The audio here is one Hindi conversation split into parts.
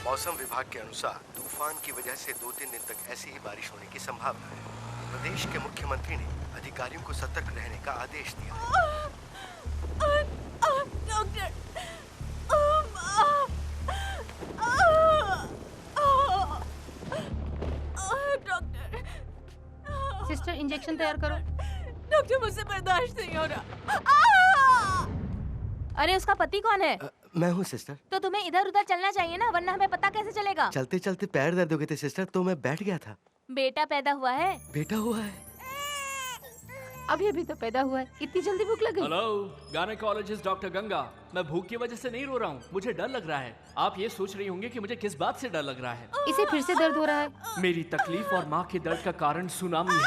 मौसम विभाग के अनुसार तूफान की वजह से 2-3 दिन तक ऐसी ही बारिश होने की संभावना है। प्रदेश के मुख्यमंत्री ने अधिकारियों को सतर्क रहने का आदेश दिया है। डॉक्टर, डॉक्टर, सिस्टर इंजेक्शन तैयार करो। डॉक्टर मुझसे बर्दाश्त नहीं हो रहा। अरे उसका पति कौन है? मैं हूँ सिस्टर। तो तुम्हें इधर उधर चलना चाहिए ना, वरना हमें पता कैसे चलेगा? चलते चलते पैर दर्द हो गए थे सिस्टर, तो मैं बैठ गया था। बेटा पैदा हुआ है? बेटा हुआ है। अभी अभी तो पैदा हुआ है, इतनी जल्दी भूख लग गई? Hello, gynaecologist doctor Ganga. मैं भूख की वजह से नहीं रो रहा हूँ, मुझे डर लग रहा है। आप ये सोच रही होंगे कि मुझे किस बात से डर लग रहा है। इसे फिर से दर्द हो रहा है। मेरी तकलीफ और माँ के दर्द का कारण सुनामी है।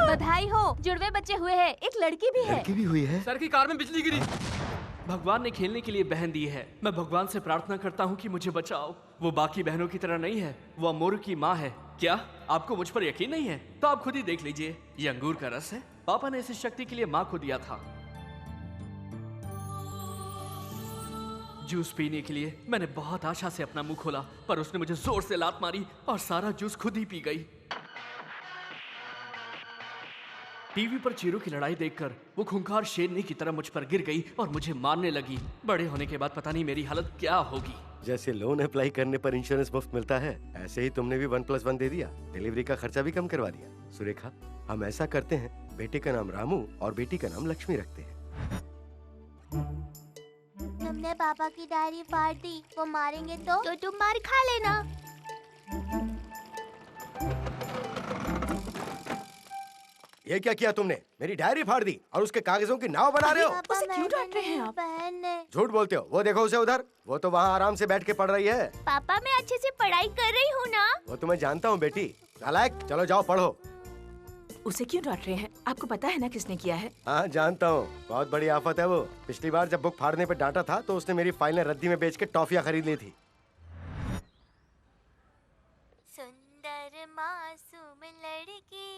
बधाई हो, जुड़वे बच्चे हुए हैं, एक लड़की भी है। लड़की भी हुई है? सर की कार में बिजली गिरी। भगवान ने खेलने के लिए बहन दी है। मैं भगवान से प्रार्थना करता हूँ कि मुझे बचाओ। वो बाकी बहनों की तरह नहीं है, वो अमोरू की माँ है। क्या आपको मुझ पर यकीन नहीं है? तो आप खुद ही देख लीजिए, ये अंगूर का रस है। पापा ने इस शक्ति के लिए माँ को दिया था। जूस पीने के लिए मैंने बहुत आशा से अपना मुंह खोला, पर उसने मुझे जोर से लात मारी और सारा जूस खुद ही पी गई। टीवी पर चीरों की लड़ाई देखकर वो खूंखार शेरनी की तरह मुझ पर गिर गई और मुझे मारने लगी। बड़े होने के बाद पता नहीं मेरी हालत क्या होगी। जैसे लोन अप्लाई करने पर इंश्योरेंस मुफ्त मिलता है, ऐसे ही तुमने भी 1+1 दे दिया। डिलीवरी का खर्चा भी कम करवा दिया। सुरेखा, हम ऐसा करते हैं, बेटे का नाम रामू और बेटी का नाम लक्ष्मी रखते हैं। तुमने पापा की डायरी फाड़ दी, वो मारेंगे तो तुम मार खा लेना। ये क्या किया तुमने? मेरी डायरी फाड़ दी और उसके कागजों की नाव बना रहे हो। उसे क्यों डांट रहे हैं आप? बहन ने। झूठ बोलते हो। वो देखो उसे उधर, वो तो वहाँ आराम से बैठ के पढ़ रही है। पापा मैं अच्छे से पढ़ाई कर रही हूँ ना। वो तो मैं जानता हूँ बेटी। नालायक, चलो जाओ पढ़ो। उसे क्यों डांट रहे हैं? आपको पता है ना किसने किया है? हाँ जानता हूँ, बहुत बड़ी आफत है वो। पिछली बार जब बुक फाड़ने पे डांटा था तो उसने मेरी फाइलें रद्दी में बेच के टॉफियाँ खरीद ली थी। सुंदर मासूम लड़की,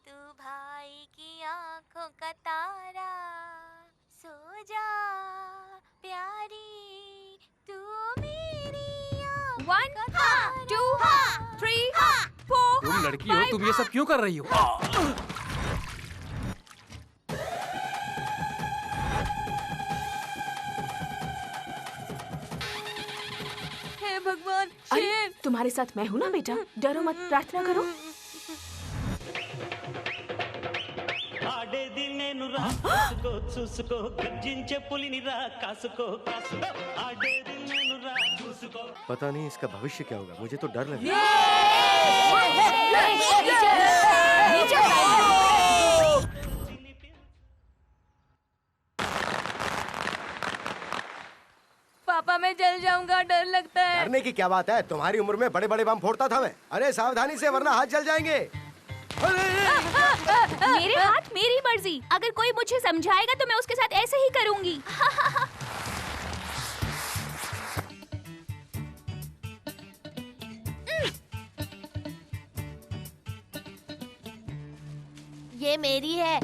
तू भाई की आंखों का तारा, सो जा प्यारी, तू मेरी 1 2 3 4 तुम लड़की हो, तुम ये सब क्यों कर रही हो? हे भगवान, अरे तुम्हारे साथ मैं हूँ ना बेटा, डरो मत, प्रार्थना करो। చూసుకో గర్జించే పులిని రా కాసుకో కాసుకో ఆడే దిల్లను రా చూసుకో। पता नहीं इसका भविष्य क्या होगा, मुझे तो डर लग रहा है। पापा मैं जल जाऊंगा, डर लगता है। डरने की क्या बात है, तुम्हारी उम्र में बड़े बड़े बम फोड़ता था मैं। अरे सावधानी से वरना हाथ जल जाएंगे। मेरे हाथ मेरी मर्जी, अगर कोई मुझे समझाएगा तो मैं उसके साथ ऐसे ही करूंगी। ये मेरी है।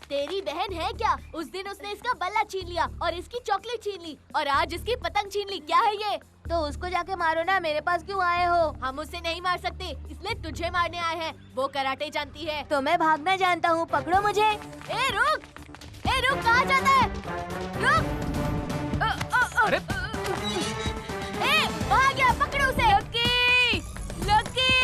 तेरी बहन है क्या? उस दिन उसने इसका बल्ला छीन लिया और इसकी चॉकलेट छीन ली और आज इसकी पतंग छीन ली। क्या है ये? तो उसको जाके मारो ना, मेरे पास क्यों आए हो? हम उससे नहीं मार सकते, इसलिए तुझे मारने आए हैं। वो कराटे जानती है। तो मैं भागना जानता हूँ, पकड़ो मुझे। ए रुक, कहाँ जाता है? रुक। अरे ए भाग गया, पकड़ो उसे। Lucky, lucky.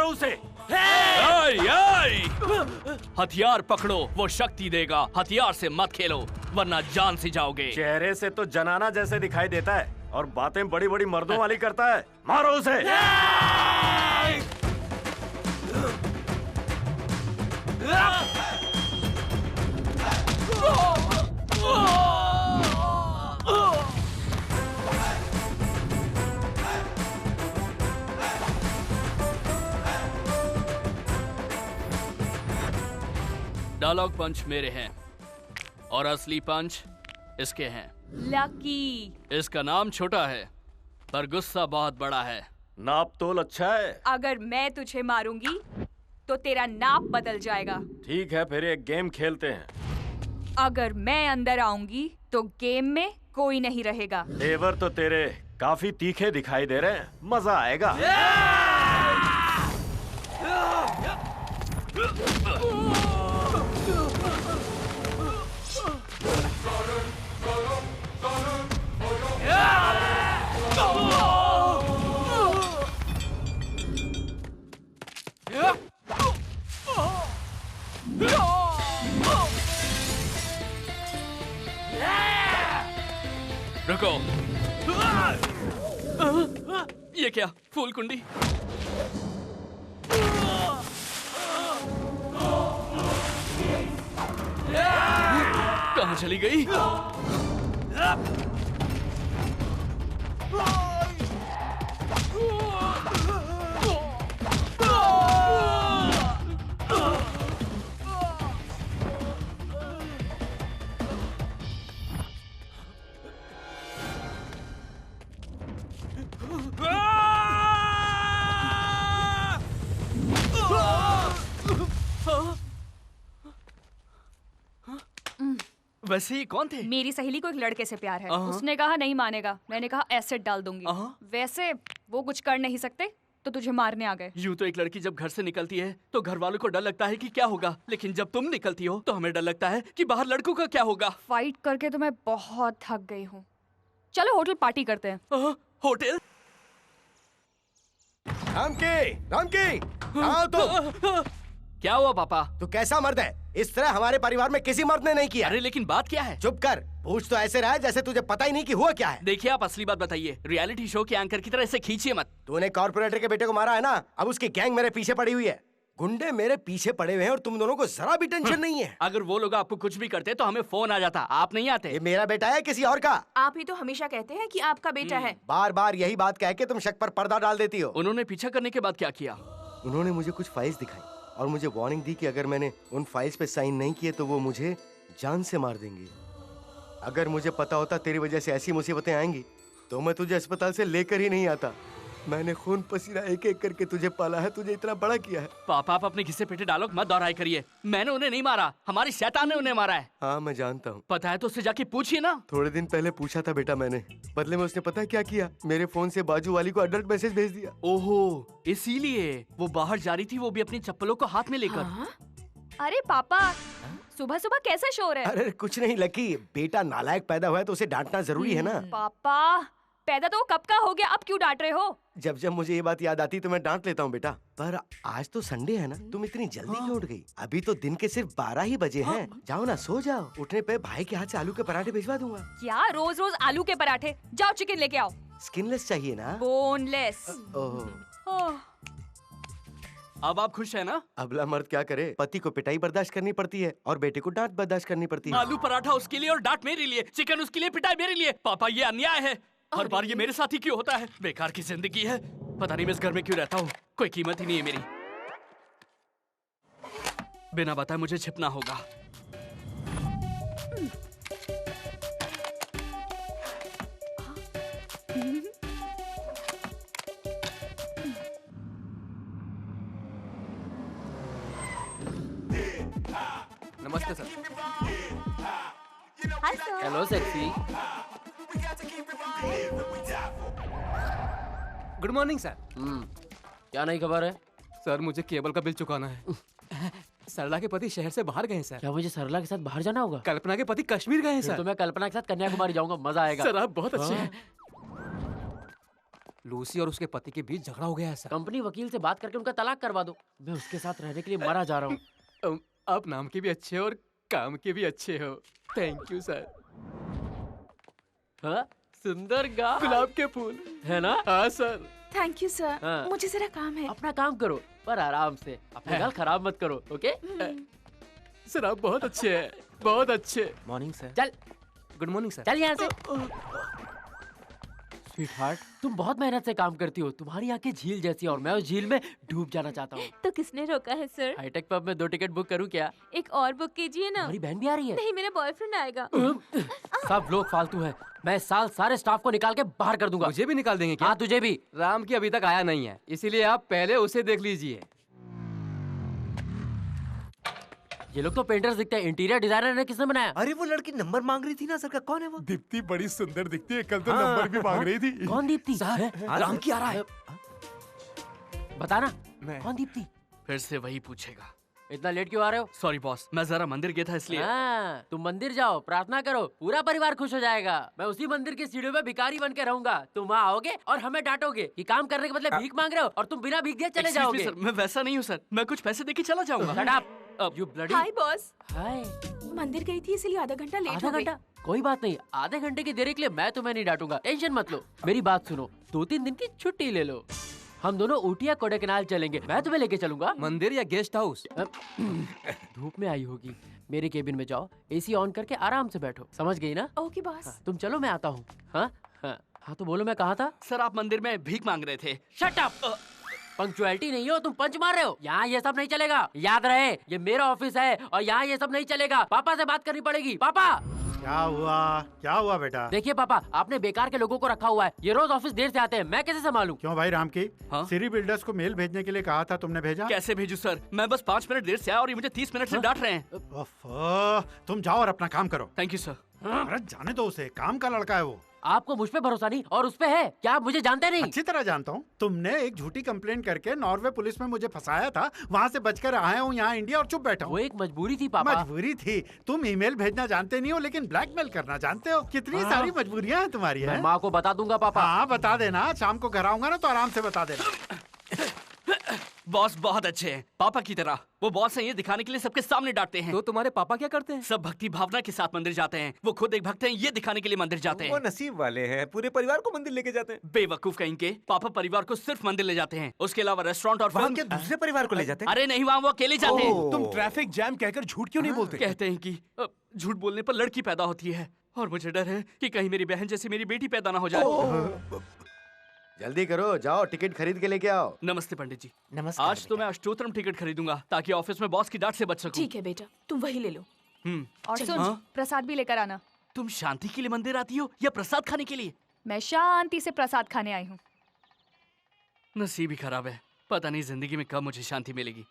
मारो उसे। हथियार पकड़ो, वो शक्ति देगा। हथियार से मत खेलो वरना जान से जाओगे। चेहरे से तो जनाना जैसे दिखाई देता है और बातें बड़ी बड़ी मर्दों वाली करता है। मारो उसे। डायलॉग पंच मेरे हैं और असली पंच इसके हैं। लकी। इसका नाम छोटा है पर गुस्सा बहुत बड़ा है। नाप तोल अच्छा है। अगर मैं तुझे मारूंगी तो तेरा नाप बदल जाएगा। ठीक है, फिर एक गेम खेलते हैं। अगर मैं अंदर आऊंगी तो गेम में कोई नहीं रहेगा। तेवर तो तेरे काफी तीखे दिखाई दे रहे हैं, मजा आएगा। रुको। ये क्या? फूल कुंडी? कहाँ चली गई? वैसे ही कौन थे? मेरी सहेली को एक लड़के से प्यार है। उसने कहा नहीं मानेगा। मैंने कहा एसिड डाल दूंगी। वैसे वो कुछ कर नहीं सकते तो तुझे मारने आ गए। यूं तो एक लड़की जब घर से निकलती है तो घर वालों को डर लगता है कि क्या होगा, लेकिन जब तुम निकलती हो तो हमें डर लगता है कि बाहर लड़कों का क्या होगा। फाइट करके तो मैं बहुत थक गई हूँ। चलो होटल पार्टी करते हैं। होटल? रामकी, आओ तुम। क्या हुआ पापा? तू कैसा मर्द है? इस तरह हमारे परिवार में किसी मर्द ने नहीं किया। अरे लेकिन बात क्या है? चुप कर। पूछ तो ऐसे रहा है जैसे तुझे पता ही नहीं कि हुआ क्या है। देखिए आप असली बात बताइए। रियलिटी शो के एंकर की तरह ऐसे खींचिए मत। तूने कॉर्पोरेटर के बेटे को मारा है ना, अब उसकी गैंग मेरे पीछे पड़ी हुई है। गुंडे मेरे पीछे पड़े हुए हैं और तुम दोनों को जरा भी टेंशन नहीं है। अगर वो लोग आपको कुछ भी करते तो हमें फोन आ जाता। आप नहीं आते। ये मेरा बेटा है किसी और का? आप ही तो हमेशा कहते हैं कि आपका बेटा है। बार बार यही बात कह के तुम शक पर पर्दा डाल देती हो। उन्होंने पीछा करने के बाद क्या किया? उन्होंने मुझे कुछ फाइल्स दिखाई और मुझे वार्निंग दी कि अगर मैंने उन फाइल्स पे साइन नहीं किए तो वो मुझे जान से मार देंगे। अगर मुझे पता होता तेरी वजह से ऐसी मुसीबतें आएंगी तो मैं तुझे अस्पताल से लेकर ही नहीं आता। मैंने खून पसीना एक एक करके तुझे पाला है, तुझे इतना बड़ा किया है। पापा आप अपने घिसे पेटे डायलॉग मत दोहराया करिए। मैंने उन्हें नहीं मारा, हमारी शैतान ने उन्हें मारा है। हाँ मैं जानता हूँ। पता है तो उससे जाके पूछिए ना। थोड़े दिन पहले पूछा था बेटा मैंने, बदले में उसने पता क्या किया? मेरे फोन से बाजू वाली को अडल्ट मैसेज भेज दिया। ओहो, इसीलिए वो बाहर जा रही थी, वो भी अपनी चप्पलों को हाथ में लेकर। हाँ? अरे पापा सुबह सुबह कैसा शोर है? अरे कुछ नहीं लकी, बेटा नालायक पैदा हुआ है तो उसे डांटना जरूरी है ना। पापा पैदा तो कब का हो गया, अब क्यों डांट रहे हो? जब जब मुझे ये बात याद आती तो मैं डांट लेता हूँ बेटा। पर आज तो संडे है ना, तुम इतनी जल्दी क्यों उठ गई? अभी तो दिन के सिर्फ 12 ही बजे हैं। जाओ ना सो जाओ। उठने पे भाई के हाथ से आलू के पराठे भिजवा दूंगा। क्या रोज रोज आलू के पराठे? जाओ चिकन लेके आओ। स्किनलेस चाहिए ना? बोनलेस। ओह। अब आप खुश है ना? अबला मर्द क्या करे, पति को पिटाई बर्दाश्त करनी पड़ती है और बेटे को डांट बर्दाश्त करनी पड़ती है। आलू पराठा उसके लिए और डांट मेरे लिए, चिकन उसके लिए, पिटाई मेरे लिए। पापा ये अन्याय है। हर बार ये मेरे साथ ही क्यों होता है? बेकार की जिंदगी है। पता नहीं मैं इस घर में क्यों रहता हूँ, कोई कीमत ही नहीं है मेरी। बिना बताए मुझे छिपना होगा। नमस्ते sir. Hello sexy. Good morning sir. क्या नई खबर है? सर मुझे केबल का बिल चुकाना है। सरला के पति शहर से बाहर गए हैं सर। क्या मुझे सरला के साथ बाहर जाना होगा? कल्पना के पति कश्मीर गए हैं सर। तो मैं कल्पना के साथ कन्याकुमारी जाऊंगा, मजा आएगा। सर आप बहुत अच्छे हैं। लूसी और उसके पति के बीच झगड़ा हो गया है सर। कंपनी वकील से बात करके उनका तलाक करवा दो। मैं उसके साथ रहने के लिए मरा जा रहा हूँ। आप नाम के भी अच्छे हो और काम के भी अच्छे हो। Thank you sir. हाँ? सुंदर गा गुलाब के फूल है ना? हाँ सर। Thank you sir. हाँ। मुझे जरा काम है। अपना काम करो पर आराम से, अपने गाल खराब मत करो। ओके? सर आप बहुत अच्छे हैं, बहुत अच्छे। Morning sir. चल गुड मॉर्निंग सर। चल यहाँ से। स्वीटहार्ट, तुम बहुत मेहनत से काम करती हो। तुम्हारी आंखें झील जैसी और मैं उस झील में डूब जाना चाहता हूँ। तो किसने रोका है सर? हाईटेक पब में 2 टिकट बुक करूँ क्या? एक और बुक कीजिए ना। हमारी बहन भी आ रही है। नहीं, मेरा बॉयफ्रेंड आएगा। सब लोग फालतू है। मैं साल सारे स्टाफ को निकाल के बाहर कर दूंगा। मुझे भी निकाल देंगे क्या? हाँ तुझे भी। राम की अभी तक आया नहीं है, इसीलिए आप पहले उसे देख लीजिए। ये लोग तो पेंटर्स दिखते हैं। इंटीरियर डिजाइनर ने किसने बनाया? अरे वो लड़की नंबर मांग रही थी ना सर का, कौन है वो? दीप्ति बड़ी सुंदर दिखती है, कल तो नंबर भी मांग रही थी। कौन दीप्ति? राम की आ रहा है। बताना कौन दीप्ति? फिर से वही पूछेगा। इतना लेट क्यों आ रहे हो? सॉरी बॉस, मैं जरा मंदिर गया था इसलिए। हाँ, तुम मंदिर जाओ, प्रार्थना करो, पूरा परिवार खुश हो जाएगा। मैं उसी मंदिर की सीढ़ियों में भिखारी बन के रहूंगा। तुम वहाँ आओगे और हमें डांटोगे कि काम करने के बदले भीख मांग रहे हो, और तुम बिना भीख दिए चले Excuse me, जाओगे। सर, मैं वैसा नहीं हूँ सर। मैं कुछ पैसे देके चला जाऊंगा। Shut up, you bloody- hi boss. Hi. मंदिर गई थी इसलिए आधा घंटा लेट आधा हो गई। घंटा? कोई बात नहीं, आधे घंटे की देरी के लिए मैं तुम्हें नहीं डांटूंगा। टेंशन मत लो। मेरी बात सुनो, 2-3 दिन की छुट्टी ले लो। हम दोनों ऊटी या कोडाईकनाल चलेंगे। मैं तुम्हें लेके चलूंगा। मंदिर या गेस्ट हाउस? धूप में आई होगी। मेरे केबिन में जाओ, एसी ऑन करके आराम से बैठो। समझ गई ना? Okay boss. तुम चलो, मैं आता हूँ। हाँ तो बोलो, मैं कहाँ था? सर आप मंदिर में भीख मांग रहे थे। Shut up. पंक्चुअलिटी नहीं हो, तुम पंच मार रहे हो। यहाँ ये सब नहीं चलेगा, याद रहे। ये मेरा ऑफिस है और यहाँ ये सब नहीं चलेगा। पापा से बात करनी पड़ेगी। पापा। क्या हुआ बेटा? देखिए पापा, आपने बेकार के लोगों को रखा हुआ है। ये रोज ऑफिस देर से आते हैं, मैं कैसे संभालूं? क्यों भाई राम की? हाँ? सिरी बिल्डर्स को मेल भेजने के लिए कहा था, तुमने भेजा? कैसे भेजू सर? मैं बस 5 मिनट देर से आया और ये मुझे 30 मिनट से डांट रहे हैं। तुम जाओ और अपना काम करो। Thank you sir. अरे जाने दो उसे, काम का लड़का है वो। आपको मुझ पे भरोसा नहीं और उस पे है? क्या आप मुझे जानते नहीं? अच्छी तरह जानता हूँ। तुमने एक झूठी कंप्लेन करके नॉर्वे पुलिस में मुझे फंसाया था, वहाँ से बचकर आया हूँ यहाँ इंडिया और चुप बैठा हूँ। वो एक मजबूरी थी पापा। मजबूरी थी? तुम ईमेल भेजना जानते नहीं हो लेकिन ब्लैकमेल करना जानते हो। कितनी सारी मजबूरियाँ हैं तुम्हारी। है? माँ को बता दूंगा पापा। हाँ बता देना, शाम को घर आऊंगा ना तो आराम से बता देना। बॉस बहुत अच्छे हैं, पापा की तरह। वो बॉस हैं, ये दिखाने के लिए सबके सामने डांटते हैं। तो तुम्हारे पापा क्या करते हैं? सब भक्ति भावना के साथ मंदिर जाते हैं। वो खुद एक भक्त हैं, ये दिखाने के लिए मंदिर जाते वो हैं। नसीब वाले हैं, पूरे परिवार को मंदिर लेके जाते हैं। बेवकूफ कहीं के। पापा परिवार को सिर्फ मंदिर ले जाते हैं, उसके अलावा रेस्टोरेंट और वहाँ फिल्म। क्या दूसरे परिवार को ले जाते हैं? अरे नहीं, वहाँ वो अकेले जाते हैं। तुम ट्रैफिक जैम कहकर झूठ क्यों नहीं बोलते? कहते हैं कि झूठ बोलने पर लड़की पैदा होती है, और मुझे डर है कि कहीं मेरी बहन जैसी मेरी बेटी पैदा ना हो जाए। जल्दी करो, जाओ टिकट खरीद के लेके आओ। नमस्ते पंडित जी। नमस्कार। आज तो मैं अष्टोत्तरम टिकट खरीदूंगा ताकि ऑफिस में बॉस की डांट से बच सकूं। ठीक है बेटा, तुम वही ले लो। और सुन, हाँ? प्रसाद भी लेकर आना। तुम शांति के लिए मंदिर आती हो या प्रसाद खाने के लिए? मैं शांति से प्रसाद खाने आई हूँ। नसीब ही खराब है, पता नहीं जिंदगी में कब मुझे शांति मिलेगी।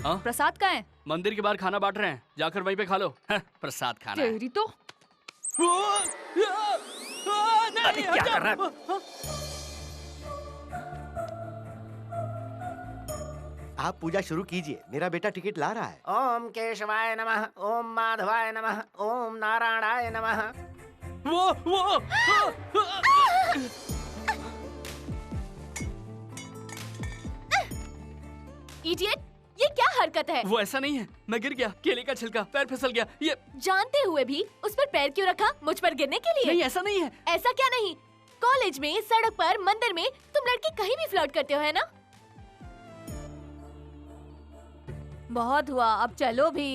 हाँ? प्रसाद कहाँ है? मंदिर के बाहर खाना बांट रहे हैं, जाकर वहीं पे खा लो। प्रसाद खाना है। तेरी तो। अरे क्या कर रहा है? आप पूजा शुरू कीजिए, मेरा बेटा टिकट ला रहा है। ओम केशवाय नमः, ओम माधवाय नमः, ओम नारायणाय नमः। वो इडियट, ये क्या हरकत है? वो ऐसा नहीं है, मैं गिर गया, केले का छिलका, पैर फिसल गया। ये जानते हुए भी उस पर पैर क्यों रखा? मुझ पर गिरने के लिए? नहीं, ऐसा नहीं है। ऐसा क्या नहीं? कॉलेज में, सड़क पर, मंदिर में तुम लड़के कहीं भी फ्लर्ट करते हो, है ना? बहुत हुआ, अब चलो भी।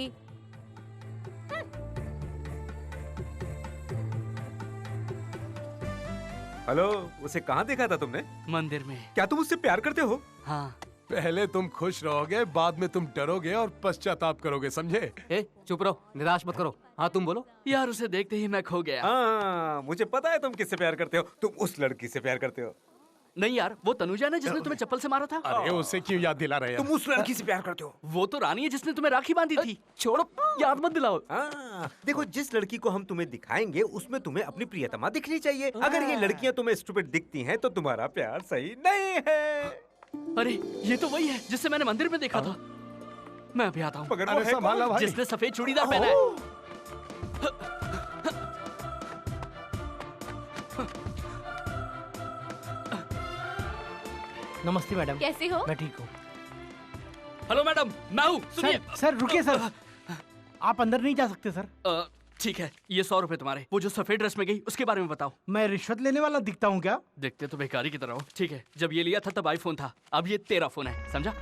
हेलो, उसे कहाँ देखा था तुमने? मंदिर में। क्या तुम उससे प्यार करते हो? हाँ। पहले तुम खुश रहोगे, बाद में तुम डरोगे और पश्चाताप करोगे, समझे? ए, चुप रहो, निराश मत करो। हाँ तुम बोलो। यार उसे देखते ही मैं खो गया। हाँ, मुझे पता है तुम किससे प्यार करते हो। तुम उस लड़की से प्यार करते हो। नहीं यार, वो तनुजा ने जिसने तुम्हें चप्पल से मारा था। अरे उसे क्यों याद दिला रहे हैं? तुम उस लड़की से प्यार करते हो? वो तो रानी है जिसने तुम्हें राखी बांधी थी। छोड़ो, याद मत दिलाओ। देखो, जिस लड़की को हम तुम्हें दिखाएंगे उसमें तुम्हें अपनी प्रियतमा दिखनी चाहिए। अगर ये लड़कियां तुम्हें स्टूपिड दिखती हैं तो तुम्हारा प्यार सही नहीं है। अरे ये तो वही है जिससे मैंने मंदिर में देखा था। मैं अभी आता हूँ। मगर वो है कौन? जिसने सफेद चूड़ीदार पहना है। नमस्ते मैडम। कैसे हो? मैं ठीक हूँ। हेलो मैडम, मैं हूँ। सुनिए। सर रुकिए सर, आप अंदर नहीं जा सकते सर। ठीक है, ये 100 रुपए तुम्हारे। वो जो सफेद ड्रेस में गई उसके बारे में बताओ। मैं रिश्वत लेने वाला दिखता हूँ क्या? देखते तो बेकारी की तरह हो। ठीक है, जब ये लिया था तब आईफोन था, अब ये तेरा फोन है, समझा?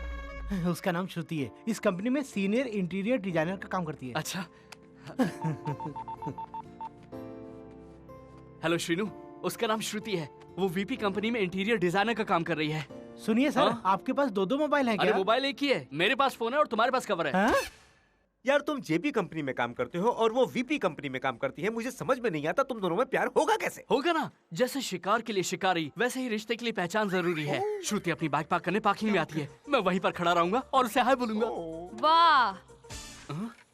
उसका नाम श्रुति है। इस कंपनी में सीनियर इंटीरियर डिजाइनर का काम करती है। अच्छा। हेलो श्रीनू, उसका नाम श्रुति है। वो वीपी कंपनी में इंटीरियर डिजाइनर का काम कर रही है। सुनिए सर, आपके पास दो मोबाइल है क्या? अरे मोबाइल एक ही है, मेरे पास फोन है और तुम्हारे पास कवर है। यार तुम जेपी कंपनी में काम करते हो और वो वीपी कंपनी में काम करती है। मुझे समझ में नहीं आता तुम दोनों में प्यार होगा कैसे? होगा ना, जैसे शिकार के लिए शिकारी वैसे ही रिश्ते के लिए पहचान जरूरी है। श्रुति अपनी बाइक पार्क करने पार्किंग में आती है, मैं वहीं पर खड़ा रहूंगा और उसे हाय बोलूंगा। वाह,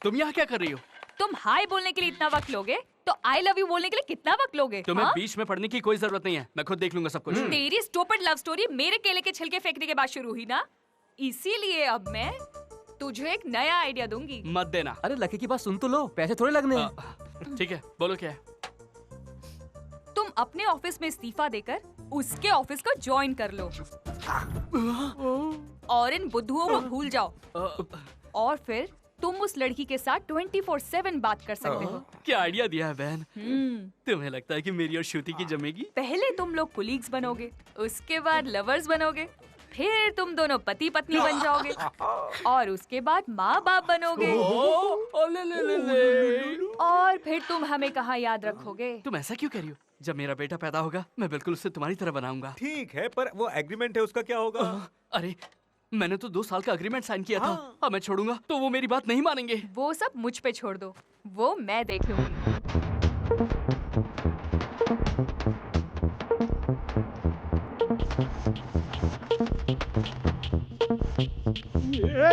तुम यहाँ क्या कर रही हो? तुम हाय बोलने के लिए इतना वक्त लोगे तो आई लव यू बोलने के लिए कितना वक्त लोगे? तुम्हें बीच में पढ़ने की कोई जरूरत नहीं है, मैं खुद देख लूंगा सब कुछ। तेरी स्टूपिड लव स्टोरी मेरे केले के छिलके फेंकने के बाद शुरू हुई ना, इसीलिए अब मैं तुझे एक नया आइडिया दूंगी। मत देना। अरे लकी की बात सुन तो लो, पैसे थोड़े लगने हैं। ठीक है, बोलो क्या है? तुम अपने ऑफिस में इस्तीफा देकर उसके ऑफिस को ज्वाइन कर लो और इन बुद्धुओं को भूल जाओ और फिर तुम उस लड़की के साथ 24/7 बात कर सकते हो। क्या आइडिया दिया है बहन। तुम्हें लगता है कि मेरी और श्रुति की जमेगी? पहले तुम लोग कुलीग्स बनोगे, उसके बाद लवर्स बनोगे, फिर तुम दोनों पति पत्नी बन जाओगे और उसके बाद माँ बाप बनोगे। और फिर तुम हमें कहाँ याद रखोगे? तुम ऐसा क्यों कह रही हो? जब मेरा बेटा पैदा होगा मैं बिल्कुल उससे तुम्हारी तरह बनाऊंगा। ठीक है, पर वो एग्रीमेंट है उसका क्या होगा? अरे मैंने तो 2 साल का एग्रीमेंट साइन किया था। अब मैं छोड़ूंगा तो वो मेरी बात नहीं मानेंगे। वो सब मुझ पे छोड़ दो, वो मैं देख लूंगी।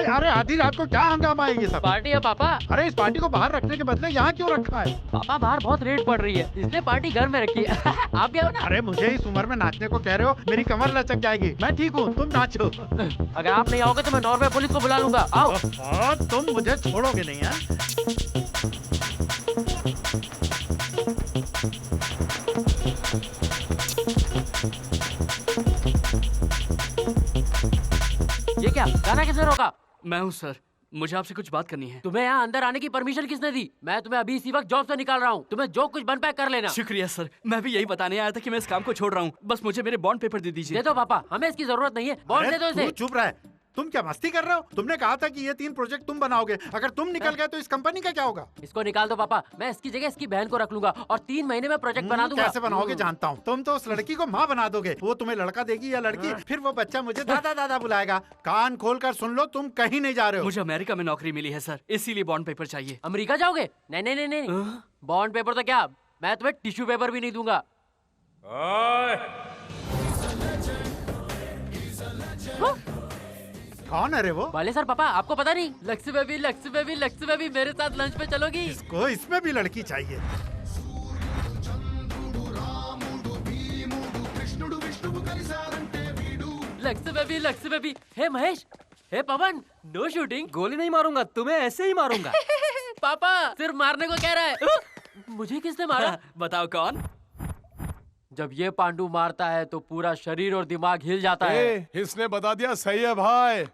अरे आधी रात को क्या हंगामा है ये सब? पार्टी है पापा। अरे इस पार्टी को बाहर रखने के बदले यहाँ क्यों रखा है? पापा बाहर बहुत रेट पड़ रही है, इसलिए पार्टी घर में रखी है। आप क्या हो ना? अरे मुझे इस उम्र में नाचने को कह रहे हो? मेरी कमर लचक जाएगी। मैं ठीक हूँ, तुम नाचो। अगर आप नहीं आओगे तो मैं नॉर्वे पुलिस को बुला लूंगा। आओ। तुम मुझे छोड़ोगे नहीं है? ये क्या गाना किसने रोका? मैं हूँ सर, मुझे आपसे कुछ बात करनी है। तुम्हें यहाँ अंदर आने की परमिशन किसने दी? मैं तुम्हें अभी इसी वक्त जॉब से निकाल रहा हूँ, तुम्हें जो कुछ बन पाए कर लेना। शुक्रिया सर, मैं भी यही बताने आया था कि मैं इस काम को छोड़ रहा हूँ। बस मुझे मेरे बॉन्ड पेपर दे दीजिए। दे दो पापा, हमें इसकी जरूरत नहीं है। बॉन्ड दे दो इसे। चुप रहे। तुम क्या मस्ती कर रहे हो? तुमने कहा था कि ये 3 प्रोजेक्ट तुम बनाओगे। अगर तुम निकल गए तो इस कंपनी का क्या होगा? इसको निकाल दो पापा, मैं इसकी जगह इसकी बहन को रख लूंगा और 3 महीने में प्रोजेक्ट बना दूंगा। कैसे बनाओगे जानता हूँ। तुम तो उस लड़की को माँ बना दोगे, वो तुम्हें लड़का देगी या लड़की, फिर वो बच्चा मुझे दादा दादा बुलाएगा। कान खोल कर सुन लो, तुम कहीं नहीं जा रहे हो। मुझे अमेरिका में नौकरी मिली है सर, इसीलिए बॉन्ड पेपर चाहिए। अमेरिका जाओगे? नहीं नहीं नहीं नहीं, बॉन्ड पेपर तो क्या, मैं तुम्हें टिश्यू पेपर भी नहीं दूंगा। कौन है रे वो? वाले सर पापा, आपको पता नहीं? लक्ष्मी बेबी मेरे साथ लंच पे चलोगी? इसको इसमें भी लड़की चाहिए। लक्ष्मी बेबी। हे महेश, हे पवन, नो शूटिंग। गोली नहीं मारूंगा, तुम्हें ऐसे ही मारूंगा। पापा सिर्फ मारने को कह रहा है। मुझे किसने मारा? बताओ कौन? जब ये पांडु मारता है तो पूरा शरीर और दिमाग हिल जाता है। इसने बता दिया, सही है भाई।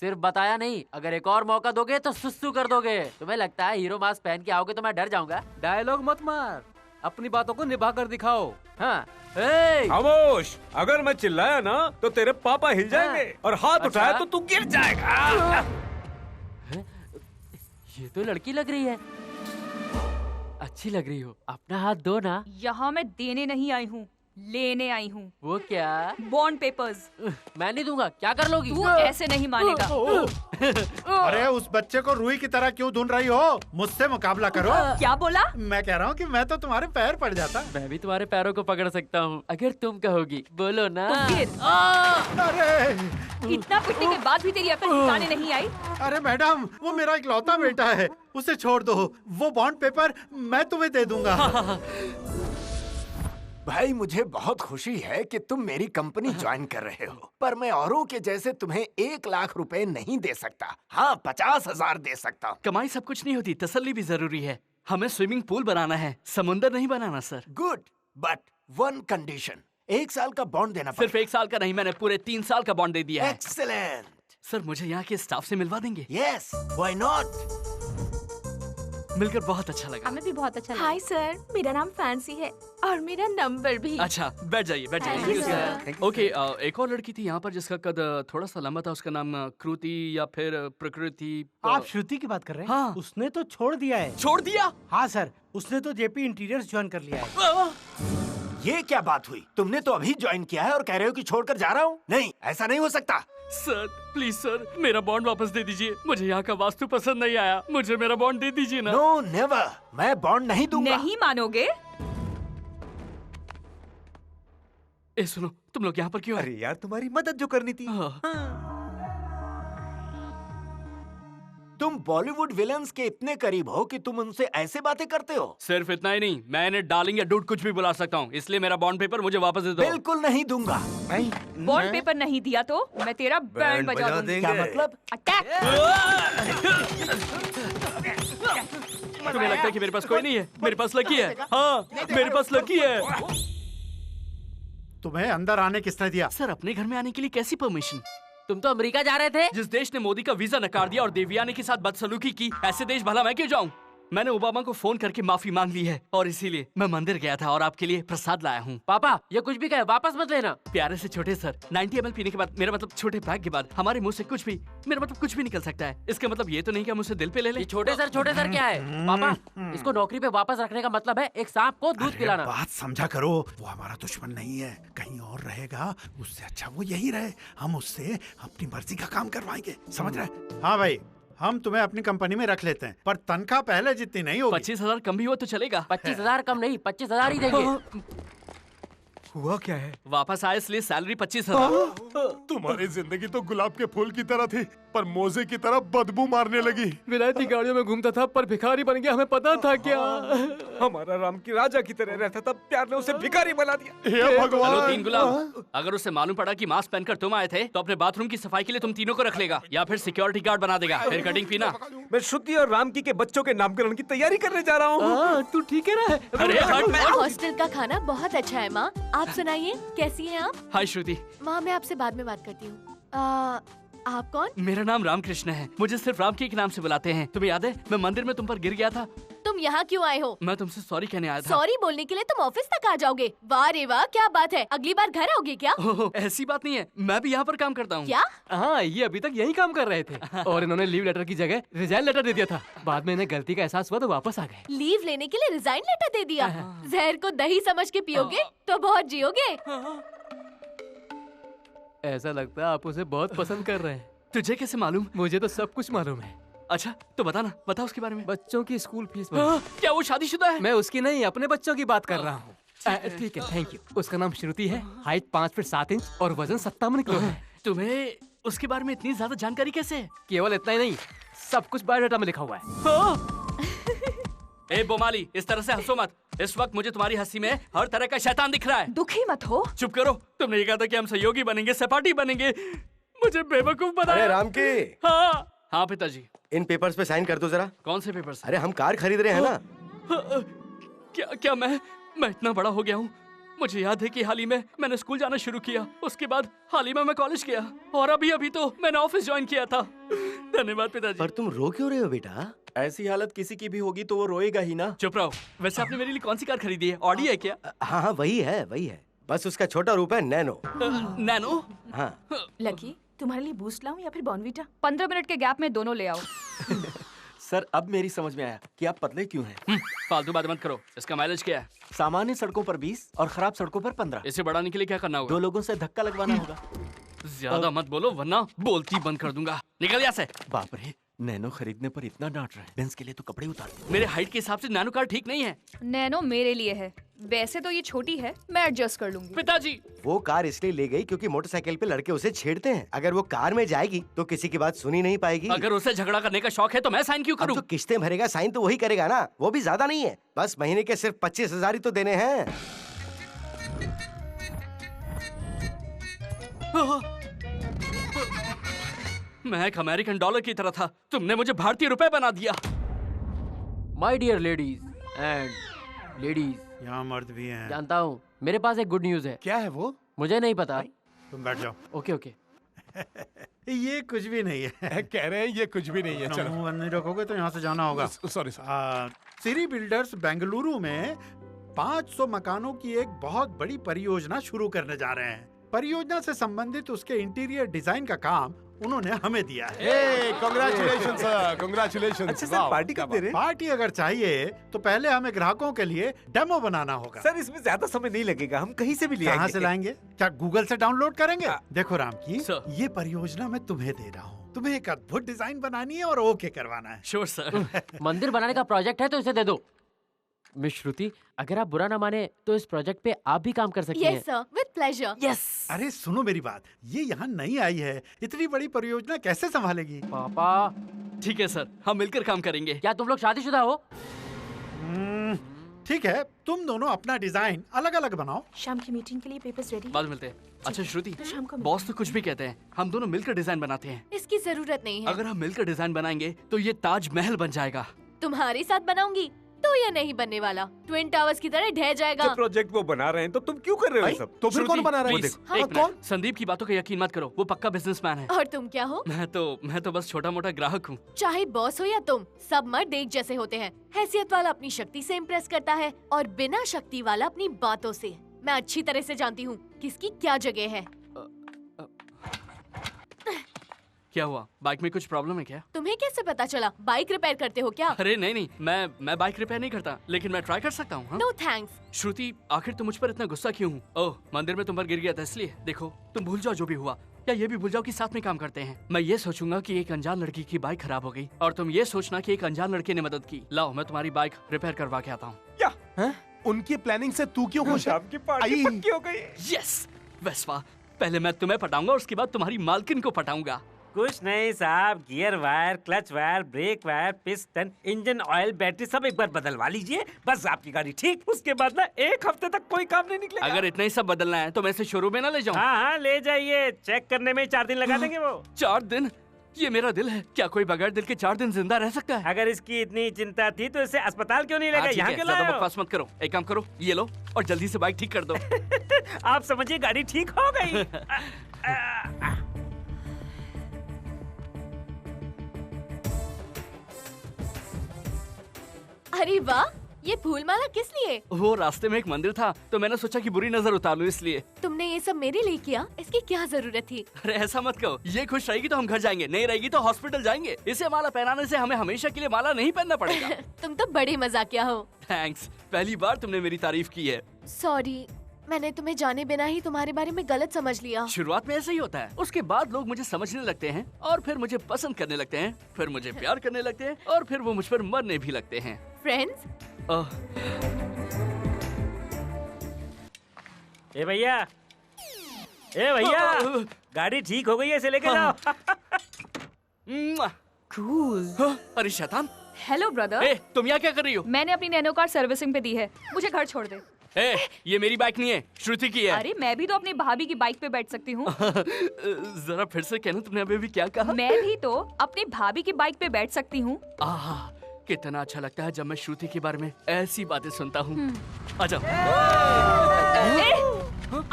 सिर्फ बताया नहीं, अगर एक और मौका दोगे तो सुस्सू कर दोगे। तुम्हें लगता है हीरो मास्क पहन के आओगे तो मैं डर जाऊंगा? डायलॉग मत मार, अपनी बातों को निभा कर दिखाओ। हाँ। खामोश, अगर मैं चिल्लाया ना तो तेरे पापा हिल जाएंगे और हाथ उठाया तो तू गिर जाएगा। ये तो लड़की लग रही है, अच्छी लग रही हो, अपना हाथ दो ना। यहाँ मैं देने नहीं आई हूँ, लेने आई हूँ। वो क्या? Bond papers. मैं नहीं दूंगा। क्या कर लोगी? तू ऐसे नहीं मानेगा। अरे उस बच्चे को रुई की तरह क्यों ढूंढ रही हो? मुझसे मुकाबला करो। क्या बोला? मैं कह रहा हूँ कि मैं तो तुम्हारे पैर पड़ जाता। मैं भी तुम्हारे पैरों को पकड़ सकता हूँ अगर तुम कहोगी। बोलो ना। तो फिर अरे इतना पिटने के बाद भी तेरी अकल ठिकाने नहीं आई? अरे मैडम, वो मेरा इकलौता बेटा है, उसे छोड़ दो। वो बॉन्ड पेपर मैं तुम्हें दे दूंगा। भाई मुझे बहुत खुशी है कि तुम मेरी कंपनी ज्वाइन कर रहे हो, पर मैं औरों के जैसे तुम्हें 1 लाख रुपए नहीं दे सकता। हाँ, 50,000 दे सकता हूँ। कमाई सब कुछ नहीं होती, तसल्ली भी जरूरी है। हमें स्विमिंग पूल बनाना है, समुंदर नहीं बनाना सर। गुड, बट 1 कंडीशन, 1 साल का बॉन्ड देना सिर्फ 1 साल का नहीं, मैंने पूरे 3 साल का बॉन्ड दे दिया है। एक्सीलेंट। सर मुझे यहाँ के स्टाफ से मिलवा देंगे? Yes, why not. मिलकर बहुत अच्छा लगा। हमें भी बहुत अच्छा लगा। हाय सर, मेरा नाम फैंसी है और मेरा नंबर भी। अच्छा, बैठ जाइए, बैठ Thank जाइए। you, sir. ओके, एक और लड़की थी यहाँ पर जिसका कद थोड़ा सा लंबा था, उसका नाम कृति या फिर प्रकृति। आप श्रुति की बात कर रहे हैं? हाँ। उसने तो छोड़ दिया है। छोड़ दिया? हाँ सर, उसने तो जेपी इंटीरियर्स ज्वाइन कर लिया है। ये क्या बात हुई? तुमने तो अभी ज्वाइन किया है और कह रहे हो कि छोड़कर जा रहा हूँ? नहीं, ऐसा नहीं हो सकता। सर प्लीज सर, मेरा बॉन्ड वापस दे दीजिए। मुझे यहाँ का वास्तु पसंद नहीं आया, मुझे मेरा बॉन्ड दे दीजिए ना। नो नेवर, मैं बॉन्ड नहीं दूंगा। नहीं मानोगे? ए सुनो, तुम लोग यहाँ पर क्यों? अरे यार, तुम्हारी मदद जो करनी थी। तुम बॉलीवुड विलन्स के इतने करीब हो कि तुम उनसे ऐसे बातें करते हो। सिर्फ इतना ही नहीं, मैं इन्हें डार्लिंग या डूड कुछ भी बुला सकता हूँ, इसलिए मेरा बॉन्ड पेपर मुझे वापस दे दो। बिल्कुल नहीं दूंगा। बॉन्ड पेपर नहीं दिया तो मैं तेरा बैंड बजा दूंगी। क्या मतलब? अटैक! तुम्हें लगता है कि मेरे पास कोई नहीं है? मेरे पास लकी है। हाँ, मेरे पास लकी है। तुम्हें अंदर आने किसने दिया? सर, अपने घर में आने के लिए कैसी परमिशन? तुम तो अमेरिका जा रहे थे। जिस देश ने मोदी का वीजा नकार दिया और देवयानी के साथ बदसलूकी की, ऐसे देश भला मैं क्यों जाऊं? मैंने ओबामा को फोन करके माफी मांग ली है और इसीलिए मैं मंदिर गया था और आपके लिए प्रसाद लाया हूँ। पापा, ये कुछ भी कहे वापस मत लेना। प्यारे से छोटे सर, 90 ml पीने के बाद, मेरा मतलब छोटे पैक के बाद हमारे मुंह से कुछ भी, मेरा मतलब कुछ भी निकल सकता है। इसका मतलब ये तो नहीं कि हम उसे दिल पे ले लें। ये छोटे सर क्या है? पापा, इसको नौकरी पे वापस रखने का मतलब है एक सांप को दूध पिलाना। बात समझा करो, वो हमारा दुश्मन नहीं है, कहीं और रहेगा, उससे अच्छा वो यही रहे। हम उससे अपनी मर्जी का काम करवाएंगे, समझ रहे? हाँ भाई, हम तुम्हें अपनी कंपनी में रख लेते हैं, पर तनख्वाह पहले जितनी नहीं होगी। 25,000 कम भी हो तो चलेगा। 25,000 कम नहीं, 25,000 ही देंगे। हुआ क्या है? वापस आए इसलिए सैलरी 25,000। तुम्हारी जिंदगी तो गुलाब के फूल की तरह थी, पर मोजे की तरह बदबू मारने लगी। विलायती गाड़ियों में घूमता था पर भिखारी बन गया, हमें पता था क्या? हमारा राम की राजा की तरह रहता था, प्यार ने उसे भिखारी बना दिया। हे भगवान! हेलो 3 गुलाब, अगर उसे मालूम पड़ा कि मास्क पहनकर तुम आए थे तो अपने बाथरूम की सफाई के लिए तुम तीनों को रख लेगा या फिर सिक्योरिटी गार्ड बना देगा। फिर कटिंग पीना। मैं श्रुति और रामकी के बच्चों के नामकरण की तैयारी करने जा रहा हूँ। तू ठीक है ना? अरे हॉस्टल का खाना बहुत अच्छा है माँ, आप सुनाइए कैसी हैं आप? हाय श्रुति। माँ, मैं आपसे बाद में बात करती हूँ। आप कौन? मेरा नाम रामकृष्ण है, मुझे सिर्फ राम के नाम से बुलाते हैं। तुम्हें याद है मैं मंदिर में तुम पर गिर गया था? तुम यहाँ क्यों आए हो? मैं तुमसे सॉरी कहने आया था। सॉरी बोलने के लिए तुम ऑफिस तक आ जाओगे? वाह रे वाह, क्या बात है, अगली बार घर आओगे क्या? ऐसी बात नहीं है, मैं भी यहाँ पर काम करता हूँ। क्या? हाँ, ये अभी तक यही काम कर रहे थे और इन्होंने लीव लेटर की जगह रिजाइन लेटर दे दिया था। बाद में इन्हें गलती का एहसास हुआ तो वापस आ गए। लीव लेने के लिए रिजाइन लेटर दे दिया? जहर को दही समझ के पियोगे तो बहुत जियोगे। ऐसा लगता है आप उसे बहुत पसंद कर रहे हैं। तुझे कैसे मालूम? मुझे तो सब कुछ मालूम है। अच्छा तो बता उसके बारे में। बच्चों की स्कूल फीस। क्या वो शादीशुदा है? मैं उसकी नहीं, अपने बच्चों की बात कर रहा हूँ। ठीक है, थैंक यू। उसका नाम श्रुति है, हाइट 5 फीट 7 इंच और वजन 57 किलो है। तुम्हें उसके बारे में इतनी ज्यादा जानकारी कैसे है? केवल इतना ही नहीं, सब कुछ बायोडाटा में लिखा हुआ है। ए बोमाली, इस तरह से हंसो मत। इस वक्त मुझे तुम्हारी हंसी में हर तरह का शैतान दिख रहा है। दुखी मत हो। चुप करो, तुमने ये कहा था कि हम सहयोगी बनेंगे, सहपाठी बनेंगे, मुझे बेवकूफ बनाया। अरे राम के। हाँ पिताजी। इन पेपर्स पे साइन कर दो जरा। कौन से पेपर्स? अरे हम कार खरीद रहे हैं ना। क्या मैं इतना बड़ा हो गया हूँ? मुझे याद है कि हाल ही में मैंने स्कूल जाना शुरू किया, उसके बाद हाल ही में मैं कॉलेज गया और अभी तो मैंने ऑफिस ज्वाइन किया था। धन्यवाद पिताजी। पर तुम रो क्यों रहे हो बेटा? ऐसी हालत किसी की भी होगी तो वो रोएगा ही ना। चुप रहो। वैसे आपने मेरे लिए कौन सी कार खरीदी है? ऑडी है क्या? हाँ वही है। बस उसका छोटा रूप है नैनो। नैनो? हाँ। लकी, तुम्हारे लिए बूस्ट लाऊं या फिर बॉर्नवीटा? 15 मिनट के गैप में दोनों ले आओ। सर अब मेरी समझ में आया कि आप पतले क्यों हैं। फालतू बात मत करो। इसका माइलेज क्या है? सामान्य सड़कों पर 20 और खराब सड़कों पर 15। इसे बढ़ाने के लिए क्या करना होगा? 2 लोगों से धक्का लगवाना होगा। ज्यादा मत बोलो वरना बोलती बंद कर दूंगा। निकल यहाँ से। बाप रे, नैनो खरीदने पर इतना डांट रहे हैं। बेंस के लिए तो कपड़े उतार दो। मेरे हाइट के हिसाब से नैनो कार ठीक नहीं है। नैनो मेरे लिए है, वैसे तो ये छोटी है, मैं एडजस्ट कर लूंगी। पिताजी, वो कार इसलिए ले गई क्योंकि मोटरसाइकिल पे लड़के उसे छेड़ते हैं। अगर वो कार में जाएगी तो किसी की बात सुनी नहीं पाएगी। अगर उसे झगड़ा करने का शौक है तो मैं साइन क्यों करूं? जो किस्तें भरेगा साइन तो वही करेगा ना, वो भी ज्यादा नहीं है, बस महीने के सिर्फ 25,000 ही तो देने हैं। मैं एक अमेरिकन डॉलर की तरह था, तुमने मुझे भारतीय रुपए बना दिया। My dear ladies and ladies, यहाँ मर्द भी हैं। जानता हूँ। मेरे पास एक गुड न्यूज है। क्या है वो? मुझे नहीं पता। तुम बैठ जाओ। Okay okay. ये कुछ भी नहीं है। कह रहे हैं ये कुछ भी नहीं है। चलो मुंह बंद नहीं रखोगे तो यहाँ से जाना होगा। Sorry sir. Sri builders Bengaluru में 500 मकानों की एक बहुत बड़ी परियोजना शुरू करने जा रहे हैं। परियोजना से संबंधित उसके इंटीरियर डिजाइन का काम उन्होंने हमें दिया है। Congratulation sir, congratulation. अच्छा सर, पार्टी कब दे रहे हैं? पार्टी अगर चाहिए तो पहले हमें ग्राहकों के लिए डेमो बनाना होगा। सर इसमें ज्यादा समय नहीं लगेगा, हम कहीं से भी ले आएंगे। कहाँ से लाएंगे? क्या गूगल से डाउनलोड करेंगे? देखो राम की, सर। ये परियोजना मैं तुम्हें दे रहा हूँ। तुम्हें एक अद्भुत डिजाइन बनानी है और ओके करवाना है। Sure sir. मंदिर बनाने का प्रोजेक्ट है तो इसे दे दो। मिस श्रुति, अगर आप बुरा ना माने तो इस प्रोजेक्ट पे आप भी काम कर सकती हैं। Yes sir, with pleasure. Yes. अरे सुनो मेरी बात, ये यहाँ नहीं आई है, इतनी बड़ी परियोजना कैसे संभालेगी? पापा। ठीक है सर, हम मिलकर काम करेंगे। क्या तुम लोग शादीशुदा हो? ठीक है, तुम दोनों अपना डिजाइन अलग अलग बनाओ। शाम की मीटिंग के लिए पेपर्स रेडी? बाद मिलते हैं। अच्छा श्रुति, शाम को बॉस तो कुछ भी कहते हैं, हम दोनों मिलकर डिजाइन बनाते हैं। इसकी जरूरत नहीं है। अगर हम मिलकर डिजाइन बनाएंगे तो ये ताजमहल बन जाएगा। तुम्हारे साथ बनाऊंगी तो ये नहीं बनने वाला, ट्विन टावर्स की तरह ढह जाएगा। जो प्रोजेक्ट वो बना रहे हैं तो तुम क्यों कर रहे हो ये सब? तो फिर कौन बना रहा है? प्लीज, हाँ, एक मिनट। संदीप की बातों का यकीन मत करो, वो पक्का बिजनेसमैन है। और तुम क्या हो? मैं तो बस छोटा मोटा ग्राहक हूँ। चाहे बॉस हो या तुम, सब मर्द एक जैसे होते हैं। हैसियत वाला अपनी शक्ति से इम्प्रेस करता है और बिना शक्ति वाला अपनी बातों से। मैं अच्छी तरह से जानती हूँ किसकी क्या जगह है। क्या हुआ? बाइक में कुछ प्रॉब्लम है क्या? तुम्हें कैसे पता चला? बाइक रिपेयर करते हो क्या? अरे नहीं, मैं बाइक रिपेयर नहीं करता, लेकिन मैं ट्राई कर सकता हूँ। No thanks. श्रुति, आखिर तुम मुझ पर इतना गुस्सा क्यों हूँ? ओह, मंदिर में तुम पर गिर गया था इसलिए। देखो, तुम भूल जाओ जो भी हुआ, या ये भी भूल जाओ कि साथ में काम करते हैं। मैं ये सोचूंगा कि एक अनजान लड़की की बाइक खराब हो गई और तुम ये सोचना कि एक अनजान लड़के ने मदद की। लाओ, मैं तुम्हारी बाइक रिपेयर करवा के आता हूँ। क्या? उनकी प्लानिंग से तू क्यों खुश है? आपकी पार्टी पक्की हो गई। यस वेस्पा, पहले मैं तुम्हें पटाऊंगा और उसके बाद तुम्हारी मालकिन को पटाऊंगा। कुछ नहीं साहब, gear wire, clutch wire, brake wire, piston, engine oil, battery सब एक बार बदलवा लीजिए, बस आपकी गाड़ी ठीक। उसके बाद ना 1 हफ्ते तक कोई काम नहीं निकलेगा। अगर इतना ही सब बदलना है तो मैं इसे शोरूम में ना ले जाऊं? हाँ, ले जाइए, चेक करने में 4 दिन लगा देंगे वो। 4 दिन? ये मेरा दिल है, क्या कोई बगैर दिल के 4 दिन जिंदा रह सकता है? अगर इसकी इतनी चिंता थी तो इसे अस्पताल क्यों नहीं लेगा? यहाँ क्यों लाए हो? बकवास मत करो, एक काम करो, ये लो और जल्दी से बाइक ठीक कर दो। आप समझिए गाड़ी ठीक हो गई। अरे वाह, ये फूल माला किस लिए? वो रास्ते में एक मंदिर था तो मैंने सोचा कि बुरी नजर उतार लूं इसलिए। तुमने ये सब मेरे लिए किया, इसकी क्या जरूरत थी? अरे ऐसा मत कहो, ये खुश रहेगी तो हम घर जाएंगे, नहीं रहेगी तो हॉस्पिटल जाएंगे। इसे माला पहनाने से हमें हमेशा के लिए माला नहीं पहनना पड़ेगा। तुम तो बड़े मजाकिया हो। थैंक्स, पहली बार तुमने मेरी तारीफ की है। सॉरी, मैंने तुम्हें जाने बिना ही तुम्हारे बारे में गलत समझ लिया। शुरुआत में ऐसा ही होता है, उसके बाद लोग मुझे समझने लगते हैं और फिर मुझे पसंद करने लगते हैं, फिर मुझे प्यार करने लगते हैं और फिर वो मुझ पर मरने भी लगते हैं। फ्रेंड्स? ए भैया, गाड़ी ठीक हो गई है, इसे लेके जाओ। कूल। अरे शैतान। Hello brother. तुम यहाँ क्या कर रही हो? मैंने अपनी नैनो कार सर्विसिंग पे दी है, मुझे घर छोड़ दे। ये मेरी बाइक नहीं है, श्रुति की है। अरे मैं भी तो अपनी भाभी की बाइक पे बैठ सकती हूँ। जरा फिर से कहना, तुमने अभी भी क्या कहा? मैं भी तो अपनी भाभी की बाइक पे बैठ सकती हूँ। कितना अच्छा लगता है जब मैं श्रुति के बारे में ऐसी बातें सुनता हूँ। आजा।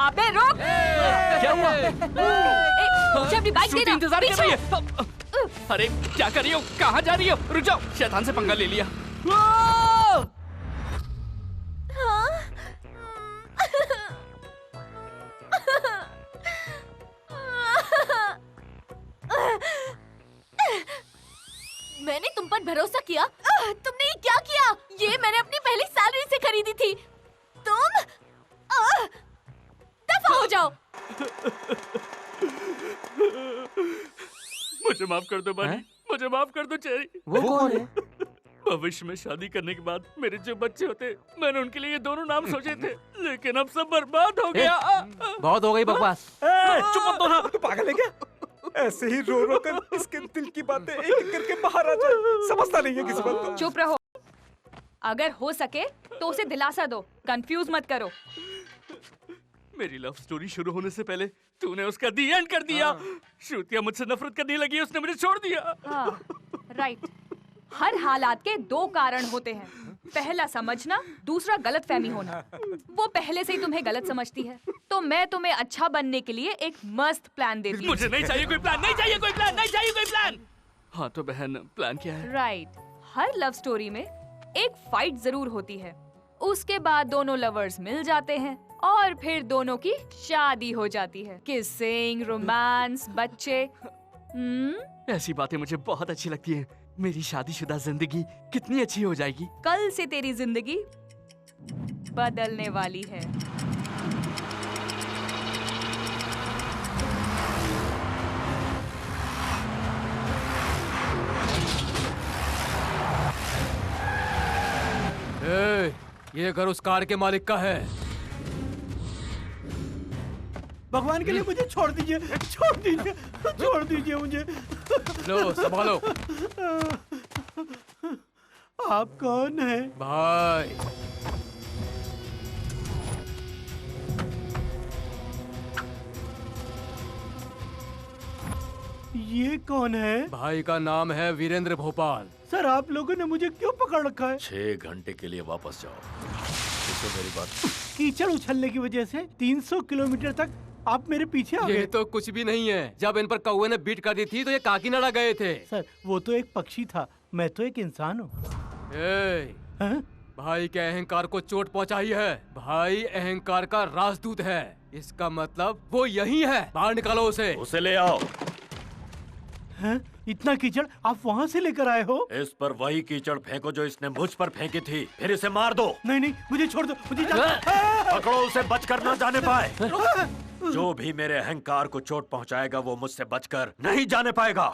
अबे रुक! क्या हुआ? मुझे अपनी बाइक श्रुति देना। इंतजार कर रही है। अरे क्या कर रही हो? कहाँ जा रही हो? रुक जाओ, शैतान से पंगा ले लिया। मैंने तुम पर भरोसा किया? तुमने ये क्या किया? ये मैंने अपनी पहली सैलरी से खरीदी थी। तुम दफा हो जाओ। मुझे माफ कर दो बनी, मुझे माफ कर दो चेरी। वो कौन है? भविष्य में शादी करने के बाद मेरे जो बच्चे होते, मैंने उनके लिए ये दोनों नाम सोचे थे, लेकिन अब सब बर्बाद हो गया। बहुत हो गई बकवास। चुप मत दो ना, तू पागल है क्या? ऐसे ही रो रो कर इसके दिल की बातें एक एक करके बाहर आ जाए। समझता नहीं है किसी बात को। चुप रहो। अगर हो सके तो उसे दिलासा दो, कंफ्यूज मत करो। मेरी लव स्टोरी शुरू होने से पहले तूने उसका दी एंड कर दिया। श्रुतिया मुझसे नफरत करने लगी, उसने मुझे छोड़ दिया। हाँ, राइट। हर हालात के दो कारण होते हैं, पहला समझना, दूसरा गलतफहमी होना। वो पहले से ही तुम्हें गलत समझती है, तो मैं तुम्हें अच्छा बनने के लिए एक मस्त प्लान देती हूँ। मुझे नहीं चाहिए कोई प्लान, नहीं चाहिए कोई प्लान, नहीं चाहिए कोई प्लान। हाँ तो बहन, प्लान क्या है? राइट। हर लव स्टोरी में एक फाइट जरूर होती है, उसके बाद दोनों लवर्स मिल जाते हैं और फिर दोनों की शादी हो जाती है। किसिंग, रोमांस, बच्चे। ऐसी बातें मुझे बहुत अच्छी लगती हैं। मेरी शादीशुदा जिंदगी कितनी अच्छी हो जाएगी। कल से तेरी जिंदगी बदलने वाली है। ये घर उस कार के मालिक का है। भगवान के लिए मुझे छोड़ दीजिए, छोड़ दीजिए, छोड़ दीजिए मुझे। लो संभालो। आप कौन है? भाई। ये कौन है? भाई का नाम है वीरेंद्र भोपाल। सर आप लोगों ने मुझे क्यों पकड़ रखा है? 6 घंटे के लिए वापस जाओ। मेरी बात। कीचड़ उछलने की वजह से 300 किलोमीटर तक आप मेरे पीछे आ गए। ये तो कुछ भी नहीं है। जब इन पर कौवे ने बीट कर दी थी तो ये काकीनाडा गए थे। सर वो तो एक पक्षी था, मैं तो एक इंसान हूँ। भाई के अहंकार को चोट पहुंचाई है। भाई अहंकार का राजदूत है, इसका मतलब वो यही है। बाहर निकालो उसे। उसे ले आओ। हैं? इतना कीचड़ आप वहाँ से लेकर आए हो? इस पर वही कीचड़ फेंको जो इसने मुझ पर फेंकी थी, फिर इसे मार दो। नहीं नहीं, मुझे छोड़ दो, मुझे पकड़ो उसे, बचकर ना जाने पाए। जो भी मेरे अहंकार को चोट पहुंचाएगा वो मुझसे बचकर नहीं जाने पाएगा।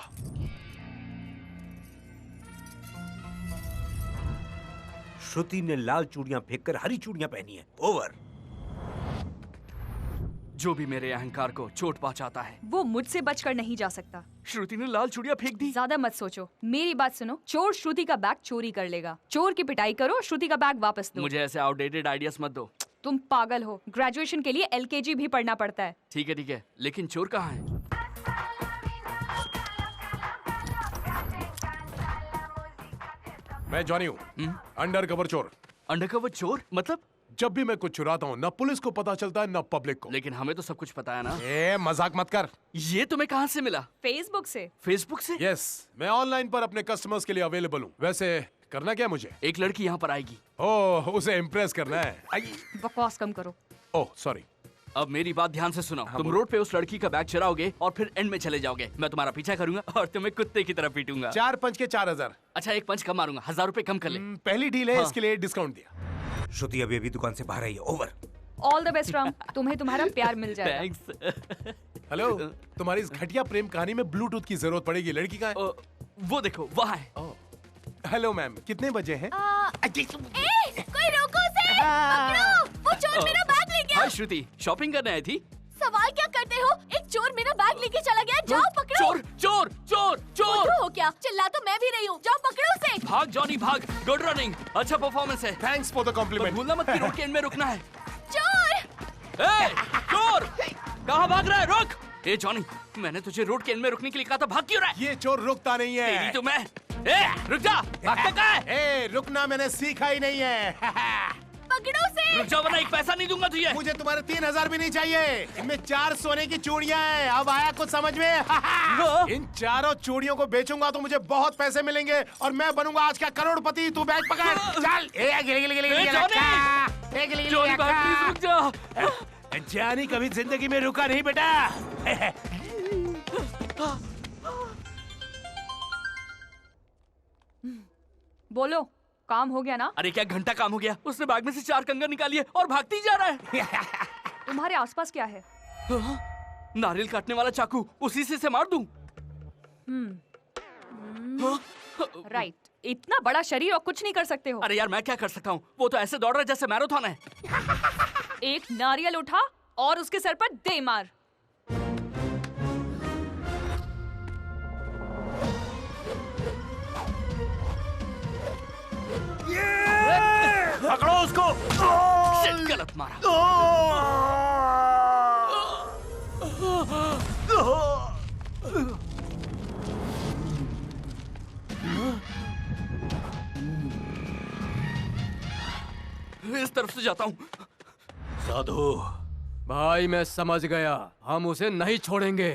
श्रुति ने लाल चूड़ियां फेंककर हरी चूड़ियां पहनी है। ओवर। जो भी मेरे अहंकार को चोट पहुंचाता है वो मुझसे बचकर नहीं जा सकता। श्रुति ने लाल चूड़ियां फेंक दी। ज्यादा मत सोचो, मेरी बात सुनो। चोर श्रुति का बैग चोरी कर लेगा, चोर की पिटाई करो, श्रुति का बैग वापस दो। मुझे ऐसे आउटडेटेड आइडियाज मत दो। तुम पागल हो, ग्रेजुएशन के लिए LKG भी पढ़ना पड़ता है। ठीक है, लेकिन चोर कहाँ है? मैं जॉनी हूँ, अंडरकवर चोर। अंडरकवर चोर मतलब? जब भी मैं कुछ चुराता हूँ, न पुलिस को पता चलता है न पब्लिक को। लेकिन हमें तो सब कुछ पता है ना। मजाक मत कर। ये तुम्हें कहाँ से मिला? फेसबुक से। फेसबुक से? यस, मैं ऑनलाइन पर अपने कस्टमर्स के लिए अवेलेबल हूँ। वैसे करना क्या मुझे? एक लड़की यहाँ पर आएगी। ओह, उसे इम्प्रेस करना है। बकवास कम करो। Oh sorry. अब मेरी बात ध्यान से सुनो। तुम रोड पे उस लड़की का बैग चुराओगे और फिर एंड में चले जाओगे। मैं तुम्हारा पीछा करूंगा और तुम्हें कुत्ते की तरह पीटूंगा। 4 पंच के 4000। अच्छा, एक पंच कम मारूंगा, 1000 रुपए कम कर ले। पहली डील है, हाँ। इसके लिए डिस्काउंट दिया। श्रुति अभी अभी दुकान से बाहर आई है। Over. All the best Ram, तुम्हें तुम्हारा प्यार मिल जाएगा। थैंक्स। हेलो, तुम्हारी इस घटिया प्रेम कहानी में ब्लूटूथ की जरूरत पड़ेगी। लड़की कहाँ है? वो देखो, वहाँ है। हेलो मैम, कितने बजे हैं? कोई रोको उसे! पकड़ो! वो चोर मेरा बैग ले गया। हाय श्रुति, शॉपिंग करने आई थी? सवाल क्या करते हो? एक चोर मेरा बैग लेके चला गया। जाओ पकड़ो। चोर चोर चोर चोर! बुद्धू हो क्या? चिल्ला तो मैं भी रही हूँ। जाओ पकड़ो उसे। भाग जॉनी भाग, गुड रनिंग, अच्छा परफॉर्मेंस है। Thanks for the compliment. भूलना मत कि रोड के एंड में रुकना है। चोर! चोर! कहाँ भाग रहा है? रुक! ए जॉनी, मैंने तुझे रोड के एंड में रुकने के लिए कहा था, भाग क्यों रहा है? ये चोर रुकता नहीं है। तेरी तो मैं। रुक जा, भागता कहाँ है? रुकना मैंने सीखा ही नहीं है। पकड़ो उसे। रुक जा वरना एक पैसा नहीं दूंगा तुझे। मुझे तुम्हारे 3000 भी नहीं चाहिए। इनमें 4 सोने की चूड़ियां हैं। अब आया कुछ समझ में? इन चारों चूड़ियों को बेचूंगा तो मुझे बहुत पैसे मिलेंगे और मैं बनूंगा आज का करोड़पति। तू बैग पकड़, चल। जानी कभी जिंदगी में रुका नहीं बेटा। बोलो, काम हो गया ना? अरे क्या घंटा काम हो गया? उसने बैग में से 4 कंगन निकाली है और भागते ही जा रहा है। तुम्हारे आसपास क्या है? नारियल काटने वाला चाकू, उसी से मार दूं? राइट, इतना बड़ा शरीर और कुछ नहीं कर सकते हो। अरे यार मैं क्या कर सकता हूँ? वो तो ऐसे दौड़ रहा है जैसे मैराथन है। एक नारियल उठा और उसके सर पर दे मार। पकड़ो उसको। शिट, गलत मारा। इस तरफ से जाता हूँ। साधु भाई मैं समझ गया, हम उसे नहीं छोड़ेंगे।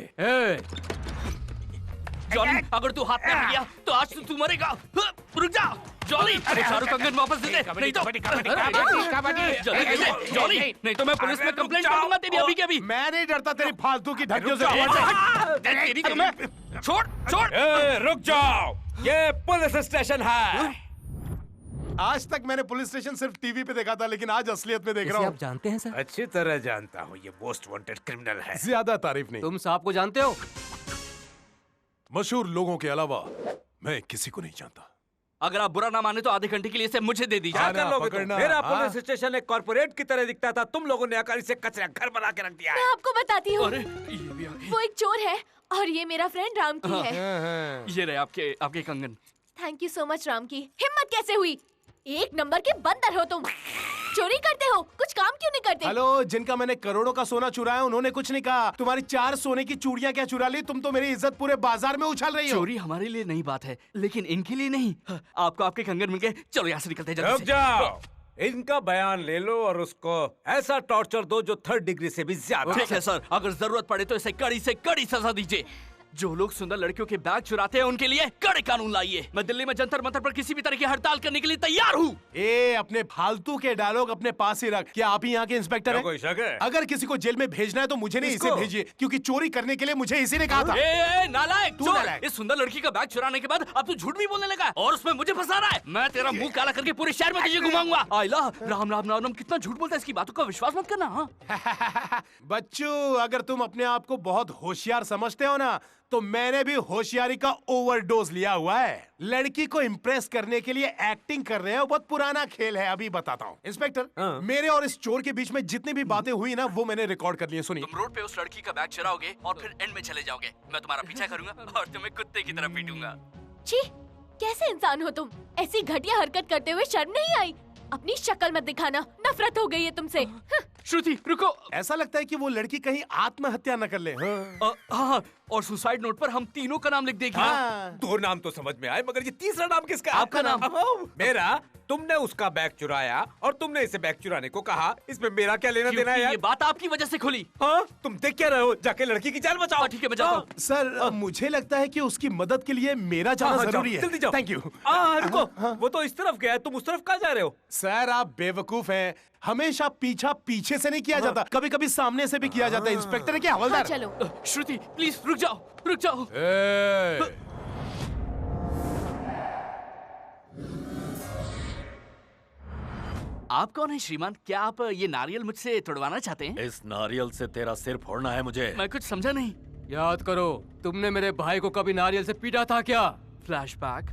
जॉनी, अगर तू हाथ में आ गया तो आज तू मरेगा। रुक जा जॉनी, अरे चारों कंगन वापस दे दे, नहीं तो जॉनी, नहीं तो मैं पुलिस में कंप्लेंट कर दूंगा तेरी अभी के अभी। मैं नहीं डरता तेरी फालतू की धमकियों से। तेरी तो मैं छोड़। रुक जाओ, ये पुलिस स्टेशन है। आज तक मैंने पुलिस स्टेशन सिर्फ टीवी पे देखा था, लेकिन आज असलियत में देख रहा हूँ। आप जानते हैं सर? अच्छी तरह जानता हूँ, ये मोस्ट वांटेड क्रिमिनल है। ज्यादा तारीफ नहीं। तुम साहब को जानते हो? मशहूर लोगों के अलावा मैं किसी को नहीं जानता। अगर आप बुरा ना माने तो आधे घंटे के लिए इसे मुझे दे दीजिए। क्या कर लोगे तुम? मेरा पुलिस स्टेशन एक कॉर्पोरेट की तरह दिखता था, तुम लोगों ने आकर इसे कचरा घर बना के रख दिया है। मैं आपको बताती हूँ, अरे ये भी आ गई। वो एक चोर है और ये मेरा फ्रेंड राम की है। ये रहे आपके कंगन। Thank you so much Ram की। हिम्मत कैसे हुई? एक नंबर के बंदर हो तुम। चोरी करते हो, कुछ काम क्यों नहीं करते? हेलो, जिनका मैंने करोड़ों का सोना चुराया उन्होंने कुछ नहीं कहा। तुम्हारी 4 सोने की चूड़ियां क्या चुरा ली? तुम तो मेरी इज्जत पूरे बाजार में उछाल रही हो। चोरी हमारे लिए नई बात है, लेकिन इनके लिए नहीं। आपको आपके कंगन मिल गए, चलो यहाँ से निकलते हैं जल्दी रुक से। जाओ, इनका बयान ले लो और उसको ऐसा टॉर्चर दो जो 3rd डिग्री से भी ज्यादा। ठीक है सर, अगर जरूरत पड़े तो इसे कड़ी से कड़ी सजा दीजिए। जो लोग सुंदर लड़कियों के बैग चुराते हैं उनके लिए कड़े कानून लाइए। मैं दिल्ली में जंतर मंतर पर किसी भी तरह की हड़ताल करने के लिए तैयार हूँ। अपने फालतू के डायलॉग अपने पास ही रख। क्या आप ही यहाँ के इंस्पेक्टर हैं? कोई शक है? अगर किसी को जेल में भेजना है तो मुझे नहीं, इसे भेजिए, क्योंकि चोरी करने के लिए मुझे इसी ने कहा था। नालायक चोर! इस सुंदर लड़की का बैग चुराने के बाद अब तू झूठ भी बोलने लगा और उसमें मुझे फंसा रहा है। मैं तेरा मुंह काला करके पूरे शहर में तुझे घुमाऊंगा। आइला, राम राम राम, कितना झूठ बोलता है, इसकी बातों का विश्वास मत करना। बच्चू, अगर तुम अपने आप को बहुत होशियार समझते हो ना, तो मैंने भी होशियारी का ओवरडोज लिया हुआ है। लड़की को इम्प्रेस करने के लिए एक्टिंग कर रहे हो, बहुत पुराना खेल है। अभी बताता हूँ इंस्पेक्टर, मेरे और इस चोर के बीच में जितनी भी बातें हुई ना, वो मैंने रिकॉर्ड कर ली है। सुनिए। तुम रोड पे उस लड़की का बैग चुराओगे और फिर एंड में चले जाओगे। मैं तुम्हारा पीछा करूंगा और तुम्हें कुत्ते की तरह पीटूंगा। छी, कैसे इंसान हो तुम? ऐसी घटिया हरकत करते हुए शर्म नहीं आई? अपनी शक्ल मत दिखाना, नफरत हो गई है तुमसे। श्रुति रुको, ऐसा लगता है कि वो लड़की कहीं आत्महत्या न कर ले। हाँ, और सुसाइड नोट पर हम तीनों का नाम लिख देंगे। हाँ। 2 नाम तो समझ में आए, मगर ये तीसरा नाम किसका? आपका नाम। मेरा। तुमने उसका बैग चुराया और तुमने इसे बैग चुराने को कहा, इसमें मेरा क्या लेना देना है यार? ये बात आपकी वजह से खुली। हाँ, तुम देख क्या रहे हो? जाके लड़की की जान बचाओ। ठीक है, मैं जाता हूँ। सर, मुझे लगता है कि उसकी मदद के लिए मेरा जाना जरूरी है। जल्दी जाओ। Thank you. रुको, वो तो इस तरफ गया, तुम उस तरफ कहाँ जा रहे हो? सर, आप बेवकूफ हैं। हमेशा पीछे से नहीं किया जाता, कभी कभी सामने से भी किया जाता है। इंस्पेक्टर है क्या हवलदार? चलो। श्रुति प्लीज रुक जाओ। आप कौन है श्रीमान? क्या आप ये नारियल मुझसे तोड़वाना चाहते हैं? इस नारियल से तेरा सिर फोड़ना है मुझे। मैं कुछ समझा नहीं। याद करो, तुमने मेरे भाई को कभी नारियल से पीटा था क्या? फ्लैशबैक।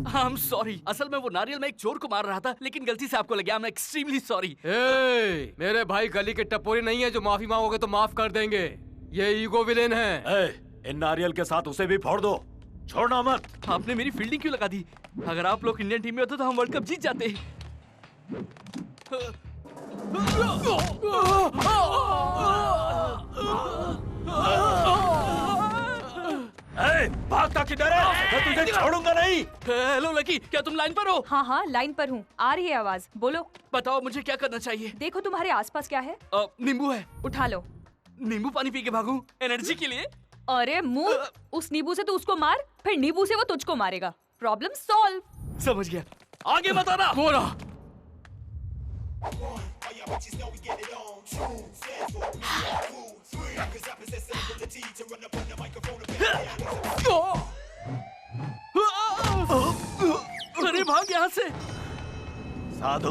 आई एम सॉरी, असल में वो नारियल में एक चोर को मार रहा था, लेकिन गलती से आपको लग गया। मैं एक्सट्रीमली सॉरी। मेरे भाई गली के टपोरी नहीं है जो माफी मांगोगे तो माफ कर देंगे। ये ईगो विलेन है। इन नारियल के साथ उसे भी फोड़ दो, छोड़ना मत। आपने मेरी फील्डिंग क्यों लगा दी? अगर आप लोग इंडियन टीम में होते तो हम वर्ल्ड कप जीत जाते। भागता किधर है? मैं तुझे छोड़ूंगा नहीं। हेलो लकी, क्या तुम लाइन पर हो? हाँ, लाइन पर हूँ। आ रही है आवाज, बोलो। बताओ मुझे क्या करना चाहिए? देखो तुम्हारे आसपास क्या है? नींबू है। उठा लो। नींबू पानी पी के भागूं एनर्जी के लिए? अरे मुंह, उस नींबू से तू उसको मार, फिर नींबू से वो तुझको मारेगा। Problem solve. समझ गया, आगे बताना। बोला। अरे भाग यहाँ से। साधु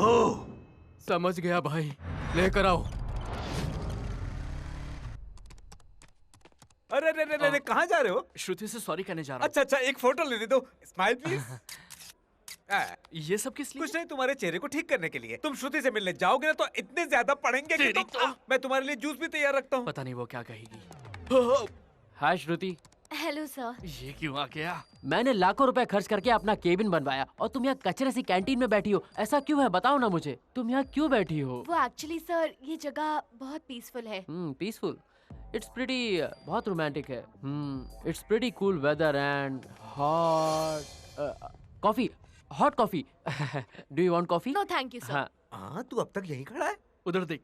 समझ गया भाई, लेकर आओ। अरे अरे अरे अरे कहाँ जा रहे हो? श्रुति से सॉरी कहने जा रहा हूँ। अच्छा अच्छा, एक फोटो लेने दो। Smile please. ये सब किस लिए? कुछ नहीं, तुम्हारे चेहरे को ठीक करने के लिए। तुम श्रुति से मिलने जाओगे ना तो इतने ज्यादा पढ़ेंगे कि मैं तुम्हारे लिए जूस भी तैयार रखता हूँ। पता नहीं वो क्या कहेगी। हाय श्रुति। Hello sir. ये क्यों आ गया? मैंने लाखों रुपए खर्च करके अपना केबिन बनवाया और तुम यहाँ कचरे सी कैंटीन में बैठी हो। ऐसा क्यों है, बताओ ना मुझे। तुम यहाँ क्यों बैठी हो? वो एक्चुअली सर, ये जगह बहुत पीसफुल है। पीसफुल। इट्स प्रीटी, बहुत रोमांटिक है। It's pretty cool weather and hot coffee. Hot coffee. Do you want coffee? No thank you sir. हाँ, तू अब तक यहीं खड़ा है? उधर देख।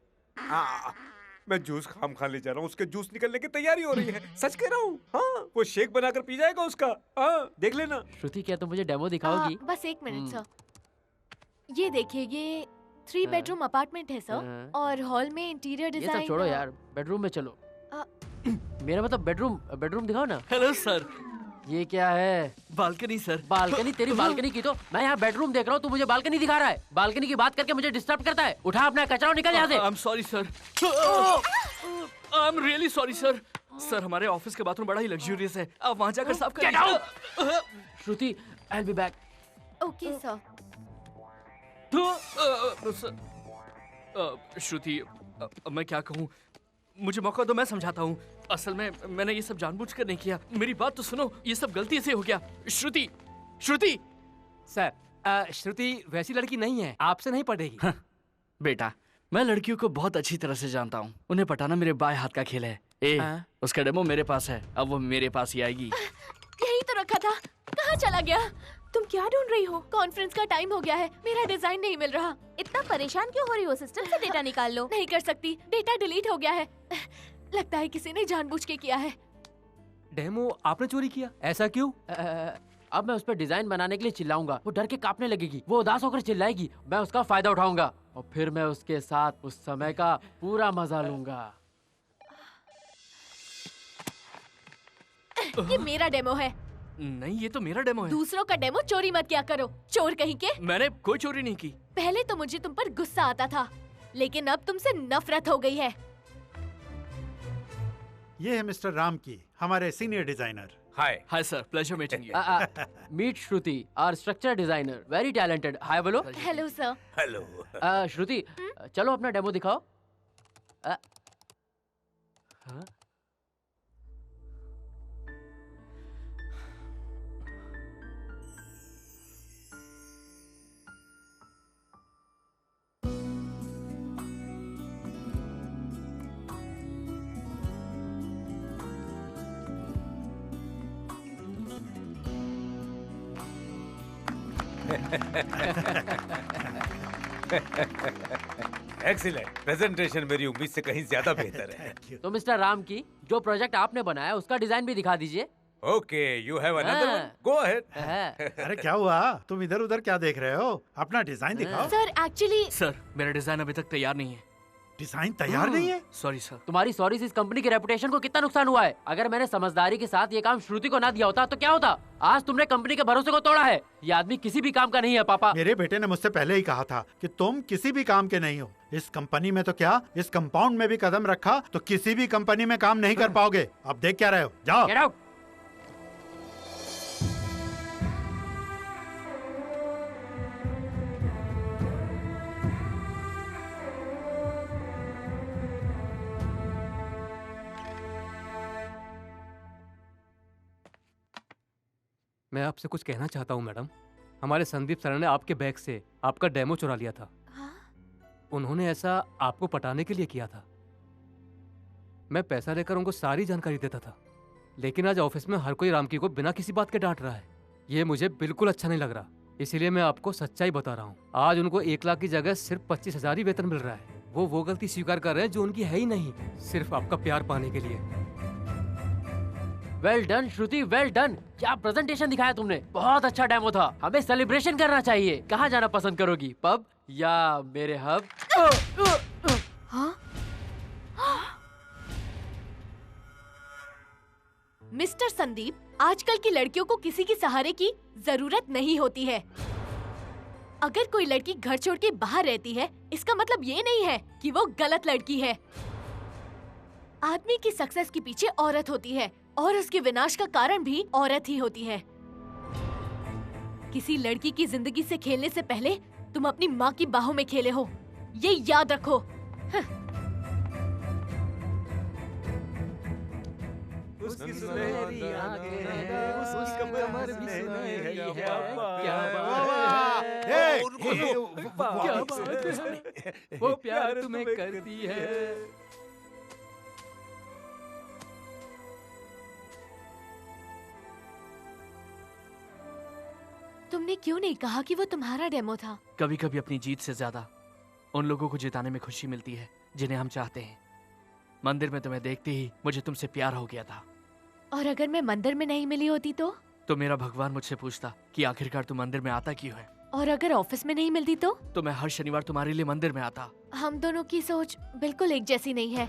मैं जूस खाम खा ले जा रहा हूँ, उसके जूस निकलने की तैयारी हो रही है। सच कह रहा हूँ। हाँ, वो शेक बनाकर पी जाएगा उसका। हाँ, देख लेना। श्रुति, क्या तुम मुझे डेमो दिखाओगी? बस एक मिनट सर। ये देखिए, ये 3 बेडरूम अपार्टमेंट है सर, और हॉल में इंटीरियर ये डिजाइन। सब छोड़ो यार, बेडरूम में चलो। मेरा मतलब बेडरूम दिखाओ ना। Hello sir. ये क्या है? Balcony sir. बालकनी? तेरी बालकनी की तो मैं यहाँ बेडरूम देख रहा हूँ, तू मुझे बालकनी दिखा रहा है। बालकनी की बात करके मुझे डिस्टर्ब करता है। उठा अपना कचरा और निकल यहाँ से। I am sorry sir. I am really sorry sir. Sir, हमारे ऑफिस का बाथरूम बड़ा ही लग्जूरियस है, आप वहाँ जाकर साफ कर लीजिए। Shruti, I will be back. Okay sir. Shruti, मैं क्या कहूँ, मुझे मौका दो, मैं समझाता हूँ। असल में मैंने ये सब जानबूझकर नहीं किया। मेरी बात तो सुनो, ये सब गलती से हो गया। श्रुति, श्रुति। सर, श्रुति वैसी लड़की नहीं है, आपसे नहीं पटेगी। हाँ, बेटा, मैं लड़कियों को बहुत अच्छी तरह से जानता हूँ। उन्हें पटाना मेरे बाएं हाथ का खेल है। उसका डेमो मेरे पास है, अब वो मेरे पास ही आएगी। यही तो रखा था, कहाँ चला गया? तुम क्या ढूंढ रही हो? कॉन्फ्रेंस का टाइम हो गया है, मेरा डिजाइन नहीं मिल रहा। इतना परेशान क्यों हो रही हो? सिस्टम से डेटा निकाल लो। नहीं कर सकती, डेटा डिलीट हो गया है। लगता है किसी ने जानबूझ के किया है। डेमो आपने चोरी किया? ऐसा क्यों? अब मैं उस पर डिजाइन बनाने के लिए चिल्लाऊंगा, वो डर के कांपने लगेगी, वो उदास होकर चिल्लाएगी। मैं उसका फायदा उठाऊंगा और फिर मैं उसके साथ उस समय का पूरा मजा लूंगा। ये मेरा डेमो है। नहीं, ये तो मेरा डेमो है। दूसरों का डेमो चोरी मत किया करो, चोर कहीं के। मैंने कोई चोरी नहीं की। पहले तो मुझे तुम पर गुस्सा आता था, लेकिन अब तुमसे नफरत हो गई है। ये है मिस्टर राम की, हमारे senior designer. Hi. Hi sir, pleasure meeting you. Meet Shruti, our structure designer, very talented. Hi बोलो। Hello sir. हेलो। श्रुति, चलो अपना डेमो दिखाओ। हाँ? एक्सीलेंट प्रेजेंटेशन, मेरी उम्मीद से कहीं ज्यादा बेहतर है। तो मिस्टर राम की, जो प्रोजेक्ट आपने बनाया उसका डिजाइन भी दिखा दीजिए। Okay, you have another one, go ahead. अरे क्या हुआ, तुम इधर उधर क्या देख रहे हो? अपना डिजाइन दिखाओ। सर एक्चुअली सर, मेरा डिजाइन अभी तक तैयार नहीं है। डिजाइन तैयार नहीं है? Sorry sir. तुम्हारी सॉरी से इस कंपनी की रेपुटेशन को कितना नुकसान हुआ है। अगर मैंने समझदारी के साथ ये काम श्रुति को ना दिया होता तो क्या होता? आज तुमने कंपनी के भरोसे को तोड़ा है। ये आदमी किसी भी काम का नहीं है पापा। मेरे बेटे ने मुझसे पहले ही कहा था कि तुम किसी भी काम के नहीं हो। इस कंपनी में तो क्या, इस कंपाउंड में भी कदम रखा तो किसी भी कंपनी में काम नहीं कर पाओगे। अब देख क्या रहे हो, जाओ। Get out. मैं आपसे कुछ कहना चाहता हूँ मैडम। हमारे संदीप सर ने आपके बैग से आपका डेमो चुरा लिया था। उन्होंने ऐसा आपको पटाने के लिए किया था। मैं पैसा लेकर उनको सारी जानकारी देता था, लेकिन आज ऑफिस में हर कोई रामकी को बिना किसी बात के डांट रहा है। ये मुझे बिल्कुल अच्छा नहीं लग रहा, इसीलिए मैं आपको सच्चाई बता रहा हूँ। आज उनको 1 लाख की जगह सिर्फ 25,000 ही वेतन मिल रहा है। वो गलती स्वीकार कर रहे हैं जो उनकी है ही नहीं, सिर्फ आपका प्यार पाने के लिए। वेल डन श्रुति, वेल डन। क्या प्रेजेंटेशन दिखाया तुमने, बहुत अच्छा डेमो था। हमें सेलिब्रेशन करना चाहिए। कहाँ जाना पसंद करोगी, पब या मेरे हब? मिस्टर संदीप, आजकल की लड़कियों को किसी की सहारे की जरूरत नहीं होती है। अगर कोई लड़की घर छोड़ के बाहर रहती है, इसका मतलब ये नहीं है कि वो गलत लड़की है। आदमी की सक्सेस के पीछे औरत होती है और उसके विनाश का कारण भी औरत ही होती है। किसी लड़की की जिंदगी से खेलने से पहले तुम अपनी माँ की बाहों में खेले हो, ये याद रखो। उसकी सुनहरी आंखें हैं, उसकी कमर भी सुनहरी है, क्या बात है, वो प्यार तुम्हें करती है। तुमने क्यों नहीं कहा कि वो तुम्हारा डेमो था? कभी कभी अपनी जीत से ज्यादा उन लोगों को जिताने में खुशी मिलती है जिन्हें हम चाहते हैं। मंदिर में तुम्हें देखते ही मुझे तुमसे प्यार हो गया था। और अगर मैं मंदिर में नहीं मिली होती तो मेरा भगवान मुझसे पूछता कि आखिरकार तू मंदिर में आता क्यों है। और अगर ऑफिस में नहीं मिलती तो मैं हर शनिवार तुम्हारे लिए मंदिर में आता। हम दोनों की सोच बिल्कुल एक जैसी नहीं है।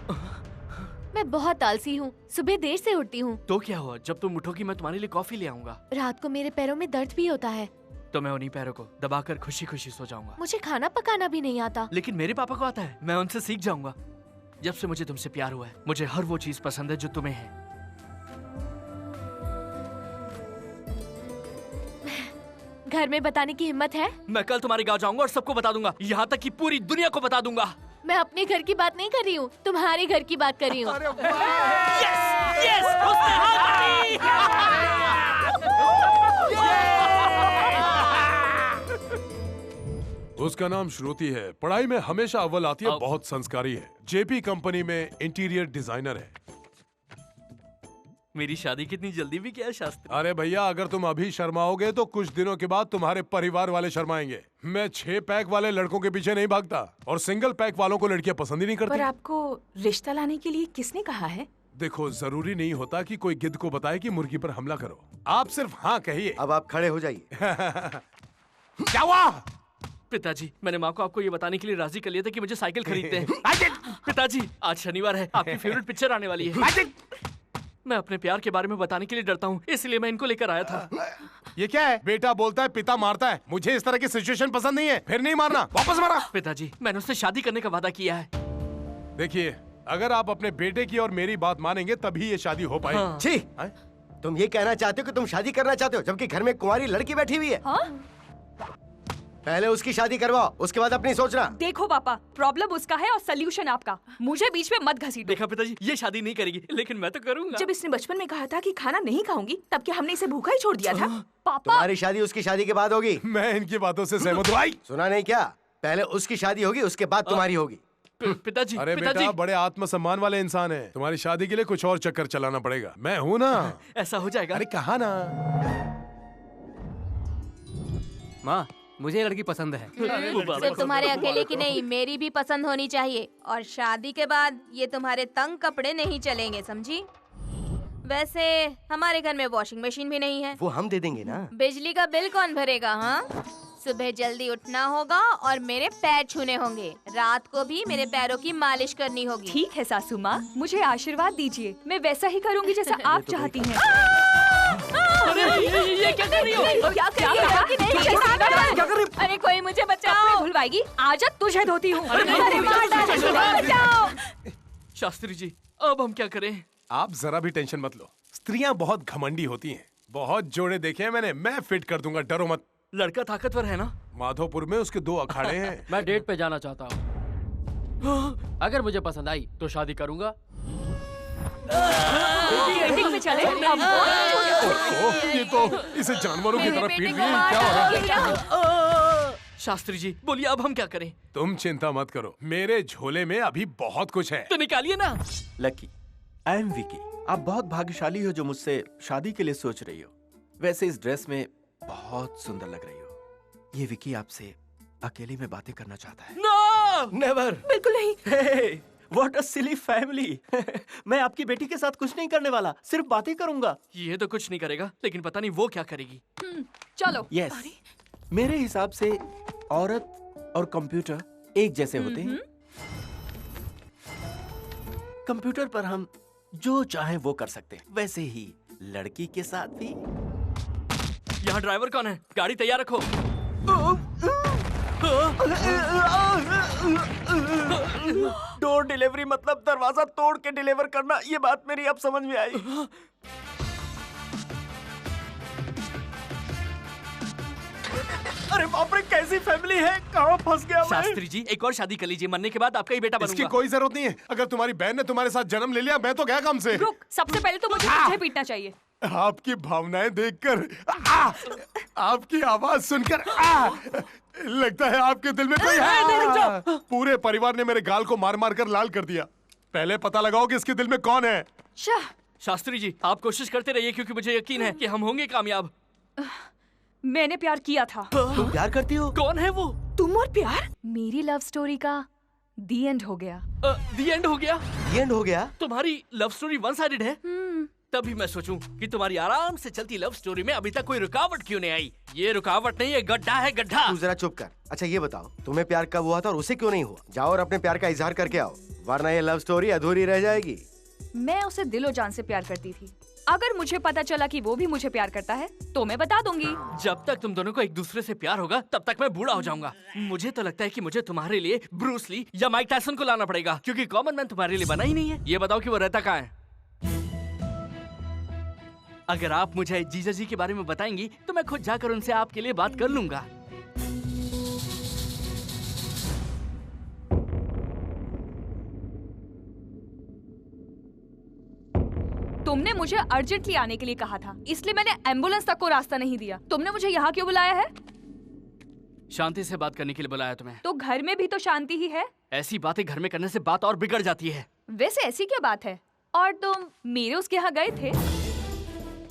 मैं बहुत आलसी हूँ, सुबह देर से उठती हूँ। तो क्या हुआ, जब तुम उठोगी मैं तुम्हारे लिए कॉफी ले आऊंगा। रात को मेरे पैरों में दर्द भी होता है तो मैं उन्हीं पैरों को दबाकर खुशी खुशी सो जाऊंगा। मुझे खाना पकाना भी नहीं आता। लेकिन मेरे पापा को आता है, मैं उनसे सीख जाऊंगा। जब से मुझे तुमसे प्यार हुआ है, मुझे हर वो चीज पसंद है जो तुम्हें है। घर में बताने की हिम्मत है? मैं कल तुम्हारे गांव जाऊंगा और सबको बता दूंगा, यहाँ तक कि पूरी दुनिया को बता दूंगा। मैं अपने घर की बात नहीं कर रही हूँ, तुम्हारे घर की बात कर रही हूँ। उसका नाम श्रुति है, पढ़ाई में हमेशा अव्वल आती है, बहुत संस्कारी है। जेपी कंपनी में इंटीरियर डिजाइनर है। मेरी शादी कितनी जल्दी भी क्या है शास्त्री? अरे भैया, अगर तुम अभी शर्माओगे तो कुछ दिनों के बाद तुम्हारे परिवार वाले शर्माएंगे। मैं 6 पैक वाले लड़कों के पीछे नहीं भागता और सिंगल पैक वालों को लड़कियां पसंद ही नहीं करती। पर आपको रिश्ता लाने के लिए किसने कहा है? देखो, जरूरी नहीं होता कि कोई गिद्ध को बताए कि मुर्गी पर हमला करो। आप सिर्फ हाँ कहिए। अब आप खड़े हो जाइए। क्या हुआ? पिताजी, मैंने माँ को आपको ये बताने के लिए राजी कर लिया था कि मुझे साइकिल खरीदते हैं। पिताजी, आज शनिवार है, आपकी फेवरेट पिक्चर आने वाली है। मैं अपने प्यार के बारे में बताने के लिए डरता हूँ, इसलिए मैं इनको लेकर आया था। ये क्या है? बेटा बोलता है पिता मारता है। मुझे इस तरह की सिचुएशन पसंद नहीं है। फिर नहीं मारना, वापस मारा। पिताजी, मैंने उससे शादी करने का वादा किया है। देखिए, अगर आप अपने बेटे की और मेरी बात मानेंगे तभी ये शादी हो पाएगी। हाँ। छी, तुम ये कहना चाहते हो कि तुम शादी करना चाहते हो जबकि घर में कुंवारी लड़की बैठी हुई है? पहले उसकी शादी करवाओ, उसके बाद अपनी सोचना। देखो पापा, प्रॉब्लम उसका है और सल्यूशन आपका। मुझे बीच में मत घसीटो। देखा पिताजी, ये शादी नहीं करेगी, लेकिन मैं तो करूंगा। जब इसने बचपन में कहा था कि खाना नहीं खाऊंगी, तब क्या हमने इसे भूखा ही छोड़ दिया था? पापा, तुम्हारी शादी उसकी शादी के बाद होगी। मैं इनकी बातों से सहमत हूँ। सुना नहीं क्या? पहले उसकी शादी होगी, उसके बाद तुम्हारी होगी। पिताजी, अरे बेटा, बड़े आत्मसम्मान वाले इंसान हैं। तुम्हारी शादी के लिए कुछ और चक्कर चलाना पड़ेगा। मैं हूँ ना। ऐसा हो जाएगा। अरे कहा ना। माँ, मुझे ये लड़की पसंद है। सिर्फ तुम्हारे अकेले की नहीं, मेरी भी पसंद होनी चाहिए। और शादी के बाद ये तुम्हारे तंग कपड़े नहीं चलेंगे, समझी? वैसे हमारे घर में वॉशिंग मशीन भी नहीं है। वो हम दे देंगे ना। बिजली का बिल कौन भरेगा? हाँ, सुबह जल्दी उठना होगा और मेरे पैर छूने होंगे। रात को भी मेरे पैरों की मालिश करनी होगी। ठीक है सासू माँ, मुझे आशीर्वाद दीजिए। मैं वैसा ही करूँगी जैसा आप चाहती हैं। ये क्या कर रही हो? क्या कर रही हो? अरे कोई मुझे बचाओ। धुलवाएगी? आजा तुझे धोती हूँ। शास्त्री जी, अब हम क्या करें? आप जरा भी टेंशन मत लो। स्त्रियां बहुत घमंडी होती हैं। बहुत जोड़े देखे हैं मैंने। मैं फिट कर दूंगा, डरो मत। लड़का ताकतवर है ना? माधोपुर में उसके 2 अखाड़े हैं। मैं डेट पे जाना चाहता हूँ। अगर मुझे पसंद आई तो शादी करूंगा। में चले। ये तो इसे जानवरों की तरह पीट रही है। क्या हो रहा है? शास्त्री जी, बोलिए अब हम क्या करें? तुम चिंता मत करो, मेरे झोले में अभी बहुत कुछ है। तो निकालिए ना। Lucky, I am Vicky. आप बहुत भाग्यशाली हो जो मुझसे शादी के लिए सोच रही हो। वैसे इस ड्रेस में बहुत सुंदर लग रही हो। ये विकी आपसे अकेले में बातें करना चाहता है। नो! नेवर। बिल्कुल नहीं। Hey, what a silly family. मैं आपकी बेटी के साथ कुछ नहीं करने वाला, सिर्फ बातें करूंगा। ये तो कुछ नहीं करेगा, लेकिन पता नहीं वो क्या करेगी। चलो। Yes. मेरे हिसाब से औरत और कंप्यूटर एक जैसे होते हैं। कंप्यूटर पर हम जो चाहें वो कर सकते हैं, वैसे ही लड़की के साथ भी? यहाँ ड्राइवर कौन है? गाड़ी तैयार रखो। डोर डिलीवरी मतलब दरवाजा तोड़ के डिलीवर करना, ये बात मेरी अब समझ में आई। अरे बाप रे, कैसी फैमिली है, कहाँ फंस गया मैं? शास्त्री जी, एक और शादी कर लीजिए, मरने के बाद आपका ही बेटा बनूंगा। इसकी कोई जरूरत नहीं है। अगर तुम्हारी बहन ने तुम्हारे साथ जन्म ले लिया, मैं तो गया काम से। रुक, सबसे पहले तो मुझे पीटना चाहिए। आपकी भावनाएं देखकर, आपकी आवाज सुनकर लगता है आपके दिल में कोई है। पूरे परिवार ने मेरे गाल को मार मार कर लाल कर दिया। पहले पता लगाओ कि इसके दिल में कौन है। शास्त्री जी, आप कोशिश करते रहिए क्योंकि मुझे यकीन है कि हम होंगे कामयाब। मैंने प्यार किया था। तुम प्यार करती हो? कौन है वो? तुम और प्यार? मेरी लव स्टोरी का दी एंड हो गया। दी एंड हो गया? दी एंड हो गया? तुम्हारी लव स्टोरी वन साइडेड है? तभी मैं सोचूं कि तुम्हारी आराम से चलती लव स्टोरी में अभी तक कोई रुकावट क्यों नहीं आई। ये रुकावट नहीं है, गड्ढा है, गड्ढा। तू जरा चुप कर। अच्छा ये बताओ, तुम्हें प्यार कब हुआ था और उसे क्यों नहीं हुआ? जाओ और अपने प्यार का इजहार करके आओ, वरना ये लव स्टोरी अधूरी रह जाएगी। मैं उसे दिलो जान से प्यार करती थी। अगर मुझे पता चला कि वो भी मुझे प्यार करता है तो मैं बता दूंगी। जब तक तुम दोनों को एक दूसरे से प्यार होगा तब तक मैं बूढ़ा हो जाऊंगा। मुझे तो लगता है कि मुझे तुम्हारे लिए ब्रूस ली या माइक टायसन को लाना पड़ेगा, क्योंकि कॉमन मैन तुम्हारे लिए बना ही नहीं है। ये बताओ कि वो रहता कहाँ है? अगर आप मुझे जीजा जी के बारे में बताएंगी तो मैं खुद जाकर उनसे आपके लिए बात कर लूंगा। तुमने मुझे अर्जेंटली आने के लिए कहा था, इसलिए मैंने एम्बुलेंस तक को रास्ता नहीं दिया। तुमने मुझे यहाँ क्यों बुलाया है? शांति से बात करने के लिए बुलाया तुम्हें। तो घर में भी तो शांति ही है। ऐसी बातें घर में करने से बात और बिगड़ जाती है। वैसे ऐसी क्या बात है? और तुम मेरे उसके यहाँ गए थे?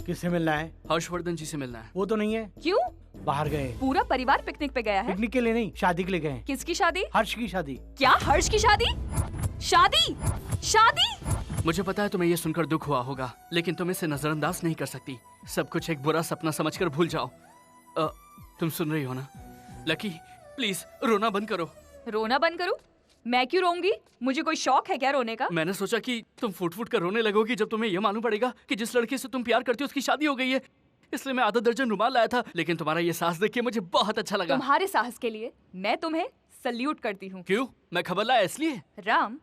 किससे मिलना है? हर्षवर्धन जी से मिलना है। वो तो नहीं है। क्यों? बाहर गए। पूरा परिवार पिकनिक पे गया है? पिकनिक के लिए नहीं, शादी के लिए गए। किसकी शादी? हर्ष की शादी। क्या हर्ष की शादी? शादी? शादी? मुझे पता है तुम्हें ये सुनकर दुख हुआ होगा, लेकिन तुम इसे नजरअंदाज नहीं कर सकती। सब कुछ एक बुरा सपना समझकर भूल जाओ। तुम सुन रही हो ना? लकी प्लीज रोना बंद करो। रोना बंद करूं? मैं क्यों रोऊंगी? मुझे कोई शौक है क्या रोने का? मैंने सोचा कि तुम फुट फुट कर रोने लगोगी जब तुम्हें यह मालूम पड़ेगा कि जिस लड़की से तुम प्यार करती हो उसकी शादी हो गई है। इसलिए मैं आधा दर्जन रुमाल लाया था, लेकिन तुम्हारा ये साहस देख के मुझे बहुत अच्छा लगा। तुम्हारे साहस के लिए मैं तुम्हें सल्यूट करती हूँ। क्यों? मैं खबर लाया इसलिए? राम,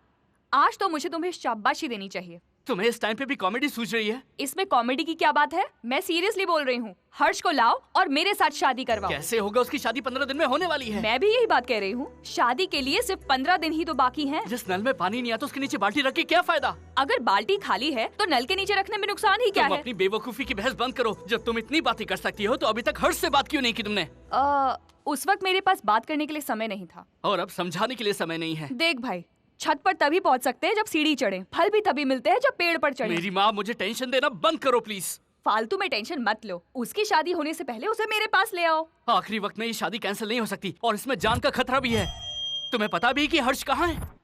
आज तो मुझे तुम्हें शाबाशी देनी चाहिए। तुम्हें इस टाइम पे भी कॉमेडी सूझ रही है? इसमें कॉमेडी की क्या बात है? मैं सीरियसली बोल रही हूँ। हर्ष को लाओ और मेरे साथ शादी करवाओ। कैसे होगा? उसकी शादी 15 दिन में होने वाली है। मैं भी यही बात कह रही हूँ। शादी के लिए सिर्फ 15 दिन ही तो बाकी हैं। जिस नल में पानी नहीं आता उसके नीचे बाल्टी रख के क्या फायदा? अगर बाल्टी खाली है तो नल के नीचे रखने में नुकसान ही क्या है? अपनी बेवकूफी की बहस बंद करो। जब तुम इतनी बातें कर सकती हो तो अभी तक हर्ष से बात क्यों नहीं की तुमने? उस वक्त मेरे पास बात करने के लिए समय नहीं था। और अब समझाने के लिए समय नहीं है। देख भाई, छत पर तभी पहुंच सकते हैं जब सीढ़ी चढ़े, फल भी तभी मिलते हैं जब पेड़ पर चढ़े। मेरी माँ, मुझे टेंशन देना बंद करो प्लीज। फालतू में टेंशन मत लो। उसकी शादी होने से पहले उसे मेरे पास ले आओ। आखिरी वक्त में ये शादी कैंसिल नहीं हो सकती और इसमें जान का खतरा भी है। तुम्हें पता भी है कि हर्ष कहाँ है?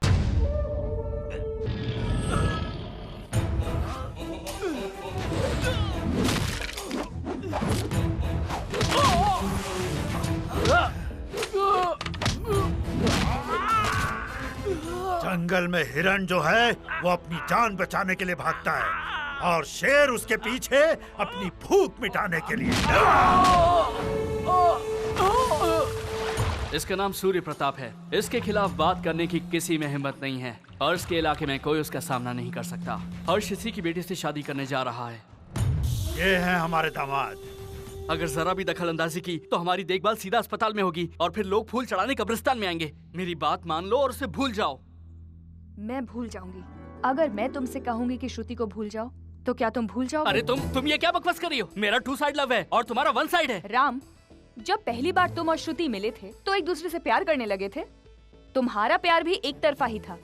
जंगल में हिरण जो है वो अपनी जान बचाने के लिए भागता है और शेर उसके पीछे अपनी भूख मिटाने के लिए। इसका नाम सूर्य प्रताप है। इसके खिलाफ बात करने की किसी में हिम्मत नहीं है और इसके इलाके में कोई उसका सामना नहीं कर सकता। हर्ष इसी की बेटी से शादी करने जा रहा है। ये हैं हमारे दामाद। अगर जरा भी दखल अंदाजी की तो हमारी देखभाल सीधा अस्पताल में होगी और फिर लोग फूल चढ़ाने कब्रिस्तान में आएंगे। मेरी बात मान लो और उसे भूल जाओ। मैं भूल जाऊंगी। अगर मैं तुमसे कहूंगी कि श्रुति को भूल जाओ तो क्या तुम भूल जाओगे? अरे तुम ये क्या बकवास कर रही हो? मेरा 2 साइड लव है और तुम्हारा 1 साइड है। राम, जब पहली बार तुम और श्रुति मिले थे तो एक दूसरे से प्यार करने लगे थे। तुम्हारा प्यार भी एक तरफा ही था।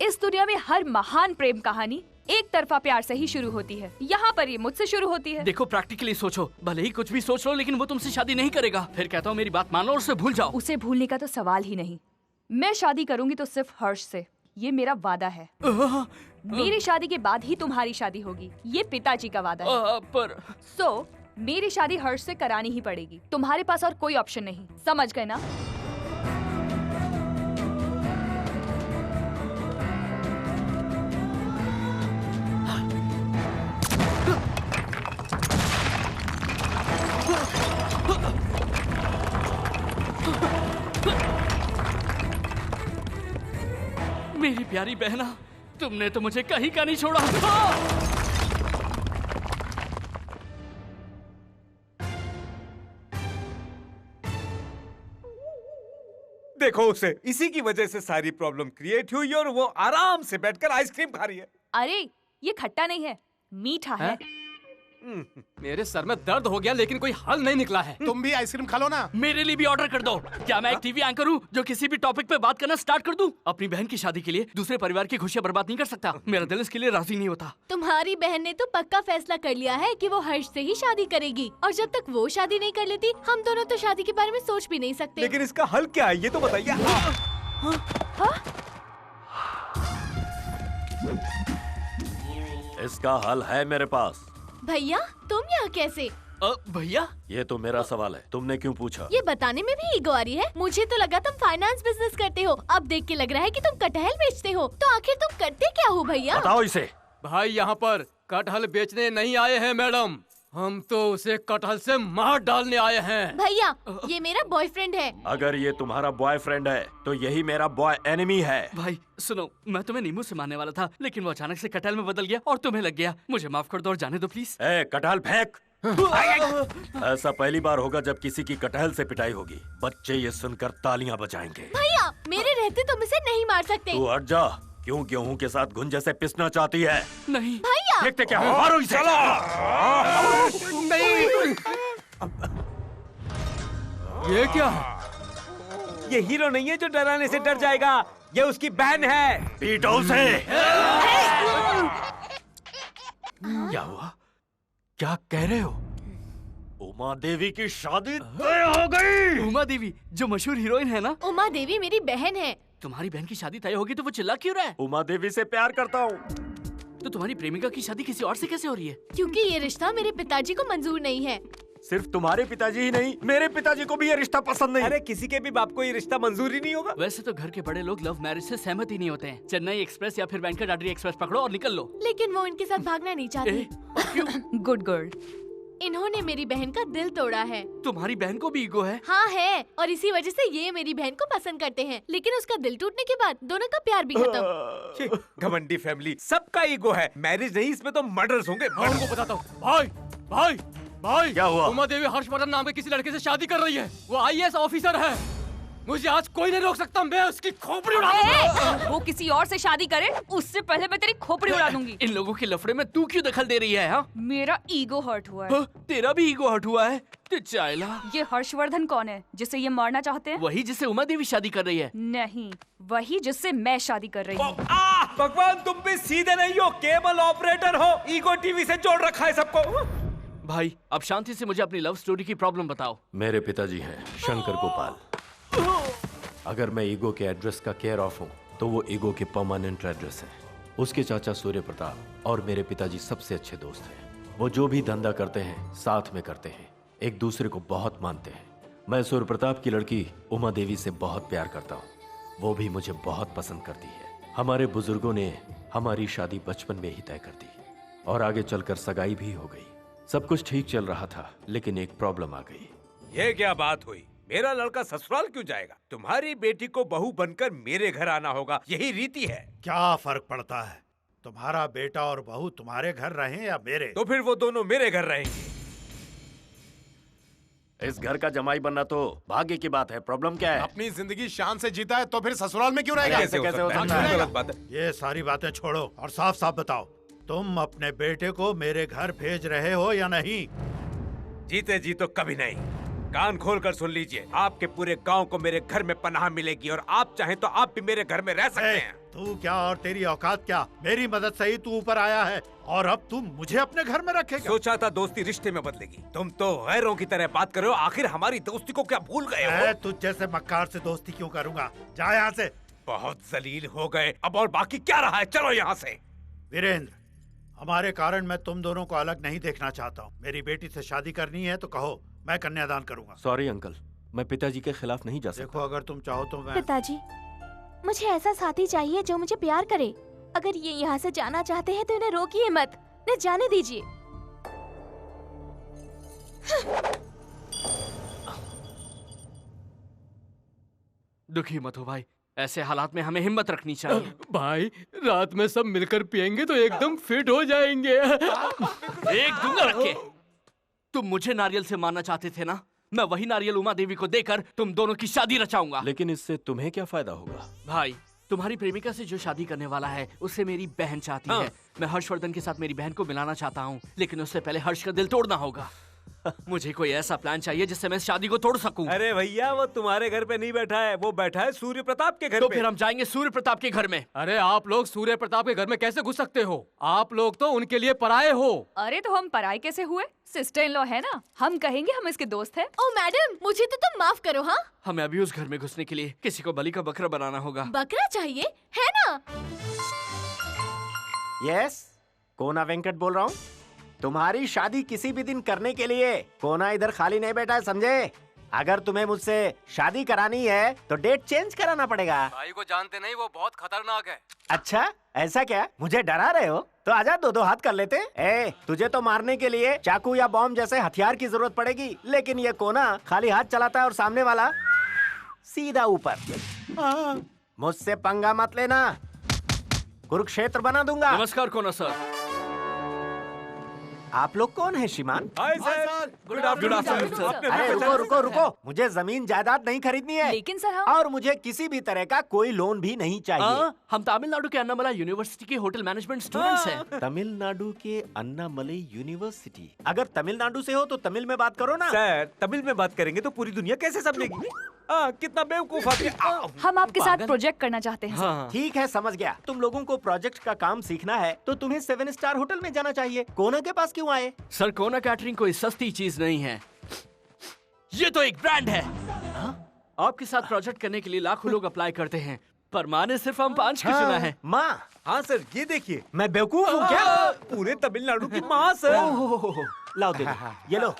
इस दुनिया में हर महान प्रेम कहानी एक तरफा प्यार से ही शुरू होती है। यहाँ पर ये मुझसे शुरू होती है। देखो, प्रैक्टिकली सोचो, भले ही कुछ भी सोच लो लेकिन वो तुमसे शादी नहीं करेगा। फिर कहता हूँ मेरी बात मान लो और उसे भूल जाओ। उसे भूलने का तो सवाल ही नहीं। मैं शादी करूंगी तो सिर्फ हर्ष से, ये मेरा वादा है। मेरी शादी के बाद ही तुम्हारी शादी होगी, ये पिताजी का वादा है। पर मेरी शादी हर्ष से करानी ही पड़ेगी। तुम्हारे पास और कोई ऑप्शन नहीं, समझ गए ना? मेरी प्यारी बहना, तुमने तो मुझे कहीं का नहीं छोड़ा। देखो उसे, इसी की वजह से सारी प्रॉब्लम क्रिएट हुई और वो आराम से बैठकर आइसक्रीम खा रही है। अरे ये खट्टा नहीं है, मीठा है। मेरे सर में दर्द हो गया लेकिन कोई हल नहीं निकला है। तुम भी आइसक्रीम खा लो ना। मेरे लिए भी ऑर्डर कर दो। क्या मैं एक टीवी एंकर हूँ जो किसी भी टॉपिक पे बात करना स्टार्ट कर दूं? अपनी बहन की शादी के लिए दूसरे परिवार की खुशियाँ बर्बाद नहीं कर सकता। मेरा दिल इसके लिए राजी नहीं होता। तुम्हारी बहन ने तो पक्का फैसला कर लिया है कि वो हर्ष से ही शादी करेगी, और जब तक वो शादी नहीं कर लेती हम दोनों तो शादी के बारे में सोच भी नहीं सकते। लेकिन इसका हल क्या है ये तो बताइए। इसका हल है मेरे पास। भैया तुम यहाँ कैसे? भैया ये तो मेरा सवाल है, तुमने क्यों पूछा? ये बताने में भी ईगो आ रही है। मुझे तो लगा तुम फाइनेंस बिजनेस करते हो, अब देख के लग रहा है कि तुम कटहल बेचते हो। तो आखिर तुम करते क्या हो भैया? बताओ इसे। भाई यहाँ पर कटहल बेचने नहीं आए हैं मैडम, हम तो उसे कटहल से मार डालने आए हैं। भैया ये मेरा बॉयफ्रेंड है। अगर ये तुम्हारा बॉयफ्रेंड है तो यही मेरा बॉय एनिमी है। भाई सुनो, मैं तुम्हें नींबू से मारने वाला था लेकिन वो अचानक से कटहल में बदल गया और तुम्हें लग गया। मुझे माफ कर दो और जाने दो प्लीज। कटहल फेंक। ऐसा पहली बार होगा जब किसी की कटहल से पिटाई होगी। बच्चे ये सुनकर तालियां बजाएंगे। भैया मेरे रहते तुम इसे नहीं मार सकते। तू हट जा। क्यों गेहूं के साथ घुन जैसे पिसना चाहती है? नहीं भैया। देखते क्या हो, मारो इसे। नहीं। ये क्या? ये हीरो नहीं है जो डराने से डर जाएगा, ये उसकी बहन है। पीटो उसे। क्या हुआ? क्या कह रहे हो? उमा देवी की शादी तय हो गई। उमा देवी जो मशहूर हीरोइन है ना? उमा देवी मेरी बहन है। तुम्हारी बहन की शादी तय होगी तो वो चिल्ला क्यों रहा है? उमा देवी से प्यार करता हूँ। तो तुम्हारी प्रेमिका की शादी किसी और से कैसे हो रही है? क्योंकि ये रिश्ता मेरे पिताजी को मंजूर नहीं है। सिर्फ तुम्हारे पिताजी ही नहीं, मेरे पिताजी को भी ये रिश्ता पसंद नहीं। अरे किसी के भी बाप को ये रिश्ता मंजूर ही नहीं होगा। वैसे तो घर के बड़े लोग लव मैरिज से सहमत ही नहीं होते हैं। चेन्नई एक्सप्रेस या फिर वेंकटाद्रि एक्सप्रेस पकड़ो और निकल लो। लेकिन वो इनके साथ भागना नहीं चाहती। Good girl. इन्होंने मेरी बहन का दिल तोड़ा है। तुम्हारी बहन को भी ईगो है? हाँ है, और इसी वजह से ये मेरी बहन को पसंद करते हैं। लेकिन उसका दिल टूटने के बाद दोनों का प्यार भी खत्म। घमंडी फैमिली, सबका ईगो है। मैरिज नहीं, इसमें तो मर्डर्स होंगे। मैं उनको बताता हूँ। भाई भाई भाई, क्या हुआ? उमा देवी हर्षवर्धन नाम के किसी लड़के से शादी कर रही है। वो IAS ऑफिसर है। मुझे आज कोई नहीं रोक सकता। मैं उसकी खोपड़ी उड़ा दूंगा। वो किसी और से शादी करे उससे पहले मैं तेरी खोपड़ी उड़ा दूंगी। इन लोगों के लफड़े में तू क्यों दखल दे रही है? हाँ? मेरा ईगो हर्ट हुआ है। तेरा भी ईगो हर्ट हुआ है? ये हर्षवर्धन कौन है जिसे ये मारना चाहते हैं? वही जिससे उमा देवी शादी कर रही है। नहीं, वही जिससे मैं शादी कर रही हूँ। भगवान तुम भी सीधे नहीं हो, केबल ऑपरेटर हो। ईगो टीवी से जोड़ रखा है सबको। भाई अब शांति से मुझे अपनी लव स्टोरी की प्रॉब्लम बताओ। मेरे पिताजी हैं शंकर गोपाल। अगर मैं ईगो के एड्रेस का केयर ऑफ हूँ तो वो ईगो के परमानेंट एड्रेस है। उसके चाचा सूर्य प्रताप और मेरे पिताजी सबसे अच्छे दोस्त हैं। वो जो भी धंधा करते हैं साथ में करते हैं, एक दूसरे को बहुत मानते हैं। मैं सूर्य प्रताप की लड़की उमा देवी से बहुत प्यार करता हूँ, वो भी मुझे बहुत पसंद करती है। हमारे बुजुर्गों ने हमारी शादी बचपन में ही तय कर दी और आगे चलकर सगाई भी हो गई। सब कुछ ठीक चल रहा था लेकिन एक प्रॉब्लम आ गई। ये क्या बात हुई? मेरा लड़का ससुराल क्यों जाएगा? तुम्हारी बेटी को बहू बनकर मेरे घर आना होगा, यही रीति है। क्या फर्क पड़ता है? तुम्हारा बेटा और बहू तुम्हारे घर रहें या मेरे? तो फिर वो दोनों मेरे घर रहेंगे। इस घर का जमाई बनना तो भाग्य की बात है। प्रॉब्लम क्या है? अपनी जिंदगी शान से जीता है तो फिर ससुराल में क्यों रहेगा? कैसे हो सकता है? गलत बात है। ये सारी बातें छोड़ो और साफ साफ बताओ, तुम अपने बेटे को मेरे घर भेज रहे हो या नहीं? जीते जी तो कभी नहीं। कान खोल कर सुन लीजिए, आपके पूरे गांव को मेरे घर में पनाह मिलेगी और आप चाहें तो आप भी मेरे घर में रह सकते हैं। तू क्या और तेरी औकात क्या? मेरी मदद से ही तू ऊपर आया है और अब तुम मुझे अपने घर में रखेगा? सोचा था दोस्ती रिश्ते में बदलेगी, तुम तो गैरों की तरह बात कर रहे हो। आखिर हमारी दोस्ती को क्या भूल गए हो? मैं तुझ जैसे मक्कार से दोस्ती क्यों करूंगा? जा यहाँ से। बहुत जलील हो गए अब, और बाकी क्या रहा है? चलो यहाँ से। वीरेंद्र, हमारे कारण मैं तुम दोनों को अलग नहीं देखना चाहता हूँ। मेरी बेटी से शादी करनी है तो कहो, मैं कन्यादान करूंगा। सॉरी अंकल, मैं पिताजी के खिलाफ नहीं जा सकता। देखो अगर तुम चाहो तो मैं। पिताजी, मुझे ऐसा साथी चाहिए जो मुझे प्यार करे। अगर ये यहाँ से जाना चाहते हैं तो इन्हें रोकिए मत, इन्हें जाने दीजिए। दुखी मत हो भाई, ऐसे हालात में हमें हिम्मत रखनी चाहिए। भाई रात में सब मिलकर पियेंगे तो एकदम फिट हो जाएंगे। एक दूंगा रख के। तुम मुझे नारियल से मारना चाहते थे ना? मैं वही नारियल उमा देवी को देकर तुम दोनों की शादी रचाऊंगा। लेकिन इससे तुम्हें क्या फायदा होगा? भाई तुम्हारी प्रेमिका से जो शादी करने वाला है उससे मेरी बहन चाहती है। मैं हर्षवर्धन के साथ मेरी बहन को मिलाना चाहता हूँ, लेकिन उससे पहले हर्ष का दिल तोड़ना होगा। मुझे कोई ऐसा प्लान चाहिए जिससे मैं शादी को तोड़ सकूं। अरे भैया वो तुम्हारे घर पे नहीं बैठा है, वो बैठा है सूर्य प्रताप के घर तो पे। फिर हम जाएंगे सूर्य प्रताप के घर में। अरे आप लोग सूर्य प्रताप के घर में कैसे घुस सकते हो? आप लोग तो उनके लिए पराये हो। अरे तो हम पराये कैसे हुए? सिस्टर इन लॉ है ना, हम कहेंगे हम इसके दोस्त हैं। ओ मैडम, मुझे तो तुम माफ करो। हाँ, हमें अभी उस घर में घुसने के लिए किसी को बलि का बकरा बनाना होगा। बकरा चाहिए है ना? यस, कोना वेंकट बोल रहा हूँ। तुम्हारी शादी किसी भी दिन करने के लिए कोना इधर खाली नहीं बैठा है, समझे? अगर तुम्हें मुझसे शादी करानी है तो डेट चेंज कराना पड़ेगा। भाई को जानते नहीं, वो बहुत खतरनाक है। अच्छा ऐसा क्या? मुझे डरा रहे हो? तो आजा दो दो हाथ कर लेते। ए, तुझे तो मारने के लिए चाकू या बॉम्ब जैसे हथियार की जरूरत पड़ेगी, लेकिन ये कोना खाली हाथ चलाता है और सामने वाला सीधा ऊपर। मुझसे पंगा मत लेना, कुरुक्षेत्र बना दूंगा। नमस्कार कोना सर। आप लोग कौन है श्रीमान? Hi sir, good afternoon sir. अरे रुको रुको रुको, मुझे जमीन जायदाद नहीं खरीदनी है। लेकिन सर हम... और मुझे किसी भी तरह का कोई लोन भी नहीं चाहिए। हम तमिलनाडु के अन्नामला यूनिवर्सिटी के होटल मैनेजमेंट स्टूडेंट्स हैं। तमिलनाडु के अन्नामलई यूनिवर्सिटी? अगर तमिलनाडु से हो तो तमिल में बात करो ना। सर तमिल में बात करेंगे तो पूरी दुनिया कैसे समझेगी? कितना बेवकूफ आदमी। हम आपके साथ प्रोजेक्ट करना चाहते हैं। हाँ। ठीक है, समझ गया। तुम लोगों को प्रोजेक्ट का काम सीखना है तो तुम्हें 7 स्टार होटल में जाना चाहिए। कोना के पास क्यों आए? सर कोना कैटरिंग कोई सस्ती चीज नहीं है, ये तो एक ब्रांड है। आपके साथ प्रोजेक्ट करने के लिए लाखों लोग अप्लाई करते हैं, पर माँ ने सिर्फ हम 5 की चुना है। माँ? हाँ सर, ये देखिए मैं बेवकूफ हूँ क्या? पूरे तमिलनाडु की माँ सर। लाओ दे दो। ये लो।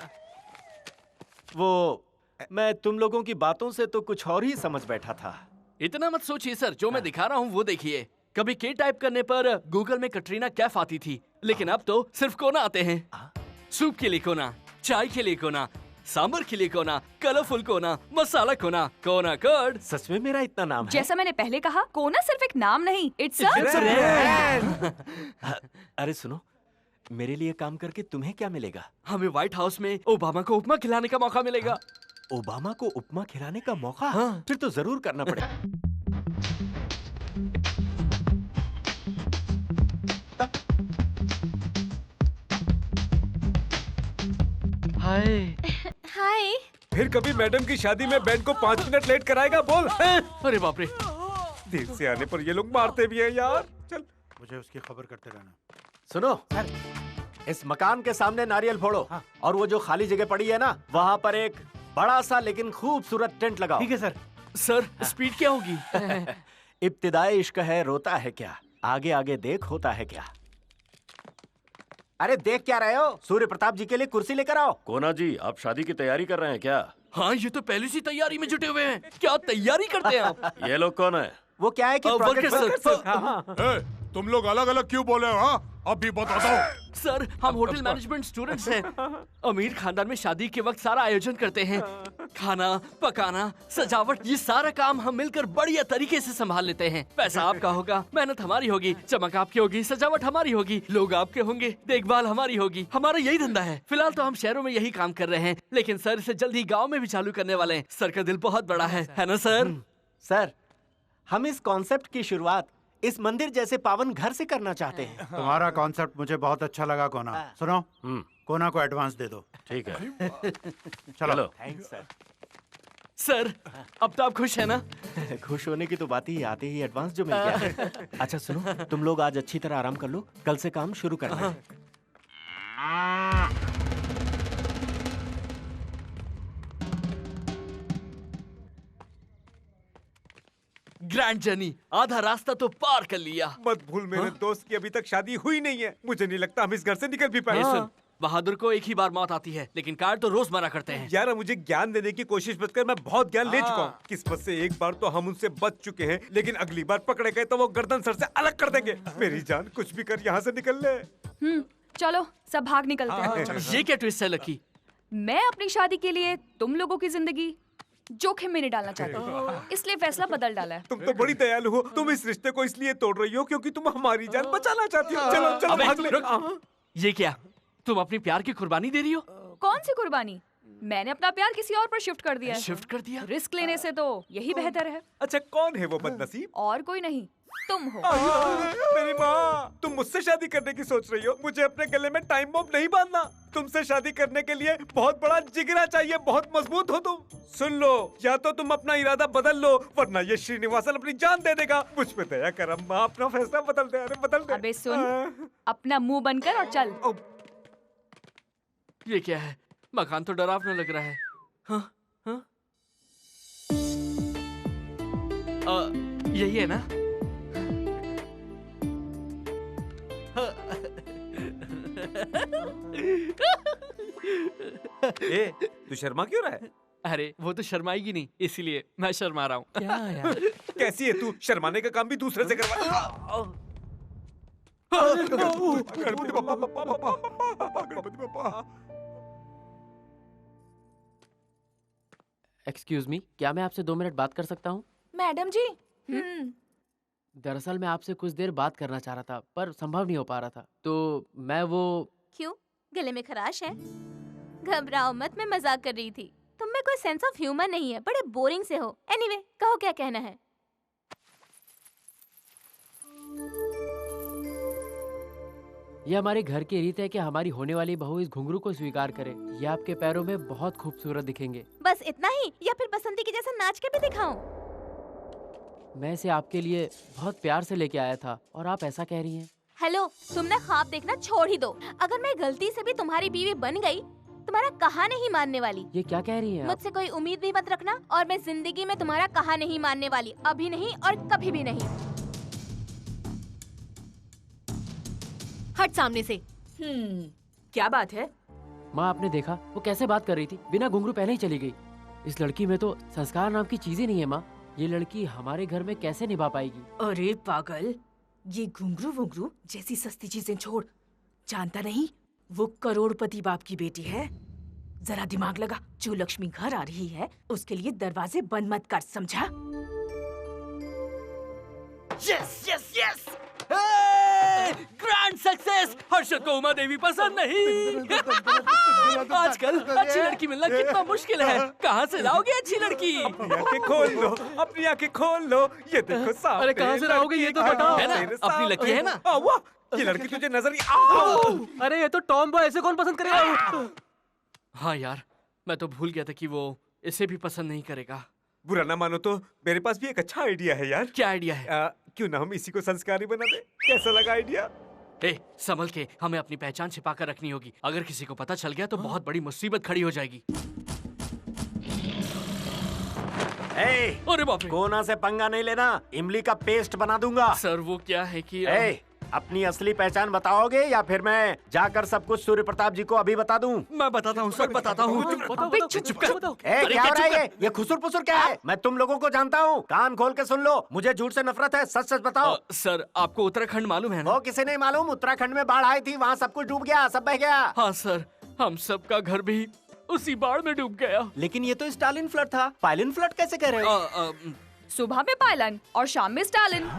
वो मैं तुम लोगों की बातों से तो कुछ और ही समझ बैठा था। इतना मत सोचिए सर, जो मैं दिखा रहा हूँ वो देखिए। कभी के टाइप करने पर गूगल में कटरीना कैफ आती थी, लेकिन अब तो सिर्फ कोना आते हैं। सूप के लिए कोना, चाय के लिए कोना, सांबर के लिए कोना, कलरफुल कोना, मसाला कोना, कोना कर्ड। सच में मेरा इतना नाम है? जैसा मैंने पहले कहा, कोना सिर्फ एक नाम नहीं, इट्स अरे सुनो, मेरे लिए काम करके तुम्हें क्या मिलेगा? हमें व्हाइट हाउस में ओबामा को उपमा खिलाने का मौका मिलेगा। ओबामा को उपमा खिलाने का मौका? हाँ। फिर तो जरूर करना पड़ेगा। हाय हाय। फिर कभी मैडम की शादी में बैंड को 5 मिनट लेट कराएगा बोल? अरे बाप रे, देर से आने पर ये लोग मारते भी हैं यार। चल, मुझे उसकी खबर करते रहना। सुनो सर, इस मकान के सामने नारियल फोड़ो। हाँ। और वो जो खाली जगह पड़ी है ना, वहाँ पर एक बड़ा सा लेकिन खूबसूरत टेंट लगाओ। ठीक है सर। सर स्पीड क्या होगी? इब्तिदाई इश्क है, रोता है क्या, आगे आगे देख होता है क्या। अरे देख क्या रहे हो? सूर्य प्रताप जी के लिए कुर्सी लेकर आओ। कोना जी, आप शादी की तैयारी कर रहे हैं क्या? हाँ, ये तो पहले से तैयारी में जुटे हुए हैं। क्या तैयारी करते हैं आप? ये लोग कौन है? वो क्या है कि तुम लोग अलग अलग क्यों बोले हो? हाँ? अभी बताता हूँ। सर, हम होटल मैनेजमेंट स्टूडेंट्स हैं। अमीर खानदान में शादी के वक्त सारा आयोजन करते हैं। खाना पकाना, सजावट, ये सारा काम हम मिलकर बढ़िया तरीके से संभाल लेते हैं। पैसा आपका होगा, मेहनत हमारी होगी, चमक आपकी होगी, सजावट हमारी होगी, लोग आपके होंगे, देखभाल हमारी होगी। हमारा यही धंधा है। फिलहाल तो हम शहरों में यही काम कर रहे हैं, लेकिन सर इसे जल्द ही गाँव में भी चालू करने वाले हैं। सर का दिल बहुत बड़ा है ना सर? सर, हम इस कॉन्सेप्ट की शुरुआत इस मंदिर जैसे पावन घर से करना चाहते हैं। तुम्हारा कॉन्सेप्ट मुझे बहुत अच्छा लगा कोना। सुनो, कोना को एडवांस दे दो। ठीक है। चलो। Thanks sir. सर, अब तो आप खुश है ना? खुश होने की तो बात ही, आते ही एडवांस जो मिल गया। अच्छा सुनो, तुम लोग आज अच्छी तरह आराम कर लो, कल से काम शुरू करना है। ग्रैंड जर्नी, आधा रास्ता तो पार कर लिया। मत भूल मेरे दोस्त की अभी तक शादी हुई नहीं है। मुझे नहीं लगता हम इस घर से निकल भी पाएंगे। सुन, बहादुर को एक ही बार मौत आती है, लेकिन कार तो रोज मरा करते हैं। यार मुझे ज्ञान देने की कोशिश मत कर, मैं बहुत ज्ञान ले चुका हूँ। किस्मत से एक बार तो हम उनसे बच चुके हैं, लेकिन अगली बार पकड़े गए तो वो गर्दन सर से अलग कर देंगे। मेरी जान, कुछ भी कर यहाँ से निकल ले। चलो सब भाग निकलते हैं। ये क्या ट्विस्ट है लकी? मैं अपनी शादी के लिए तुम लोगों की जिंदगी जोखिम में नहीं डालना चाहती, इसलिए फैसला बदल डाला है। तुम तो बड़ी दयालु हो। तुम इस रिश्ते को इसलिए तोड़ रही हो क्योंकि तुम हमारी जान बचाना चाहती हो। चलो चलो अबे, भाग ले। रुक। ये क्या, तुम अपनी प्यार की कुर्बानी दे रही हो? कौन सी कुर्बानी? मैंने अपना प्यार किसी और पर शिफ्ट कर दिया है। शिफ्ट कर दिया? रिस्क लेने से तो यही बेहतर है। अच्छा, कौन है वो बदनसीब? और कोई नहीं, तुम हो। मेरी माँ, तुम मुझसे शादी करने की सोच रही हो? मुझे अपने गले में टाइम बम नहीं बांधना। तुमसे शादी करने के लिए बहुत बड़ा जिगरा चाहिए, बहुत मजबूत हो तुम। सुन लो, या तो तुम अपना इरादा बदल लो, वरना ये श्रीनिवासन अपनी जान दे देगा। मुझ पे दया कर अम्मा, अपना फैसला बदल दे। अरे बदल दे। अबे सुन, अपना मुंह बंद कर और चल। ये क्या है? मकान तो डरावना लग रहा है। हाँ? हाँ? यही है ना? ए, तू शर्मा क्यों रहा है? अरे वो तो शर्माएगी नहीं, इसीलिए मैं शर्मा रहा हूँ। क्या यार? कैसी है तू? शर्माने का काम भी दूसरे से करवा। गणपति बप्पा। एक्सक्यूज मी, क्या मैं आपसे 2 मिनट बात कर सकता हूँ? मैडम जी। दरअसल मैं आपसे कुछ देर बात करना चाह रहा था, पर संभव नहीं हो पा रहा था, तो मैं वो। क्यों, गले में खराश है? घबराओ मत, मैं मजाक कर रही थी। तुम में कोई सेंस ऑफ ह्यूमर नहीं है, बड़े बोरिंग से हो। एनीवे, कहो क्या कहना है। ये हमारे घर की रीत है कि हमारी होने वाली बहू इस घुंघरू को स्वीकार करे। ये आपके पैरों में बहुत खूबसूरत दिखेंगे। बस इतना ही, या फिर बसंती की जैसा नाच के भी दिखाऊं? मैं इसे आपके लिए बहुत प्यार से लेके आया था और आप ऐसा कह रही हैं। हेलो, तुम ना ख्वाब देखना छोड़ ही दो। अगर मैं गलती से भी तुम्हारी बीवी बन गई, तुम्हारा कहा नहीं मानने वाली। ये क्या कह रही हैं आप? मुझसे कोई उम्मीद भी मत रखना, और मैं जिंदगी में तुम्हारा कहा नहीं मानने वाली, अभी नहीं और कभी भी नहीं। हट सामने से। क्या बात है? माँ, आपने देखा वो कैसे बात कर रही थी? बिना घुंघरू पहले ही चली गई। इस लड़की में तो संस्कार नाम की चीज ही नहीं है माँ। ये लड़की हमारे घर में कैसे निभा पाएगी? अरे पागल, ये घुंघरू वुंघरू जैसी सस्ती चीजें छोड़। जानता नहीं, वो करोड़पति बाप की बेटी है। जरा दिमाग लगा, जो लक्ष्मी घर आ रही है उसके लिए दरवाजे बंद मत कर, समझा? Yes yes yes, grand success. Harshad को उमा देवी पसंद नहीं। आजकल अच्छी लड़की मिलना कितना मुश्किल है। कहाँ से लाओगे अच्छी लड़की? अपनी आंखें खोल लो, अपनी आंखें खोल लो। ये देखो सामने। अरे कहाँ से लाओगे ये तो बताओ। है ना, अपनी लकी है ना? वाह, ये लड़की तुझे नजर नहीं। अरे ये तो टॉम बॉय, ऐसे कौन पसंद करेगा? हाँ यार, मैं तो भूल गया था कि वो इसे भी पसंद नहीं करेगा। बुरा ना मानो तो मेरे पास भी एक अच्छा आइडिया है यार। क्या आइडिया है? क्यों ना हम इसी को संस्कारी बना दे? कैसा लगा आइडिया? संभल के, हमें अपनी पहचान छिपा कर रखनी होगी। अगर किसी को पता चल गया तो बहुत बड़ी मुसीबत खड़ी हो जाएगी। अरे बाप रे, कोना से पंगा नहीं लेना, इमली का पेस्ट बना दूंगा। सर वो क्या है कि अपनी असली पहचान बताओगे या फिर मैं जाकर सब कुछ सूर्य प्रताप जी को अभी बता दूं? मैं बताता हूँ सर, बताता हूँ। क्या हो रहा है ये खुसुर पुसुर क्या है? मैं तुम लोगों को जानता हूँ, कान खोल के सुन लो। मुझे झूठ से नफरत है, सच सच बताओ। सर आपको उत्तराखंड मालूम है ना? वो किसे नहीं मालूम? उत्तराखंड में बाढ़ आई थी, वहाँ सब कुछ डूब गया, सब बह गया। हाँ सर, हम सबका घर भी उसी बाढ़ में डूब गया। लेकिन ये तो स्टालिन फ्लड था, पायलिन फ्लड कैसे कह रहे हो? सुबह में पायलन और शाम में स्टालिन।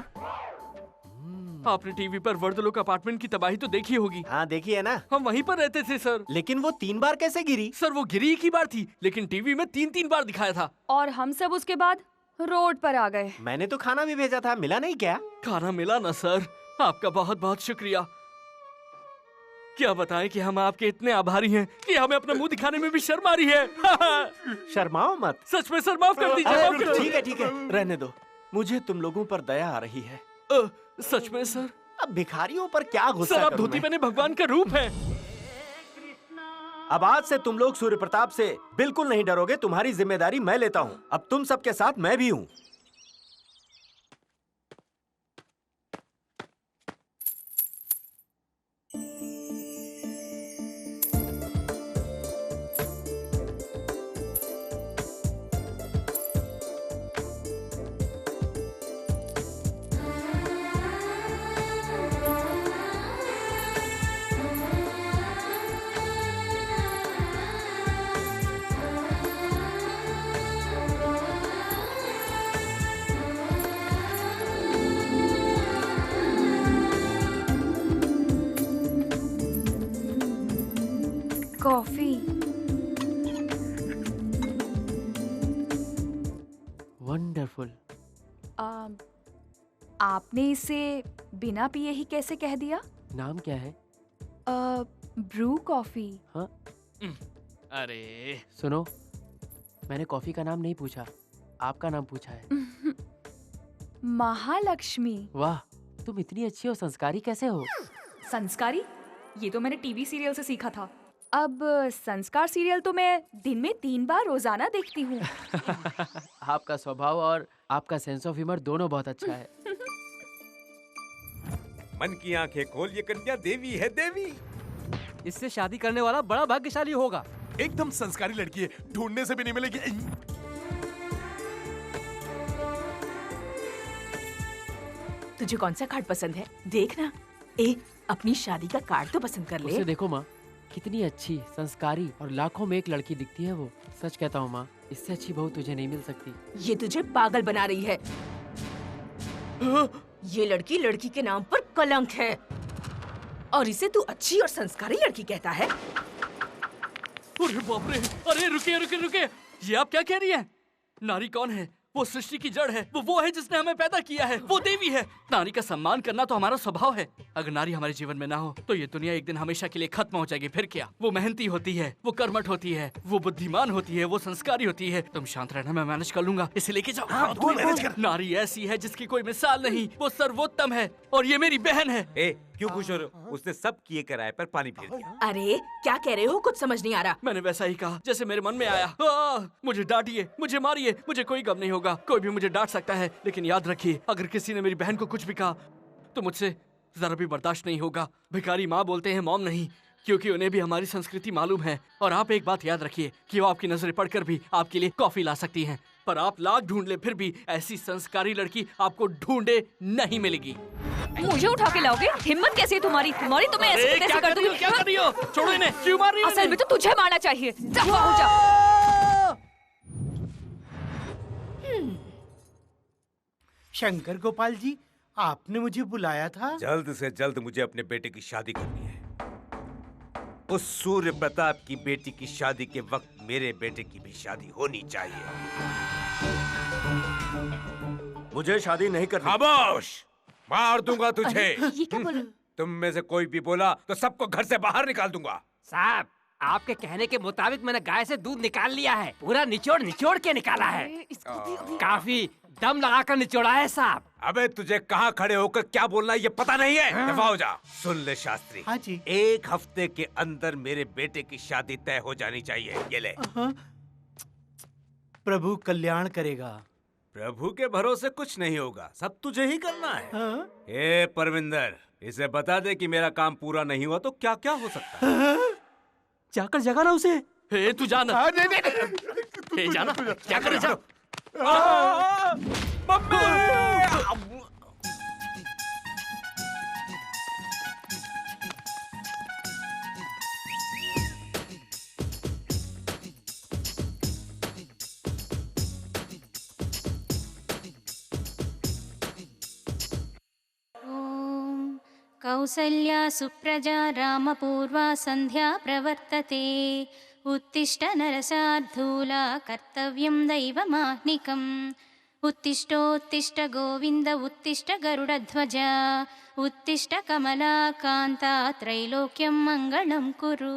आपने टीवी पर वर्दलोक अपार्टमेंट की तबाही तो देखी होगी। हाँ देखी है ना, हम वहीं पर रहते थे सर। लेकिन वो 3 बार कैसे गिरी? सर वो गिरी एक ही बार थी, लेकिन टीवी में 3-3 बार दिखाया था। और हम सब उसके बाद रोड पर आ गए। मैंने तो खाना भी भेजा था, मिला नहीं क्या? खाना मिला ना सर, आपका बहुत बहुत शुक्रिया। क्या बताएं कि हम आपके इतने आभारी हैं कि हमें अपना मुंह दिखाने में भी शर्म आ रही है। शर्माओ मत। सच में सर, माफ कर दीजिए। ठीक है, रहने दो। मुझे तुम लोगों पर दया आ रही है। सच में सर? अब भिखारियों पर क्या गुस्सा सर, आप धोती पहने भगवान का रूप है। अब आज से तुम लोग सूर्य प्रताप से बिल्कुल नहीं डरोगे। तुम्हारी जिम्मेदारी मैं लेता हूँ। अब तुम सबके साथ मैं भी हूँ। कॉफी। वंडरफुल। आपने इसे बिना पिए ही कैसे कह दिया? नाम क्या है? Bru coffee. हाँ? अरे सुनो, मैंने कॉफी का नाम नहीं पूछा, आपका नाम पूछा है। महालक्ष्मी। वाह, तुम इतनी अच्छी और संस्कारी कैसे हो? संस्कारी? ये तो मैंने टीवी सीरियल से सीखा था। अब संस्कार सीरियल तो मैं दिन में 3 बार रोजाना देखती हूँ। आपका स्वभाव और आपका सेंस ऑफ ह्यूमर दोनों बहुत अच्छा है। मन की आंखें खोल, ये कन्या देवी है, देवी। इससे शादी करने वाला बड़ा भाग्यशाली होगा। एकदम संस्कारी लड़की है, ढूंढने से भी नहीं मिलेगी। तुझे कौन सा कार्ड पसंद है? देख ना। अपनी शादी का कार्ड तो पसंद कर ले। उसे देखो माँ, कितनी अच्छी, संस्कारी और लाखों में एक लड़की दिखती है वो। सच कहता हूँ माँ, इससे अच्छी बहू तुझे नहीं मिल सकती। ये तुझे पागल बना रही है। ये लड़की लड़की के नाम पर कलंक है, और इसे तू अच्छी और संस्कारी लड़की कहता है? अरे बाप रे! अरे रुकिए रुकिए रुकिए! ये आप क्या कह रही हैं? नारी कौन है? वो सृष्टि की जड़ है, वो है जिसने हमें पैदा किया है, वो देवी है। नारी का सम्मान करना तो हमारा स्वभाव है। अगर नारी हमारे जीवन में ना हो तो ये दुनिया एक दिन हमेशा के लिए खत्म हो जाएगी। फिर क्या? वो मेहनती होती है, वो कर्मठ होती है, वो बुद्धिमान होती है, वो संस्कारी होती है। तुम शांत रहना, मैं मैनेज कर लूंगा। इसे लेके जाओ। हाँ, तू मैनेज कर। नारी ऐसी है जिसकी कोई मिसाल नहीं, वो सर्वोत्तम है और ये मेरी बहन है। क्यों खुश हो रहे हो? उसने सब किए कराए पर पानी फेर दिया। अरे क्या कह रहे हो? कुछ समझ नहीं आ रहा। मैंने वैसा ही कहा जैसे मेरे मन में आया। मुझे डांटिए, मुझे मारिए, मुझे कोई गम नहीं होगा। कोई भी मुझे डांट सकता है, लेकिन याद रखिए, अगर किसी ने मेरी बहन को कुछ भी कहा तो मुझसे जरा भी बर्दाश्त नहीं होगा। भिखारी माँ बोलते हैं, मॉम नहीं, क्योंकि उन्हें भी हमारी संस्कृति मालूम है। और आप एक बात याद रखिए कि वो आपकी नजरें पढ़कर भी आपके लिए कॉफी ला सकती हैं, पर आप लाख ढूंढ ले फिर भी ऐसी संस्कारी लड़की आपको ढूंढे नहीं मिलेगी। मुझे उठा के लाओगे? हिम्मत कैसी है तुम्हारी? तुम्हारी तो मैं ऐसे कैसे कर दूंगी? क्या कर रही हो? छोड़ो इन्हें। क्यों मार रही हो? असल में तो तुझे मारना चाहिए। दफा हो जा। शंकर गोपाल जी, आपने मुझे बुलाया था? जल्द से जल्द मुझे अपने बेटे की शादी करनी है। उस सूर्य प्रताप की बेटी की शादी के वक्त मेरे बेटे की भी शादी होनी चाहिए। मुझे शादी नहीं करनी। खामोश! मार दूंगा तुझे। ये क्या बोल? तुम में से कोई भी बोला तो सबको घर से बाहर निकाल दूंगा। साहब, आपके कहने के मुताबिक मैंने गाय से दूध निकाल लिया है। पूरा निचोड़ निचोड़ के निकाला है। काफी दम लगाकर निचोड़ा है साहब। अबे तुझे कहाँ खड़े होकर क्या बोलना है ये पता नहीं है? दफा हो जा। सुन ले शास्त्री। हाँ जी। 1 हफ्ते के अंदर मेरे बेटे की शादी तय हो जानी चाहिए। ये ले। प्रभु कल्याण करेगा। प्रभु के भरोसे कुछ नहीं होगा, सब तुझे ही करना है। ए परविंदर, इसे बता दे कि मेरा काम पूरा नहीं हुआ तो क्या क्या हो सकता है। जाकर जगाना उसे। तू जाना। जाना। क्या करे जा। कौसल्या सुप्रजा रामपूर्वा सन्ध्या प्रवर्तते। उत्तिष्ठ नरसार्धूला कर्तव्यं दैवमाह्निकम्। उत्तिष्ठोत्तिष्ठ गोविन्द उत्तिष्ठ गरुडध्वज। उत्तिष्ठ कमलाकान्ता त्रैलोक्यं मङ्गलं कुरु।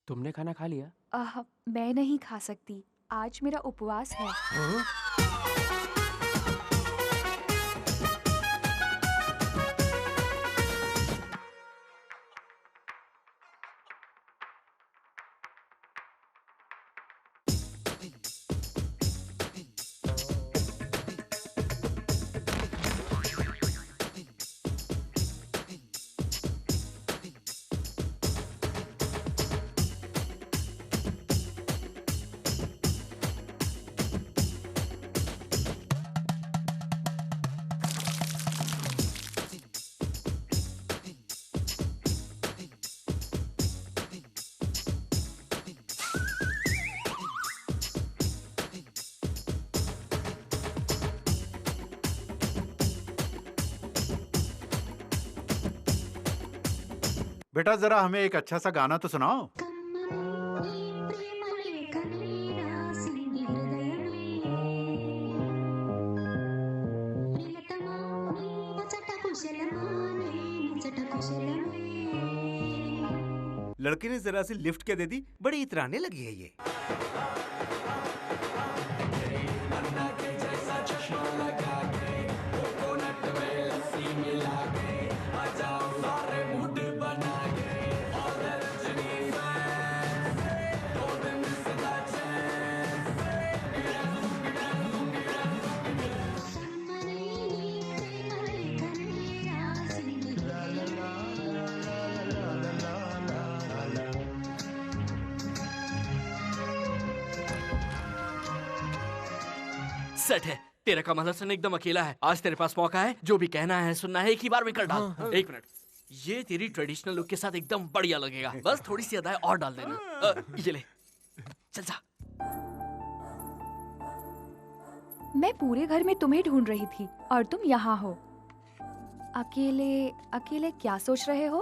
तुमने खाना खा लिया? मैं नहीं खा सकती, आज मेरा उपवास है। बेटा जरा हमें एक अच्छा सा गाना तो सुनाओ। लड़के ने जरा सी लिफ्ट क्या दे दी, बड़ी इतराने लगी है ये। सेट है, तेरा कमल हसन एकदम अकेला है। आज तेरे पास मौका है, जो भी कहना है सुनना है, एक ही बार में कर डाल। एक मिनट, ये तेरी ट्रेडिशनल लुक के साथ एकदम बढ़िया लगेगा। बस थोड़ी सी अदाएं और डाल देना। ये ले, चल जा। मैं पूरे घर में तुम्हें ढूंढ रही थी और तुम यहाँ हो। अकेले अकेले क्या सोच रहे हो?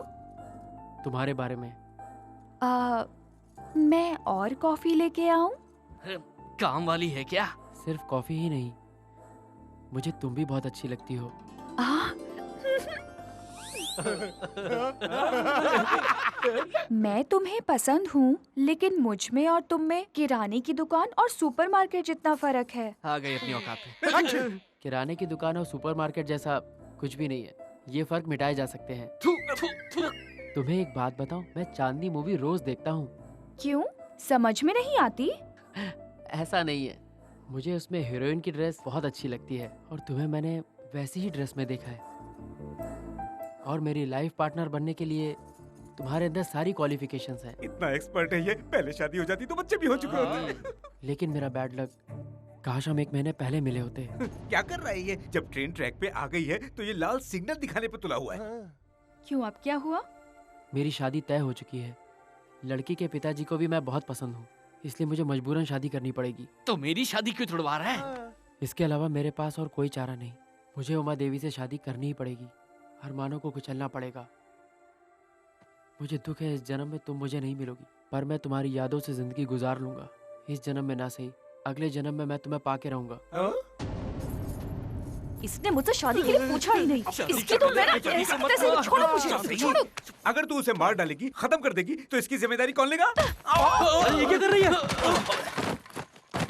तुम्हारे बारे में। मैं और कॉफी लेके आऊं? काम वाली है क्या? सिर्फ कॉफी ही नहीं, मुझे तुम भी बहुत अच्छी लगती हो। मैं तुम्हें पसंद हूँ, लेकिन मुझ में और तुम में किराने की दुकान और सुपरमार्केट जितना फर्क है। आ गई अपनी औकात पे। किराने की दुकान और सुपरमार्केट जैसा कुछ भी नहीं है, ये फर्क मिटाए जा सकते हैं। तुम्हें एक बात बताऊं, मैं चांदनी मूवी रोज देखता हूँ। क्यों, समझ में नहीं आती? ऐसा नहीं है, मुझे उसमें हीरोइन की ड्रेस बहुत अच्छी लगती है और तुम्हें मैंने वैसी ही ड्रेस में देखा है। और मेरी लाइफ पार्टनर बनने के लिए तुम्हारे अंदर सारी क्वालिफिकेशंस हैं। इतना एक्सपर्ट है ये, पहले शादी हो जाती तो बच्चे भी हो चुके होते। लेकिन मेरा बैड लक, काश हम 1 महीने पहले मिले होते। क्या कर रहा है ये? जब ट्रेन ट्रैक पे आ गई है तो ये लाल सिग्नल दिखाने पे तुला हुआ है। क्यों, अब क्या हुआ? मेरी शादी तय हो चुकी है। लड़की के पिताजी को भी मैं बहुत पसंद हूँ, इसलिए मुझे मजबूरन शादी करनी पड़ेगी। तो मेरी शादी क्यों तुड़वा रहा है? इसके अलावा मेरे पास और कोई चारा नहीं। मुझे उमा देवी से शादी करनी ही पड़ेगी। अरमानों को कुचलना पड़ेगा। मुझे दुख है, इस जन्म में तुम मुझे नहीं मिलोगी, पर मैं तुम्हारी यादों से जिंदगी गुजार लूंगा। इस जन्म में ना सही, अगले जन्म में मैं तुम्हें पाके रहूंगा। इसने मुझसे शादी के लिए पूछा ही नहीं। इसकी तो मैं छोड़ो मुझे, छोड़ो। अगर तू उसे मार डालेगी, खत्म कर देगी, तो इसकी जिम्मेदारी कौन लेगा? ये क्या कर रही है?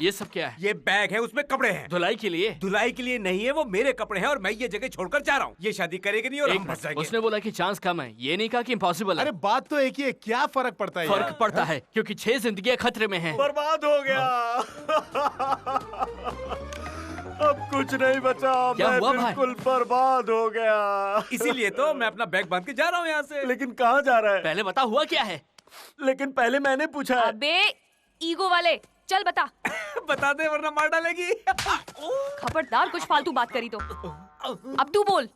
ये सब क्या है? ये बैग है, उसमें कपड़े हैं। धुलाई के लिए? धुलाई के लिए नहीं है, वो मेरे कपड़े हैं और मैं ये जगह छोड़कर जा रहा हूँ। ये शादी करेगी नहीं और हम फंस जाएंगे। उसने बोला कि चांस कम है, ये नहीं कहा कि इम्पॉसिबल है। अरे बात तो एक ही है, क्या फर्क पड़ता है? फर्क पड़ता है, क्योंकि 6 जिंदगियां खतरे में हैं। बर्बाद हो गया। अब कुछ नहीं बचा। क्या मैं हुआ भाई? बिल्कुल बर्बाद हो गया। इसीलिए तो मैं अपना बैग बांध के जा रहा हूँ यहाँ से। लेकिन कहाँ जा रहा है? पहले बता, हुआ क्या है? लेकिन पहले मैंने पूछा है। अबे ईगो वाले, चल बता। बता दे वरना मार डालेगी। खबरदार कुछ फालतू बात करी तो। अब तू बोल।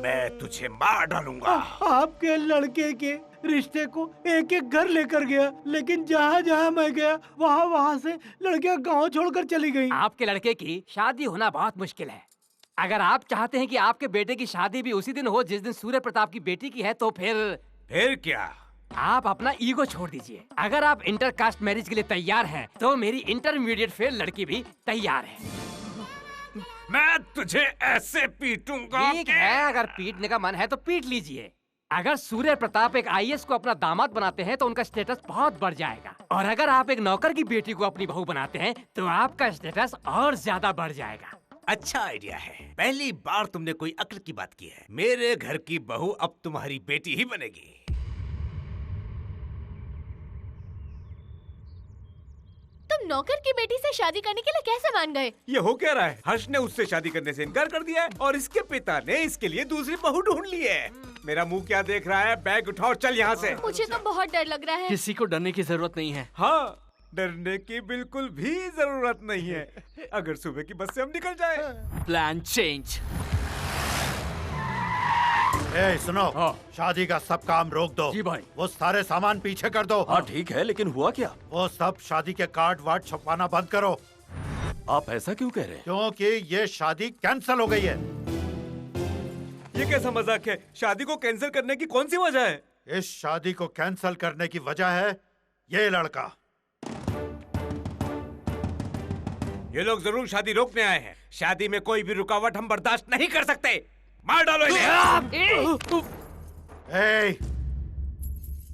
मैं तुझे मार डालूंगा। आपके लड़के के रिश्ते को एक एक घर लेकर गया, लेकिन जहाँ जहाँ मैं गया वहाँ से लड़कियाँ गांव छोड़कर चली गई। आपके लड़के की शादी होना बहुत मुश्किल है। अगर आप चाहते हैं कि आपके बेटे की शादी भी उसी दिन हो जिस दिन सूर्य प्रताप की बेटी की है, तो फिर क्या? आप अपना ईगो छोड़ दीजिए। अगर आप इंटरकास्ट मैरिज के लिए तैयार हैं, तो मेरी इंटरमीडिएट फेल लड़की भी तैयार है। मैं तुझे ऐसे पीटूंगा। ठीक है, अगर पीटने का मन है तो पीट लीजिए। अगर सूर्य प्रताप एक IAS को अपना दामाद बनाते हैं तो उनका स्टेटस बहुत बढ़ जाएगा, और अगर आप एक नौकर की बेटी को अपनी बहू बनाते हैं तो आपका स्टेटस और ज्यादा बढ़ जाएगा। अच्छा आइडिया है। पहली बार तुमने कोई अक्ल की बात की है। मेरे घर की बहू अब तुम्हारी बेटी ही बनेगी। तुम नौकर की बेटी से शादी करने के लिए कैसे मान गए? ये हो क्या रहा है? हर्ष ने उससे शादी करने से इनकार कर दिया है और इसके पिता ने इसके लिए दूसरी बहू ढूंढ ली है। मेरा मुंह क्या देख रहा है? बैग उठाओ, चल यहाँ से। मुझे तो बहुत डर लग रहा है। किसी को डरने की जरूरत नहीं है। हाँ, डरने की बिल्कुल भी जरूरत नहीं है। अगर सुबह की बस से हम निकल जाए। Plan change. ए, सुनो, शादी का सब काम रोक दो। जी भाई। वो सारे सामान पीछे कर दो। हाँ ठीक है, लेकिन हुआ क्या? वो सब शादी के कार्ड वार्ड छपवाना बंद करो। आप ऐसा क्यों कह रहे हैं? क्योंकि ये शादी कैंसिल हो गई है। ये कैसा मजाक है? शादी को कैंसिल करने की कौन सी वजह है? इस शादी को कैंसिल करने की वजह है ये लड़का। ये लोग जरूर शादी रोकने आए हैं। शादी में कोई भी रुकावट हम बर्दाश्त नहीं कर सकते। मार डालो इन्हें।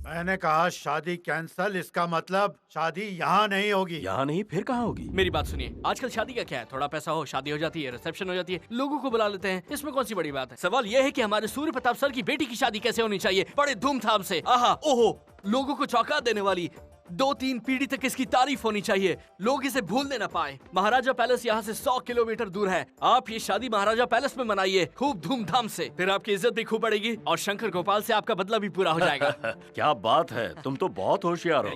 मैंने कहा शादी कैंसिल, इसका मतलब शादी यहाँ नहीं होगी। यहाँ नहीं फिर कहाँ होगी? मेरी बात सुनिए, आजकल शादी का क्या है, थोड़ा पैसा हो शादी हो जाती है, रिसेप्शन हो जाती है, लोगों को बुला लेते हैं, इसमें कौन सी बड़ी बात है। सवाल ये है कि हमारे सूर्य प्रताप सर की बेटी की शादी कैसे होनी चाहिए, बड़े धूमधाम से, आहा ओहो, लोगों को चौंका देने वाली, 2-3 पीढ़ी तक इसकी तारीफ होनी चाहिए, लोग इसे भूलने न पाए। महाराजा पैलेस यहाँ से 100 किलोमीटर दूर है। आप ये शादी महाराजा पैलेस में मनाइए खूब धूमधाम से, फिर आपकी इज्जत भी खूब बढ़ेगी और शंकर गोपाल से आपका बदला भी पूरा हो जाएगा। क्या बात है, तुम तो बहुत होशियार हो।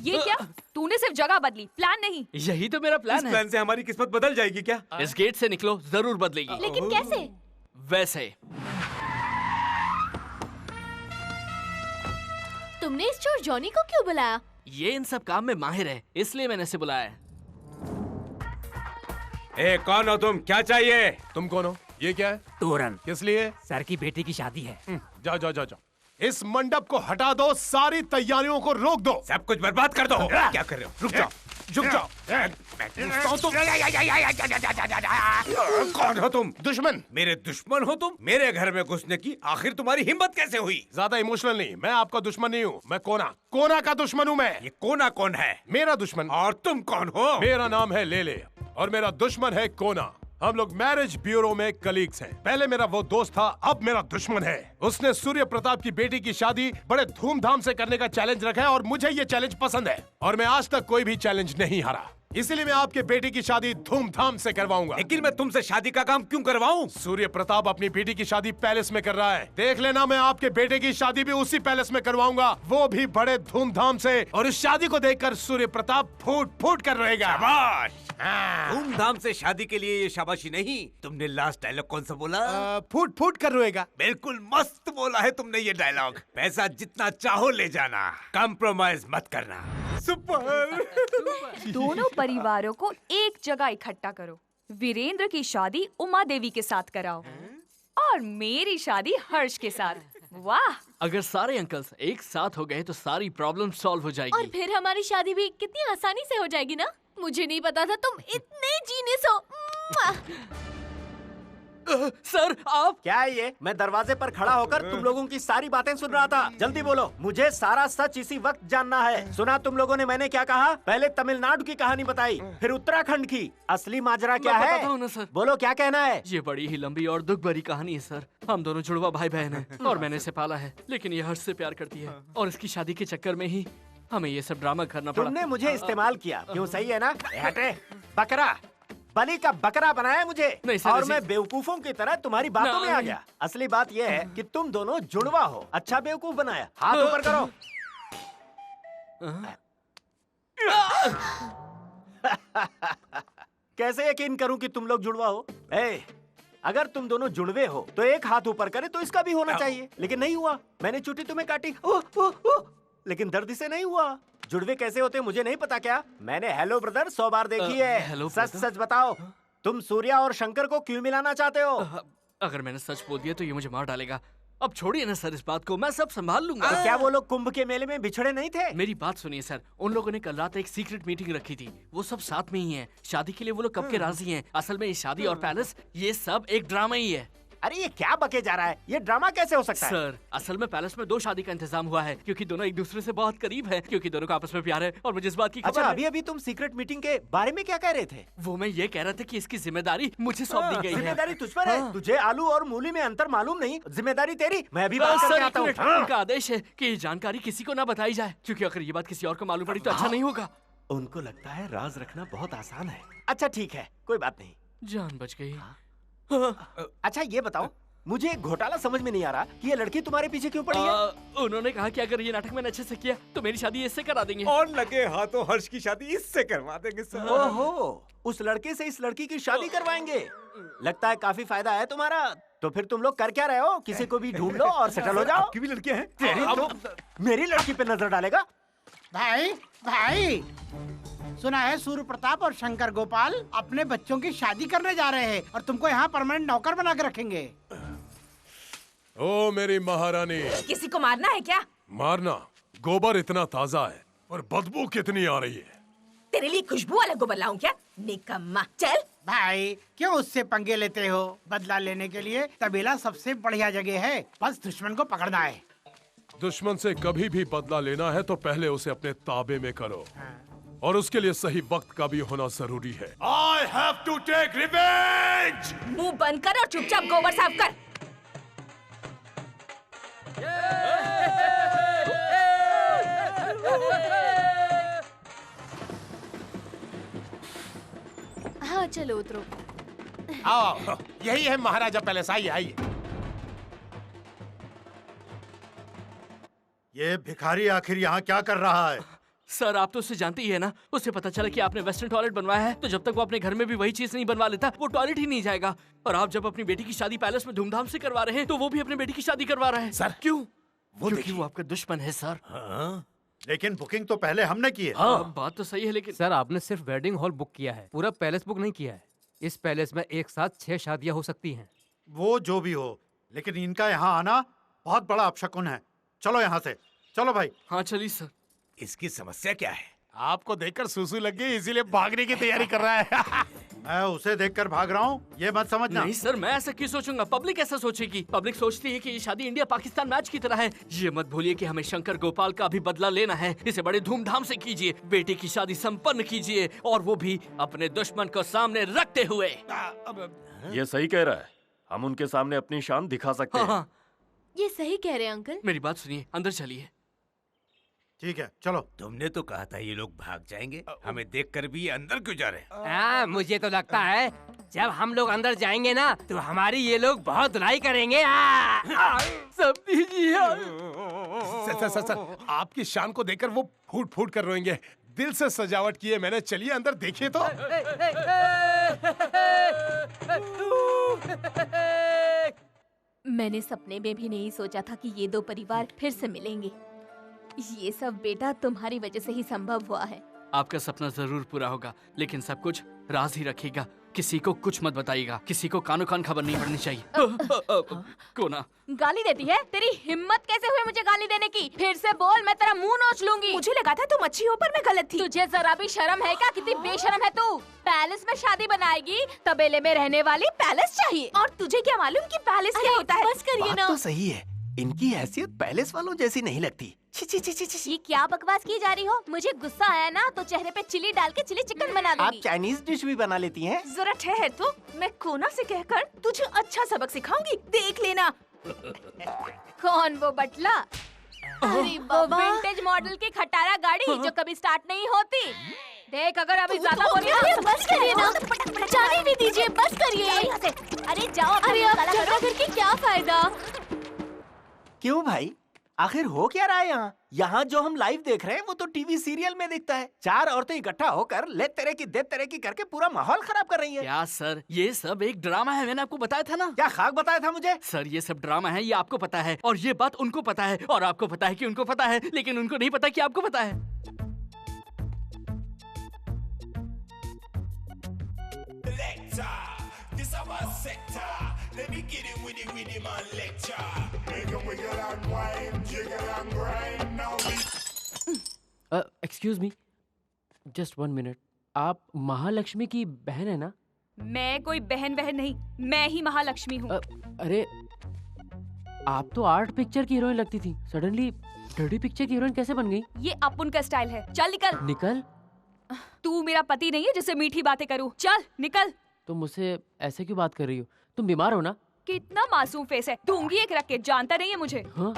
ये क्या? तूने सिर्फ जगह बदली, प्लान नहीं। यही तो मेरा प्लान है। इस प्लान से हमारी किस्मत बदल जाएगी क्या? इस गेट से निकलो, जरूर बदलेगी। लेकिन कैसे? वैसे। तुमने इस चोर जॉनी को क्यों बुलाया? ये इन सब काम में माहिर है, इसलिए मैंने इसे बुलाया है। ए, कौन हो तुम? क्या चाहिए? तुम कौन हो? ये क्या है? तोरण। किस लिए? सर की बेटी की शादी है। जाओ जाओ जाओ जाओ, इस मंडप को हटा दो, सारी तैयारियों को रोक दो। सब कुछ बर्बाद कर दो। क्या कर रहे हो? रुक जाओ, रुक जाओ। कौन हो तुम? दुश्मन। मेरे दुश्मन हो तुम? मेरे घर में घुसने की आखिर तुम्हारी हिम्मत कैसे हुई? ज्यादा इमोशनल नहीं, मैं आपका दुश्मन नहीं हूँ, मैं कोना का दुश्मन हूँ मैं। ये कोना कौन है? मेरा दुश्मन। और तुम कौन हो? मेरा नाम है लेले और मेरा दुश्मन है कोना। हम लोग मैरिज ब्यूरो में कलीग्स हैं। पहले मेरा वो दोस्त था, अब मेरा दुश्मन है। उसने सूर्य प्रताप की बेटी की शादी बड़े धूमधाम से करने का चैलेंज रखा है और मुझे ये चैलेंज पसंद है और मैं आज तक कोई भी चैलेंज नहीं हारा, इसीलिए मैं आपके बेटी की शादी धूमधाम से करवाऊंगा। लेकिन मैं तुमसे शादी का काम क्यों करवाऊं? सूर्य प्रताप अपनी बेटी की शादी पैलेस में कर रहा है, देख लेना मैं आपके बेटे की शादी भी उसी पैलेस में करवाऊंगा, वो भी बड़े धूमधाम से। और इस शादी को देखकर सूर्य प्रताप फूट फूट कर रहेगा। शाबाश। धूमधाम से शादी के लिए ये शाबाशी नहीं। तुमने लास्ट डायलॉग कौन सा बोला? फूट फूट कर रोएगा। बिल्कुल मस्त बोला है तुमने ये डायलॉग। पैसा जितना चाहो ले जाना, कॉम्प्रोमाइज मत करना। सुपर। दोनों परिवारों को एक जगह इकट्ठा करो। वीरेंद्र की शादी उमा देवी के साथ कराओ और मेरी शादी हर्ष के साथ। वाह! अगर सारे अंकल्स एक साथ हो गए तो सारी प्रॉब्लम सॉल्व हो जाएगी। और फिर हमारी शादी भी कितनी आसानी से हो जाएगी ना। मुझे नहीं पता था तुम इतने जीनियस हो। सर आप क्या है ये? मैं दरवाजे पर खड़ा होकर तुम लोगों की सारी बातें सुन रहा था। जल्दी बोलो, मुझे सारा सच इसी वक्त जानना है। सुना तुम लोगों ने मैंने क्या कहा? पहले तमिलनाडु की कहानी बताई, फिर उत्तराखंड की। असली माजरा क्या है? बताता हूं ना सर। बोलो क्या कहना है? ये बड़ी ही लंबी और दुख भरी कहानी है सर। हम दोनों जुड़वा भाई बहन हैं और मैंने इसे पाला है, लेकिन ये हर्ष से प्यार करती है और इसकी शादी के चक्कर में ही हमें ये सब ड्रामा करना पड़ा। तुमने मुझे इस्तेमाल किया, क्यों? सही है ना? हटे, बकरा, बलि का बकरा बनाया मुझे और मैं बेवकूफों की तरह तुम्हारी बातों में आ गया। असली बात यह है कि तुम दोनों जुड़वा हो। अच्छा बेवकूफ बनाया। हाथ ऊपर करो। कैसे यकीन करूं कि तुम लोग जुड़वा हो? अगर तुम दोनों जुड़वे हो तो एक हाथ ऊपर करे तो इसका भी होना चाहिए, लेकिन नहीं हुआ। मैंने चुटी तुम्हें काटी, लेकिन दर्द से नहीं हुआ। जुड़वे कैसे होते मुझे नहीं पता क्या? मैंने हेलो ब्रदर 100 बार देखी है। सच सच बताओ, तुम सूर्या और शंकर को क्यों मिलाना चाहते हो? अगर मैंने सच बोल दिया तो ये मुझे मार डालेगा। अब छोड़िए ना सर इस बात को, मैं सब संभाल लूंगा। तो क्या वो लोग कुंभ के मेले में बिछड़े नहीं थे? मेरी बात सुनिए सर, उन लोगों ने कल रात एक सीक्रेट मीटिंग रखी थी। वो सब साथ में ही हैं। शादी के लिए वो लोग कब के राजी हैं। असल में ये शादी और पैलेस ये सब एक ड्रामा ही है। अरे ये क्या बके जा रहा है? ये ड्रामा कैसे हो सकता है? सर असल में पैलेस में 2 शादी का इंतजाम हुआ है, क्योंकि दोनों एक दूसरे से बहुत करीब हैं, क्योंकि दोनों का आपस में प्यार है और मुझे इस बात की अच्छा, अभी तुम सीक्रेट मीटिंग के बारे में क्या कह रहे थे? वो मैं ये कह रहा था कि इसकी जिम्मेदारी मुझे सौंप दी गई है। जिम्मेदारी तुझ पर है? तुझे आलू और मूली में अंतर मालूम नहीं? जिम्मेदारी तेरी। मैं अभी बात करके आता हूँ। उनका आदेश है कि ये जानकारी किसी को न बताई जाए, क्योंकि अगर ये बात किसी और को मालूम पड़ी तो अच्छा नहीं होगा। उनको लगता है राज रखना बहुत आसान है। अच्छा ठीक है, कोई बात नहीं। जान बच गई। अच्छा ये बताओ, मुझे एक घोटाला समझ में नहीं आ रहा कि ये लड़की तुम्हारे पीछे क्यों पड़ी है? उन्होंने कहा कि अगर ये नाटक मैंने अच्छे से किया तो मेरी शादी इससे करा देंगे। और लगे हाथों हर्ष की शादी इससे करवा देंगे सर। ओहो, उस लड़के से इस लड़की की शादी करवाएंगे? लगता है काफी फायदा है तुम्हारा। तो फिर तुम लोग कर क्या रहे हो? किसी को भी ढूंढ लो और सेटल हो जाओ। आपकी भी लड़कियां हैं? तेरी तो मेरी लड़की पे नजर डालेगा? भाई भाई, सुना है सूर्य प्रताप और शंकर गोपाल अपने बच्चों की शादी करने जा रहे हैं और तुमको यहाँ परमानेंट नौकर बना के रखेंगे। ओ मेरी महारानी, किसी को मारना है क्या? मारना? गोबर इतना ताजा है और बदबू कितनी आ रही है। तेरे लिए खुशबू वाला गोबर लाऊं क्या? निकम्मा, चल। भाई क्यों उससे पंगे लेते हो? बदला लेने के लिए तबेला सबसे बढ़िया जगह है, बस दुश्मन को पकड़ना है। दुश्मन से कभी भी बदला लेना है तो पहले उसे अपने ताबे में करो, और उसके लिए सही वक्त का भी होना जरूरी है। I have to take revenge! मुंह बंद कर और चुपचाप गोबर साफ कर। हाँ चलो उतरो। आओ, यही है महाराजा पैलेस, आइए आइए। ये भिखारी आखिर यहाँ क्या कर रहा है? सर आप तो उसे जानते ही है ना, उसे पता चला कि आपने वेस्टर्न टॉयलेट बनवाया है, तो जब तक वो अपने घर में भी वही चीज नहीं बनवा लेता वो टॉयलेट ही नहीं जाएगा। और आप जब अपनी बेटी की शादी पैलेस में धूमधाम से करवा रहे हैं तो वो भी अपनी बेटी की शादी करवा रहा है। सर क्यों? क्योंकि वो आपका दुश्मन है सर। हाँ? लेकिन बुकिंग तो पहले हमने की है। हाँ बात तो सही है, लेकिन सर आपने सिर्फ वेडिंग हॉल बुक किया है, पूरा पैलेस बुक नहीं किया है। इस पैलेस में एक साथ 6 शादियां हो सकती हैं। वो जो भी हो, लेकिन इनका यहाँ आना बहुत बड़ा अपशकुन है। चलो यहाँ से, चलो भाई। हाँ चलिए सर। इसकी समस्या क्या है? आपको देखकर सुसु लग गई इसीलिए भागने की तैयारी कर रहा है। मैं उसे देखकर भाग रहा हूँ, ये मत समझना। नहीं सर, मैं ऐसा क्यों सोचूंगा? पब्लिक ऐसा सोचेगी। पब्लिक सोचती है कि ये शादी इंडिया पाकिस्तान मैच की तरह है। ये मत भूलिए कि हमें शंकर गोपाल का भी बदला लेना है। इसे बड़े धूमधाम से कीजिए, बेटी की शादी संपन्न कीजिए, और वो भी अपने दुश्मन को सामने रखते हुए। ये सही कह रहा है, हम उनके सामने अपनी शान दिखा सकते हैं। ये सही कह रहे हैं अंकल। मेरी बात सुनिए, अंदर चलिए। ठीक है चलो। तुमने तो कहा था ये लोग भाग जाएंगे, हमें देखकर भी ये अंदर क्यों जा रहे हैं? हाँ मुझे तो लगता है जब हम लोग अंदर जाएंगे ना तो हमारी ये लोग बहुत धुलाई करेंगे। सब दीजिए। सर, आपकी शान को देखकर वो फूट फूट कर रोएंगे। दिल से सजावट की है मैंने, चलिए अंदर देखिए तो। मैंने सपने में भी नहीं सोचा था कि ये दो परिवार फिर से मिलेंगे। ये सब बेटा तुम्हारी वजह से ही संभव हुआ है। आपका सपना जरूर पूरा होगा, लेकिन सब कुछ राज ही रखिएगा। किसी को कुछ मत बताइएगा, किसी को कानो कान खबर नहीं पड़नी चाहिए। कोना गाली देती है? तेरी हिम्मत कैसे हुई मुझे गाली देने की? फिर से बोल, मैं तेरा मुंह नोच लूंगी। मुझे लगा था तुम अच्छी हो पर मैं गलत थी। तुझे जरा भी शर्म है क्या? कितनी बेशर्म है तू। पैलेस में शादी बनाएगी, तबेले में रहने वाली पैलेस चाहिए। और तुझे क्या मालूम कि पैलेस क्या होता है? बस करिए ना। तो सही है, इनकी हैसियत पैलेस वालों जैसी नहीं लगती। ये क्या बकवास की जा रही हो? मुझे गुस्सा आया ना तो चेहरे पे चिली डाल के चिली चिकन बना दूंगी। आप चाइनीज डिश भी बना लेती हैं? जरा ठहर तो, मैं कोना से कहकर तुझे अच्छा सबक सिखाऊंगी, देख लेना। कौन वो बटला? अरे वो विंटेज मॉडल की खटारा गाड़ी जो कभी स्टार्ट नहीं होती। देख अगर अभी ज्यादा बोली ना। बस करिए ना, जाने नहीं दीजिए, बस करिए। अरे जाओ। अरे अब झगड़ा करके क्या फायदा? क्यों भाई, आखिर हो क्या रहा है यहाँ? यहाँ जो हम लाइव देख रहे हैं वो तो टीवी सीरियल में दिखता है। 4 औरतें इकट्ठा होकर ले तेरे की दे तेरे की करके पूरा माहौल खराब कर रही है। क्या सर, ये सब एक ड्रामा है, मैंने आपको बताया था ना। क्या खाक बताया था मुझे? सर ये सब ड्रामा है, ये आपको पता है, और ये बात उनको पता है, और आपको पता है कि उनको पता है, लेकिन उनको नहीं पता कि आपको पता है। Excuse me, just 1 minute. आप महालक्ष्मी की बहन है ना? मैं कोई बहन नहीं, मैं ही महालक्ष्मी हूँ। अरे आप तो आर्ट पिक्चर की हीरोइन लगती थी, सडनली डर्टी पिक्चर की हीरोइन कैसे बन गई? ये अपुन का स्टाइल है। चल निकल। निकल? तू मेरा पति नहीं है जिससे मीठी बातें करूं। चल निकल। तुम मुझसे ऐसे क्यों बात कर रही हो? तुम बीमार हो ना? कितना मासूम फेस है, दूंगी एक रख के। जानता नहीं है मुझे। हाँ?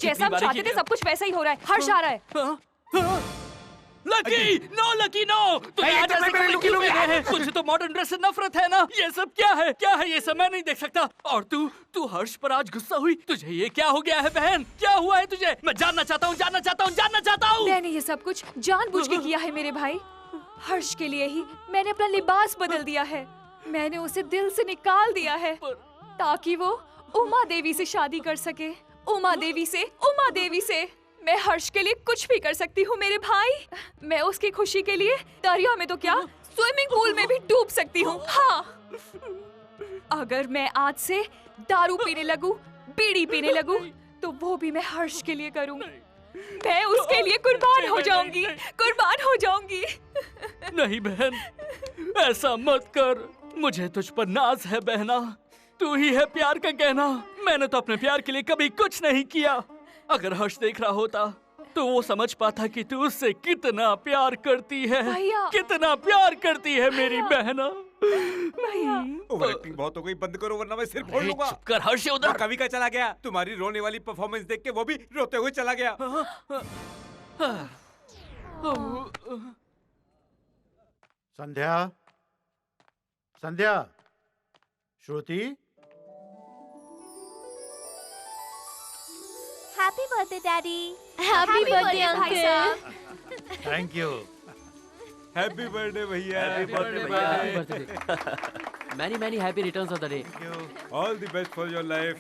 जैसा हम चाहते थे सब कुछ वैसा ही हो रहा है। हर्ष आ रहा है। Lucky no, lucky no. तुझे तो मॉडर्न ड्रेस से नफरत है ना? ये सब क्या है? क्या है ये सब? मैं नहीं देख सकता। और तू हर्ष पर आज गुस्सा हुई? तुझे ये क्या हो गया है बहन? क्या हुआ है तुझे? मैं जानना चाहता हूँ, जानना चाहता हूँ, जानना चाहता हूँ। मैंने ये सब कुछ जानबूझ के किया है मेरे भाई। हर्ष के लिए ही मैंने अपना लिबास बदल दिया है। मैंने उसे दिल से निकाल दिया है ताकि वो उमा देवी से शादी कर सके। उमा देवी से, उमा देवी से। मैं हर्ष के लिए कुछ भी कर सकती हूँ मेरे भाई। मैं उसकी खुशी के लिए दरिया में तो क्या, स्विमिंग पूल में भी डूब सकती हूँ। हाँ, अगर मैं आज से दारू पीने लगूं, बीड़ी पीने लगूं, तो वो भी मैं हर्ष के लिए करूँगी। मैं उसके लिए कुर्बान हो जाऊंगी, कुर्बान हो जाऊंगी। नहीं बहन, ऐसा मत कर। मुझे तुझ पर नाज है बहना, तू ही है प्यार का कहना। मैंने तो अपने प्यार के लिए कभी कुछ नहीं किया। अगर हर्ष देख रहा होता तो वो समझ पाता कि तू उससे कितना प्यार करती है, कितना प्यार करती है मेरी बहना। ओवर एक्टिंग बहुत हो गई, बंद करो वरना मैं सिर फोड़ लूंगा। चुप कर हर्ष, उधर। कवि का चला गया, तुम्हारी रोने वाली परफॉर्मेंस देख के वो भी रोते हुए चला गया। Sandhya, Sandhya, Shruti, happy birthday daddy. Happy birthday uncle. Thank you. Happy birthday भैया। हैप्पी बर्थडे भैया। Many many happy returns of the day. All the best for your life.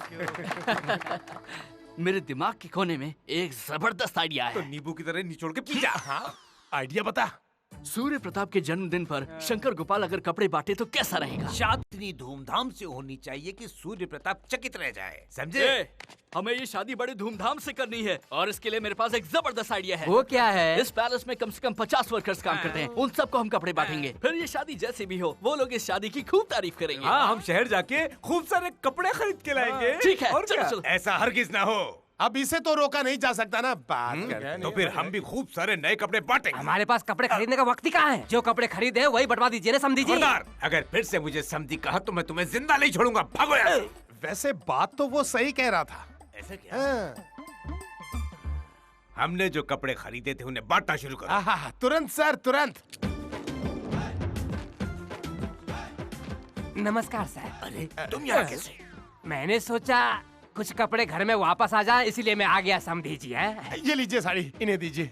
मेरे दिमाग के कोने में एक जबरदस्त आइडिया है। तो नींबू की तरह निचोड़ के पी जा। हाँ, आइडिया बता। सूर्य प्रताप के जन्मदिन पर शंकर गोपाल अगर कपड़े बांटे तो कैसा रहेगा? शादी इतनी धूमधाम से होनी चाहिए कि सूर्य प्रताप चकित रह जाए, समझे? हमें ये शादी बड़े धूमधाम से करनी है और इसके लिए मेरे पास एक जबरदस्त आइडिया है। वो क्या है? इस पैलेस में कम से कम 50 वर्कर्स काम करते हैं। उन सबको हम कपड़े बांटेंगे। फिर ये शादी जैसे भी हो, वो लोग इस शादी की खूब तारीफ करेंगे। हाँ, हम शहर जाके खूब सारे कपड़े खरीद के लाएंगे। ठीक है, और चलो, क्या? चलो। ऐसा हरगिज ना हो। अब इसे तो रोका नहीं जा सकता ना। बात कर तो फिर हम भी खूब सारे नए कपड़े बांटेंगे। हमारे पास कपड़े खरीदने का वक्त ही कहाँ है? जो कपड़े खरीदे वही बंटवा दीजिए ना समधी जी। खबरदार, अगर फिर से मुझे समधी कहा तो मैं तुम्हें जिंदा नहीं छोड़ूंगा। भागो यहाँ से। वैसे बात तो वो सही कह रहा था। ऐसे क्या? हमने जो कपड़े खरीदे थे उन्हें बांटना शुरू करो। तुरंत सर, तुरंत। नमस्कार सर। अरे तुम यहाँ कैसे? मैंने सोचा कुछ कपड़े घर में वापस आ जाए, इसीलिए मैं आ गया समधी जी। है ये लीजिए साड़ी, इन्हें दीजिए।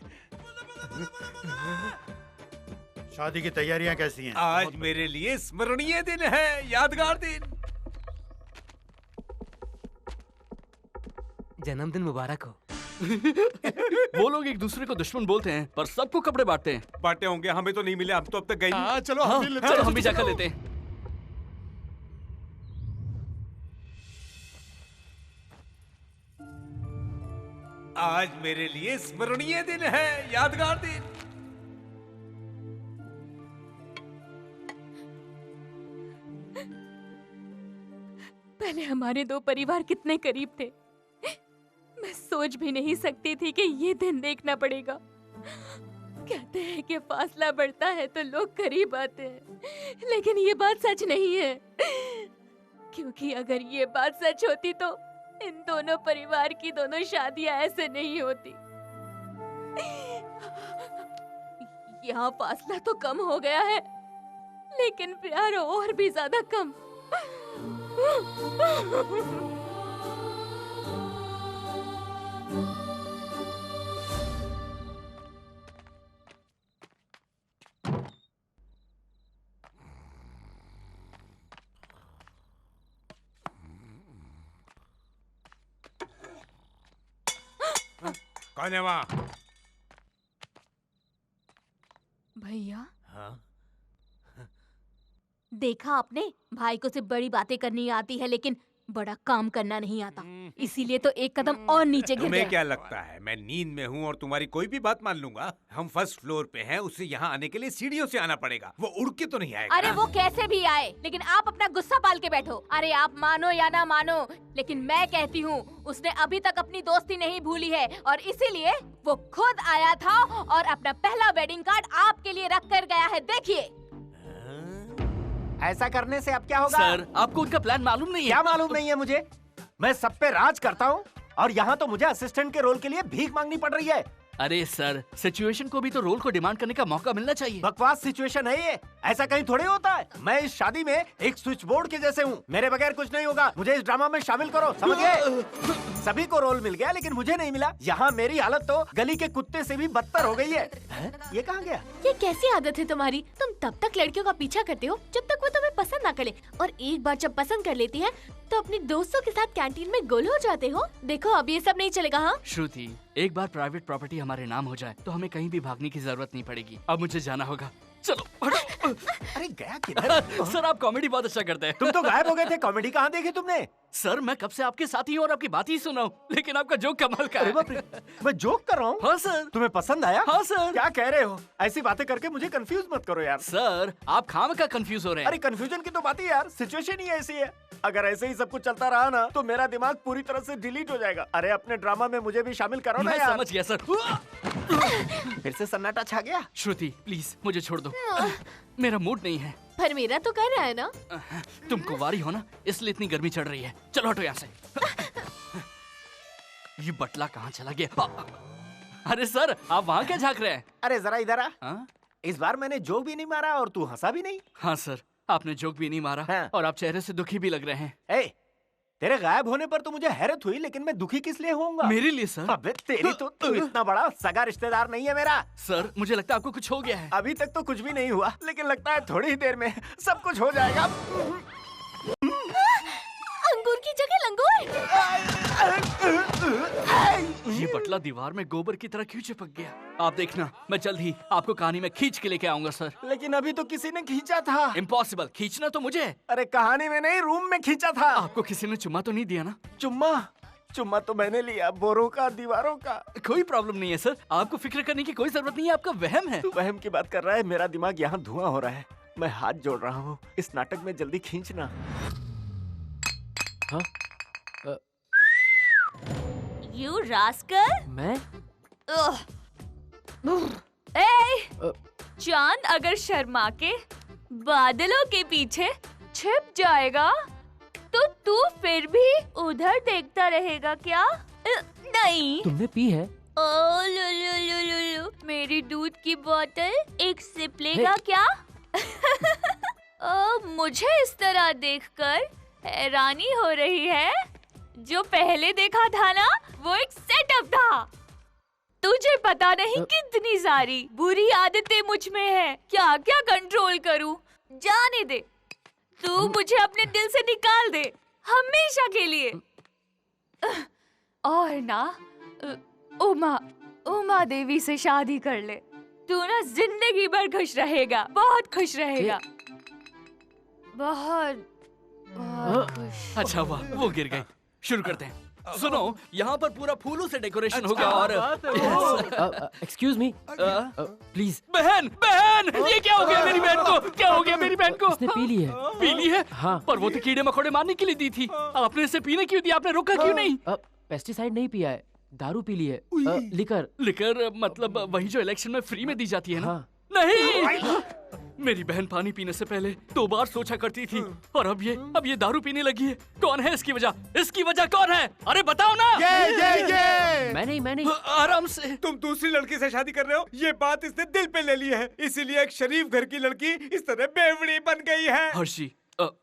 शादी की तैयारियां कैसी हैं? आज मेरे लिए स्मरणीय दिन है, यादगार दिन। जन्मदिन मुबारक हो। वो लोग एक दूसरे को दुश्मन बोलते हैं पर सबको कपड़े बांटते हैं। बांटे होंगे, हमें तो नहीं मिले। हम तो अब तक गए नहीं। चलो हम भी जाकर लेते हैं। आज मेरे लिए स्मरणीय दिन है, यादगार दिन। पहले हमारे दो परिवार कितने करीब थे। मैं सोच भी नहीं सकती थी कि ये दिन देखना पड़ेगा। कहते हैं कि फासला बढ़ता है तो लोग करीब आते हैं, लेकिन ये बात सच नहीं है। क्योंकि अगर ये बात सच होती तो इन दोनों परिवार की दोनों शादियां ऐसे नहीं होती। यहाँ फासला तो कम हो गया है, लेकिन प्यार और भी ज्यादा कम। कौन है वहाँ? भैया, हाँ? देखा आपने, भाई को सिर्फ बड़ी बातें करनी आती है लेकिन बड़ा काम करना नहीं आता। इसीलिए तो एक कदम और नीचे गिर तुम्हें गया। क्या लगता है मैं नींद में हूँ और तुम्हारी कोई भी बात मान लूंगा? हम फर्स्ट फ्लोर पे हैं, उसे यहाँ आने के लिए सीढ़ियों से आना पड़ेगा। वो उड़ के तो नहीं आएगा। अरे वो कैसे भी आए, लेकिन आप अपना गुस्सा पाल के बैठो। अरे आप मानो या ना मानो, लेकिन मैं कहती हूँ उसने अभी तक अपनी दोस्ती नहीं भूली है और इसीलिए वो खुद आया था और अपना पहला वेडिंग कार्ड आपके लिए रख कर गया है। देखिए। ऐसा करने से अब क्या होगा? सर, आपको उनका प्लान मालूम नहीं है? क्या मालूम नहीं है मुझे? मैं सब पे राज करता हूँ और यहाँ तो मुझे असिस्टेंट के रोल के लिए भीख मांगनी पड़ रही है। अरे सर, सिचुएशन को भी तो रोल को डिमांड करने का मौका मिलना चाहिए। बकवास सिचुएशन है ये, ऐसा कहीं थोड़े होता है। मैं इस शादी में एक स्विच बोर्ड के जैसे हूँ, मेरे बगैर कुछ नहीं होगा। मुझे इस ड्रामा में शामिल करो, समझ गए? सभी को रोल मिल गया लेकिन मुझे नहीं मिला। यहाँ मेरी हालत तो गली के कुत्ते से भी बदतर हो गई है। ये कहाँ गया? ये कैसी आदत है तुम्हारी? तुम तब तक लड़कियों का पीछा करते हो जब तक वो तुम्हें पसंद ना करे, और एक बार जब पसंद कर लेती है तो अपने दोस्तों के साथ कैंटीन में गोल हो जाते हो। देखो अब ये सब नहीं चलेगा। हाँ श्रुति, एक बार प्राइवेट प्रॉपर्टी हमारे नाम हो जाए तो हमें कहीं भी भागने की जरूरत नहीं पड़ेगी। अब मुझे जाना होगा। चलो हटो। अरे गया किधर? सर आप कॉमेडी बहुत अच्छा करते हैं। तुम तो गायब हो गए थे, कॉमेडी कहाँ देखी तुमने? सर मैं कब से आपके साथ ही हूँ और आपकी बात ही सुना हूँ, लेकिन आपका जोक कमाल का है। मैं जोक कर रहा हूँ? हाँ सर। तुम्हें पसंद आया? हाँ सर। क्या कह रहे हो? ऐसी बातें करके मुझे कंफ्यूज मत करो यार। सर आप खामखा कंफ्यूज हो रहे हैं। अरे कंफ्यूजन की तो बात ही यार, सिचुएशन ही ऐसी है। अगर ऐसे ही सब कुछ चलता रहा ना तो मेरा दिमाग पूरी तरह से डिलीट हो जाएगा। अरे अपने ड्रामा में मुझे भी शामिल करो ना मैं यार। समझ गया सर। फिर से सन्नाटा छा गया। श्रुति प्लीज मुझे छोड़ दो, मेरा मूड नहीं है। पर मेरा तो कर रहा है ना। तुम कुंवारी हो ना, इसलिए इतनी गर्मी चढ़ रही है। चलो हटो यहाँ से। ये बटला कहाँ चला गया? अरे सर आप वहाँ क्या झांक रहे हैं? अरे जरा इधर आ। इस बार मैंने जोक भी नहीं मारा और तू हंसा भी नहीं। हाँ सर आपने जोक भी नहीं मारा और आप चेहरे से दुखी भी लग रहे हैं। ए, तेरे गायब होने पर तो मुझे हैरत हुई, लेकिन मैं दुखी किस लिए होऊंगा? मेरे लिए सर। अबे तेरी तो तू इतना बड़ा सगा रिश्तेदार नहीं है मेरा। सर मुझे लगता है आपको कुछ हो गया है। अभी तक तो कुछ भी नहीं हुआ, लेकिन लगता है थोड़ी ही देर में सब कुछ हो जाएगा। अंगूर की जगह लंगूर। ये बटला दीवार में गोबर की तरह क्यों चिपक गया? आप देखना मैं जल्द ही आपको कहानी में खींच के लेके आऊंगा सर। लेकिन अभी तो किसी ने खींचा था। इम्पॉसिबल, खींचना तो मुझे। अरे कहानी में नहीं, रूम में खींचा था। आपको किसी ने चुम्मा तो नहीं दिया ना? चुम्मा तो मैंने लिया, बोरों का, दीवारों का। कोई प्रॉब्लम नहीं है सर, आपको फिक्र करने की कोई जरूरत नहीं है, आपका वहम है। तू वहम की बात कर रहा है, मेरा दिमाग यहाँ धुआं हो रहा है। मैं हाथ जोड़ रहा हूँ, इस नाटक में जल्दी खींचना। हाँ? You rascal? मैं? चांद अगर शर्मा के बादलों के पीछे छिप जाएगा तो तू फिर भी उधर देखता रहेगा क्या? नहीं। तुमने पी है? ओ लुलुलुलुलु, मेरी दूध की बोतल एक सिप लेगा क्या? मुझे इस तरह देखकर हैरानी हो रही है। जो पहले देखा था ना वो एक सेटअप था। तुझे पता नहीं कितनी सारी बुरी आदतें मुझ में है, क्या क्या कंट्रोल करूं। जाने दे, तू मुझे अपने दिल से निकाल दे हमेशा के लिए। और ना उमा देवी से शादी कर ले, तू ना जिंदगी भर खुश रहेगा, बहुत खुश रहेगा, बहुत खुश। अच्छा हुआ वो गिर गई। शुरू करते हैं। सुनो, यहाँ पर पूरा फूलों से डेकोरेशन होगा और एक्सक्यूज मी प्लीज। बहन ये क्या हो गया मेरी बहन को? क्या हो गया मेरी बहन को? उसने पी ली है। पी ली है? हाँ। पर वो तो कीड़े मकोड़े मारने के लिए दी थी, आपने इसे पीने क्यों दिया? आपने रोका क्यों नहीं? पेस्टिसाइड नहीं पिया है, दारू पी ली है। लिकर मतलब वही जो इलेक्शन में फ्री में दी जाती है ना? हाँ। नहीं, मेरी बहन पानी पीने से पहले 2 बार सोचा करती थी और अब ये दारू पीने लगी है। कौन है इसकी वजह? इसकी वजह कौन है? अरे बताओ ना। ये मैं नहीं। आराम से। तुम दूसरी लड़की से शादी कर रहे हो, ये बात इसने दिल पे ले ली है, इसीलिए एक शरीफ घर की लड़की इस तरह बेवड़ी बन गई है। हर्षी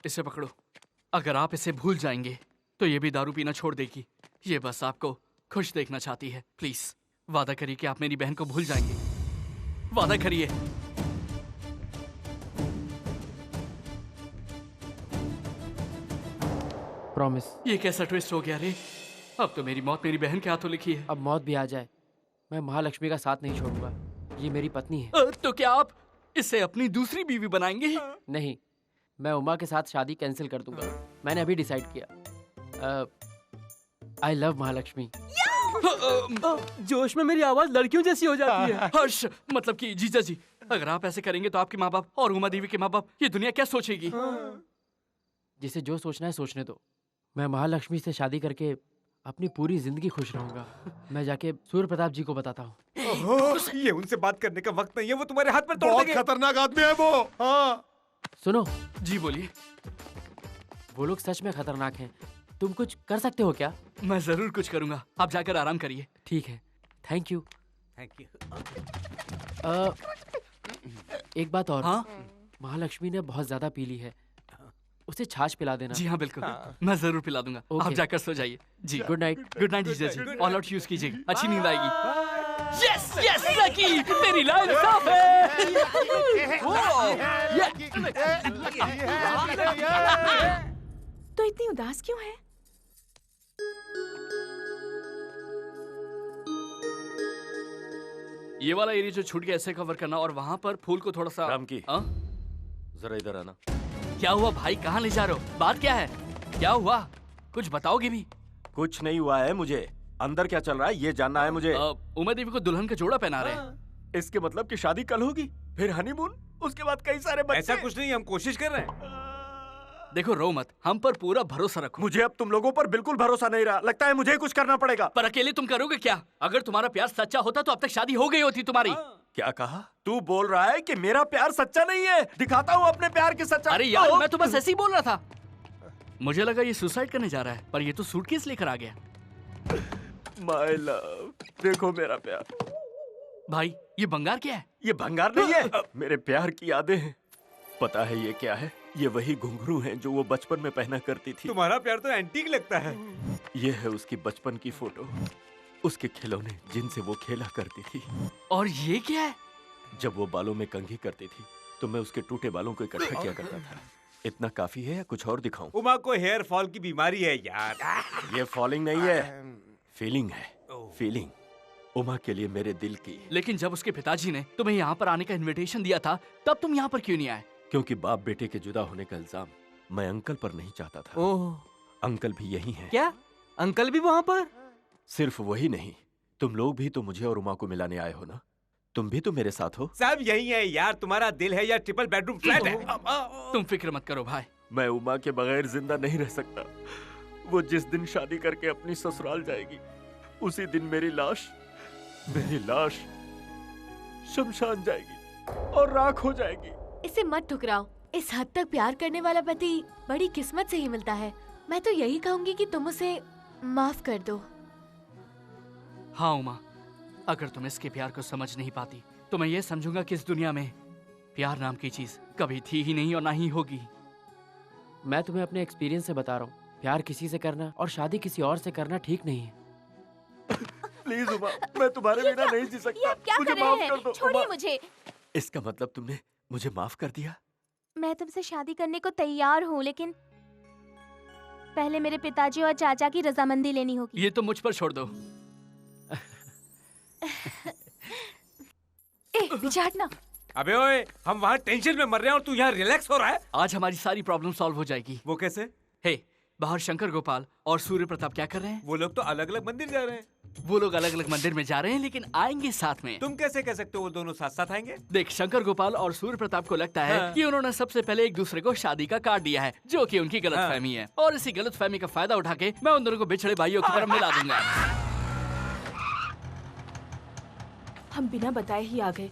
इसे पकड़ो। अगर आप इसे भूल जाएंगे तो ये भी दारू पीना छोड़ देगी। ये बस आपको खुश देखना चाहती है। प्लीज वादा करिए कि आप मेरी बहन को भूल जाएंगे। वादा करिए। प्रॉमिस। ये कैसा ट्विस्ट हो गया रे? अब तो मेरी मौत मेरी बहन के हाथों लिखी है। अब मौत भी आ जाए, मैं महालक्ष्मी का साथ नहीं छोड़ूंगा। ये मेरी पत्नी है। तो क्या आप इसे अपनी दूसरी बीवी बनाएंगे? नहीं, मैं उमा के साथ शादी कैंसिल कर दूंगा। मैंने अभी डिसाइड किया। I love Mahalakshmi. जोश में मेरी आवाज लड़कियों जैसी हो जाती है। हर्ष, मतलब कि जीजा जी, अगर आप ऐसे करेंगे तो आपके माँ बाप और उमा देवी के माँ बाप, ये दुनिया क्या सोचेगी? जिसे जो सोचना है सोचने दो। मैं महालक्ष्मी से शादी करके अपनी पूरी जिंदगी खुश रहूंगा। मैं जाके सूर्य प्रताप जी को बताता हूँ। ये उनसे बात करने का वक्त नहीं है, वो तुम्हारे हाथ में तोड़ बहुत देंगे। खतरनाक आदमी है वो। हाँ। सुनो। जी बोलिए। वो लोग सच में खतरनाक हैं। तुम कुछ कर सकते हो क्या? मैं जरूर कुछ करूंगा, आप जाकर आराम करिए। ठीक है, थैंक यू। एक बात और। हाँ? महालक्ष्मी ने बहुत ज्यादा पी ली है। उसे छाछ पिला देना। जी हाँ बिल्कुल, मैं जरूर पिला दूंगा। आप जाकर सो जाइए। जी गुड नाइट। गुड नाइट जीजा जी, ऑल आउट यूज कीजिए, अच्छी नींद आएगी। यस यस लकी, तेरी लाइन साफ है। तो इतनी उदास क्यों है? ये वाला एरिया जो छूट गया ऐसे कवर करना, और वहाँ पर फूल को थोड़ा सा। राम की जरा इधर आना। क्या हुआ भाई, कहाँ ले जा रहे हो? बात क्या है? क्या हुआ, कुछ बताओगे भी? कुछ नहीं हुआ है, मुझे अंदर क्या चल रहा है ये जानना है मुझे। उमा देवी को दुल्हन का जोड़ा पहना रहे हैं। इसके मतलब कि शादी कल होगी, फिर हनीमून, उसके बाद कई सारे बच्चे। ऐसा कुछ नहीं, हम कोशिश कर रहे हैं। देखो रो मत, हम पर पूरा भरोसा रखो। मुझे अब तुम लोगों पर बिल्कुल भरोसा नहीं रहा, लगता है मुझे कुछ करना पड़ेगा। पर अकेले तुम करोगे क्या? अगर तुम्हारा प्यार सच्चा होता तो अब तक शादी हो गई होती तुम्हारी। क्या कहा? तू बोल रहा है कि मेरा प्यार सच्चा नहीं है? दिखाता हूँ अपने प्यार की सच्चाई। अरे यार मैं तो बस ऐसे ही बोल रहा था। मुझे लगा ये सुसाइड करने जा रहा है, पर ये तो सूटकेस लेकर आ गया। माय लव, देखो मेरा प्यार। भाई ये भंगार क्या है? ये भंगार नहीं है, मेरे प्यार की यादें हैं। पता है ये क्या है? ये वही घुंघरू हैं जो वो बचपन में पहना करती थी। तुम्हारा प्यार तो एंटीक लगता है। ये है उसकी बचपन की फोटो, उसके खिलौने जिनसे वो खेला करती थी। और ये क्या है? जब वो बालों में कंघी करती थी तो मैं उसके टूटे बालों को इकट्ठा किया करता था। इतना काफी है या कुछ और दिखाऊं? उमा को हेयर फॉल की बीमारी है यार। ये फॉलिंग नहीं है, फीलिंग है, फीलिंग। उमा के लिए मेरे दिल की। लेकिन जब उसके पिताजी ने तुम्हें यहाँ पर आने का इनविटेशन दिया था, तब तुम यहाँ पर क्यों नहीं आए? क्योंकि बाप बेटे के जुदा होने का इल्जाम मैं अंकल पर नहीं चाहता था। ओह, अंकल भी यही हैं। क्या अंकल भी वहाँ पर? सिर्फ वही नहीं, तुम लोग भी तो मुझे और उमा को मिलाने आए हो ना? तुम भी तो मेरे साथ हो। सब यही है यार, तुम्हारा दिल है या ट्रिपल बेडरूम फ्लैट है? तुम फिक्र मत करो भाई। मैं उमा के बगैर जिंदा नहीं रह सकता। वो जिस दिन शादी करके अपनी ससुराल जाएगी, उसी दिन मेरी लाश शमशान जाएगी और राख हो जाएगी। इसे मत ठुकराओ, इस हद तक प्यार करने वाला पति बड़ी किस्मत से ही मिलता है। मैं तो यही कहूंगी कि तुम उसे माफ कर दो। हाँ उमा, अगर तुम इसके प्यार को समझ नहीं पाती तो मैं ये समझूंगा कि इस दुनिया में प्यार नाम की चीज कभी थी ही नहीं और ना ही होगी। मैं तुम्हें अपने एक्सपीरियंस से बता रहा हूँ, प्यार किसी से करना और शादी किसी और से करना ठीक नहीं है। प्लीज उमा, मैं तुम्हारे बिना नहीं जी सकता। क्या मुझे कर रहे माफ हैं? कर दो। छोड़िए उमा, मुझे। इसका मतलब तुमने मुझे माफ कर दिया? मैं तुमसे शादी करने को तैयार हूँ, लेकिन पहले मेरे पिताजी और चाचा की रजामंदी लेनी होगी। ये तो मुझ पर छोड़ दो। पीछे हटना। अबे ओए, हम वहाँ टेंशन में मर रहे हैं और तू यहाँ रिलैक्स हो रहा है। आज हमारी सारी प्रॉब्लम सॉल्व हो जाएगी। वो कैसे? हे, बाहर शंकर गोपाल और सूर्य प्रताप क्या कर रहे हैं? वो लोग तो अलग अलग मंदिर जा रहे हैं। वो लोग अलग अलग मंदिर में जा रहे हैं, लेकिन आएंगे साथ में। तुम कैसे कह सकते हो वो दोनों साथ साथ आएंगे? देख, शंकर गोपाल और सूर्य प्रताप को लगता है कि उन्होंने सबसे पहले एक दूसरे को शादी का कार्ड दिया है, जो कि उनकी गलतफहमी है। और इसी गलतफहमी का फायदा उठा के मैं उन दोनों को बिछड़े भाइयों की तरफ मिला दूंगा। हम बिना बताए ही आ गए,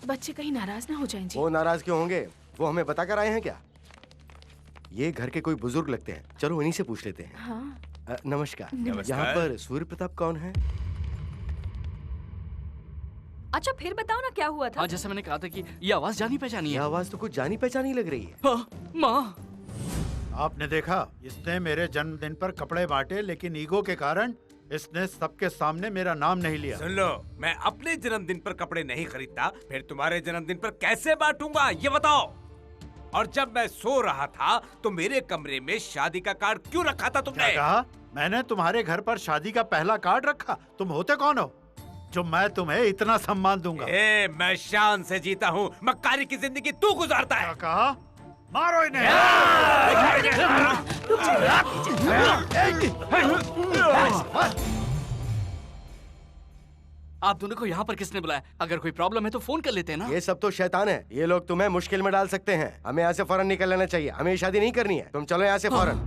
बच्चे कहीं नाराज ना हो जाएं जी। वो नाराज क्यों होंगे? वो हमें बता कर आए हैं क्या? ये घर के कोई बुजुर्ग लगते हैं, चलो इन्हीं से पूछ लेते हैं। हाँ। नमस्कार। नमस्कार। यहाँ पर सूर्य प्रताप कौन है? अच्छा फिर बताओ ना क्या हुआ था? हाँ, जैसे मैंने कहा था कि ये आवाज जानी पहचानी है। ये आवाज तो कुछ जानी पहचानी लग रही है। हाँ, माँ। आपने देखा, इसने मेरे जन्मदिन पर कपड़े बांटे, लेकिन ईगो के कारण इसने सबके सामने मेरा नाम नहीं लिया। सुन लो, मैं अपने जन्मदिन पर कपड़े नहीं खरीदता, फिर तुम्हारे जन्मदिन पर कैसे बांटूंगा ये बताओ। और जब मैं सो रहा था तो मेरे कमरे में शादी का कार्ड क्यों रखा था तुमने? क्या कहा? मैंने तुम्हारे घर पर शादी का पहला कार्ड रखा? तुम होते कौन हो जो मैं तुम्हें इतना सम्मान दूंगा? मैं शान से जीता हूँ, मक्कारी की जिंदगी तू गुजारता है। क्या कहा? मारो इन्हें। आप दोनों को यहाँ पर किसने बुलाया? अगर कोई प्रॉब्लम है तो फोन कर लेते हैं ना। ये सब तो शैतान है, ये लोग तुम्हें मुश्किल में डाल सकते हैं। हमें यहाँ से फौरन निकल लेना चाहिए, हमें ये शादी नहीं करनी है। तुम चलो यहाँ से फौरन।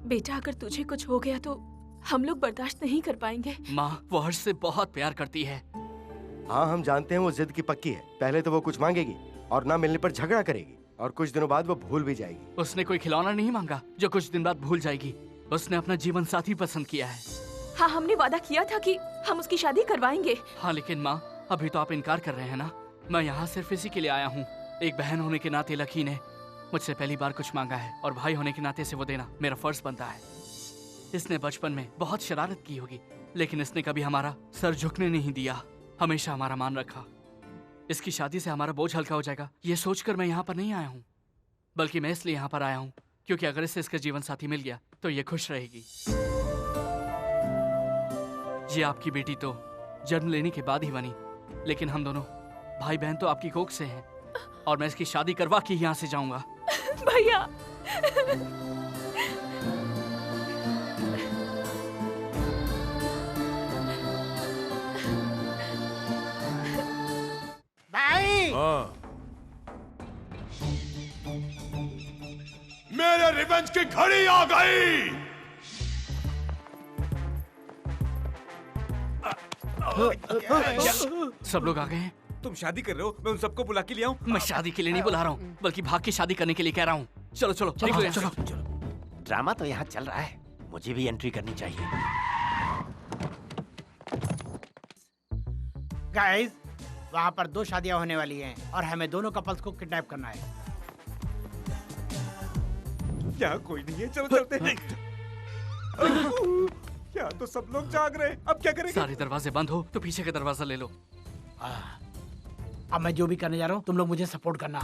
बेटा, अगर तुझे कुछ हो गया तो हम लोग बर्दाश्त नहीं कर पाएंगे। माँ, वो हर्ष से बहुत प्यार करती है। हाँ, हम जानते हैं वो जिद की पक्की है। पहले तो वो कुछ मांगेगी और ना मिलने पर झगड़ा करेगी, और कुछ दिनों बाद वो भूल भी जाएगी। उसने कोई खिलौना नहीं मांगा जो कुछ दिन बाद भूल जाएगी। उसने अपना जीवन साथी पसंद किया है। हाँ, हमने वादा किया था कि हम उसकी शादी करवाएंगे। हाँ, लेकिन माँ, अभी तो आप इनकार कर रहे हैं ना। मैं यहाँ सिर्फ इसी के लिए आया हूँ। एक बहन होने के नाते लकी ने मुझसे पहली बार कुछ मांगा है और भाई होने के नाते से वो देना मेरा फर्ज बनता है। इसने बचपन में बहुत शरारत की होगी, लेकिन इसने कभी हमारा सर झुकने नहीं दिया, हमेशा हमारा मान रखा। इसकी शादी से हमारा बोझ हल्का हो जाएगा, ये सोचकर मैं यहाँ पर नहीं आया हूँ, बल्कि मैं इसलिए यहाँ पर आया हूँ क्योंकि अगर इससे इसका जीवन साथी मिल गया तो ये खुश रहेगी। ये आपकी बेटी तो जन्म लेने के बाद ही बनी, लेकिन हम दोनों भाई बहन तो आपकी कोख से हैं और मैं इसकी शादी करवा के यहाँ से जाऊंगा। भैया भाई मेरे रिवेंज की घड़ी आ गई। सब लोग आ गए हैं। तुम शादी कर रहे हो, मैं उन सबको बुला के ले आऊं? मैं शादी के लिए नहीं बुला रहा हूँ, बल्कि भाग के शादी करने के लिए कह रहा हूँ। चलो चलो निकलो यहाँ से। ड्रामा तो यहाँ चल रहा है, मुझे भी एंट्री करनी चाहिए। गाइस, वहाँ पर 2 शादियाँ होने वाली हैं और हमें दोनों कपल्स को किडनैप करना है। यहाँ कोई नहीं है, चलो चलते हैं। क्या तो सब लोग जाग रहे हैं, अब क्या करेंगे? सारे दरवाजे बंद हो तो पीछे का दरवाजा ले लो। अब मैं जो भी करने जा रहा हूँ तुम लोग मुझे सपोर्ट करना।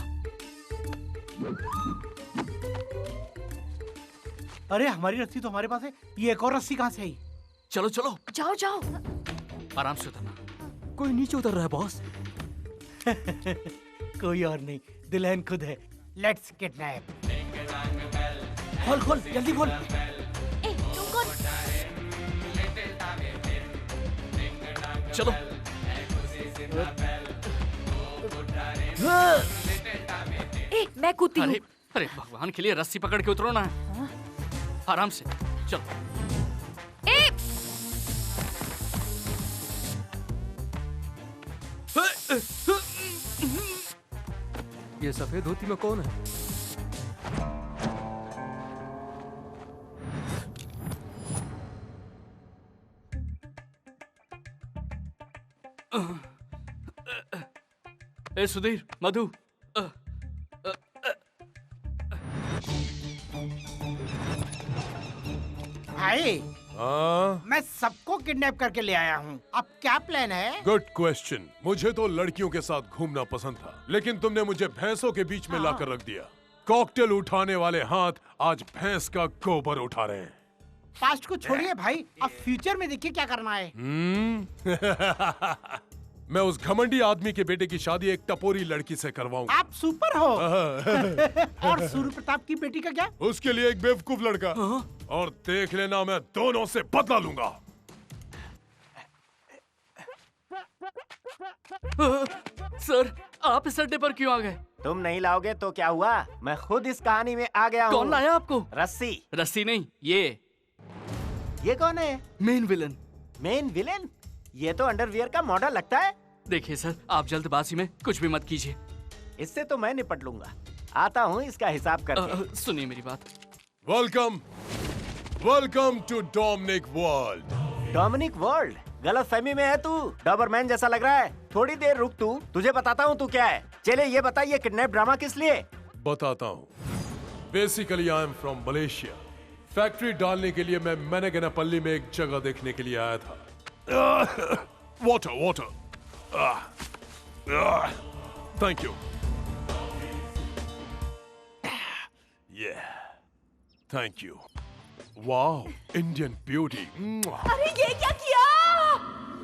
अरे हमारी रस्सी तो हमारे पास है, ये एक और रस्सी कहाँ से आई? चलो चलो जाओ जाओ, आराम से उतरना। कोई नीचे उतर रहा है बॉस। कोई और नहीं, दुल्हन खुद है। Let's kidnap. खोल खोल जल्दी खोल। तुम कौन? चलो मैं कूदती हूँ। अरे भगवान के लिए रस्सी पकड़ के उतरो ना। आराम से चलो। ये सफेद धोती में कौन है? ए सुधीर, मधु, भाई मैं सबको किडनैप करके ले आया हूँ, अब क्या प्लान है? Good question. मुझे तो लड़कियों के साथ घूमना पसंद था, लेकिन तुमने मुझे भैंसों के बीच में लाकर रख दिया। कॉकटेल उठाने वाले हाथ आज भैंस का गोबर उठा रहे हैं। पास्ट को छोड़िए भाई, अब फ्यूचर में देखिए क्या करना है। मैं उस घमंडी आदमी के बेटे की शादी एक टपोरी लड़की से करवाऊंगा। आप सुपर हो। और सूर्य प्रताप की बेटी का क्या? उसके लिए एक बेवकूफ लड़का। और देख लेना, मैं दोनों से बदला लूंगा। सर, आप इस अड्डे पर क्यों आ गए? तुम नहीं लाओगे तो क्या हुआ, मैं खुद इस कहानी में आ गया हूँ। कौन लाया आपको? रस्सी। रस्सी नहीं, ये कौन है? Main villain. Main villain? ये तो अंडरवियर का मॉडल लगता है। देखिए सर, आप जल्दबाजी में कुछ भी मत कीजिए। इससे तो मैं निपट लूंगा, आता हूँ इसका हिसाब करके। सुनिए मेरी बात। Welcome, welcome to Dominic world. Dominic world? गलत फहमी में है तू, डॉबरमैन जैसा लग रहा है। थोड़ी देर रुक तू, तुझे बताता हूँ तू क्या है। चले ये बता, ये किडनैप ड्रामा किस लिए? बताता हूँ। Basically I am from Malaysia. Factory डालने के लिए मैं मैनेगनापल्ली में एक जगह देखने के लिए आया था। Water water, thank you. ये thank you. Wow, Indian beauty. अरे ये क्या किया?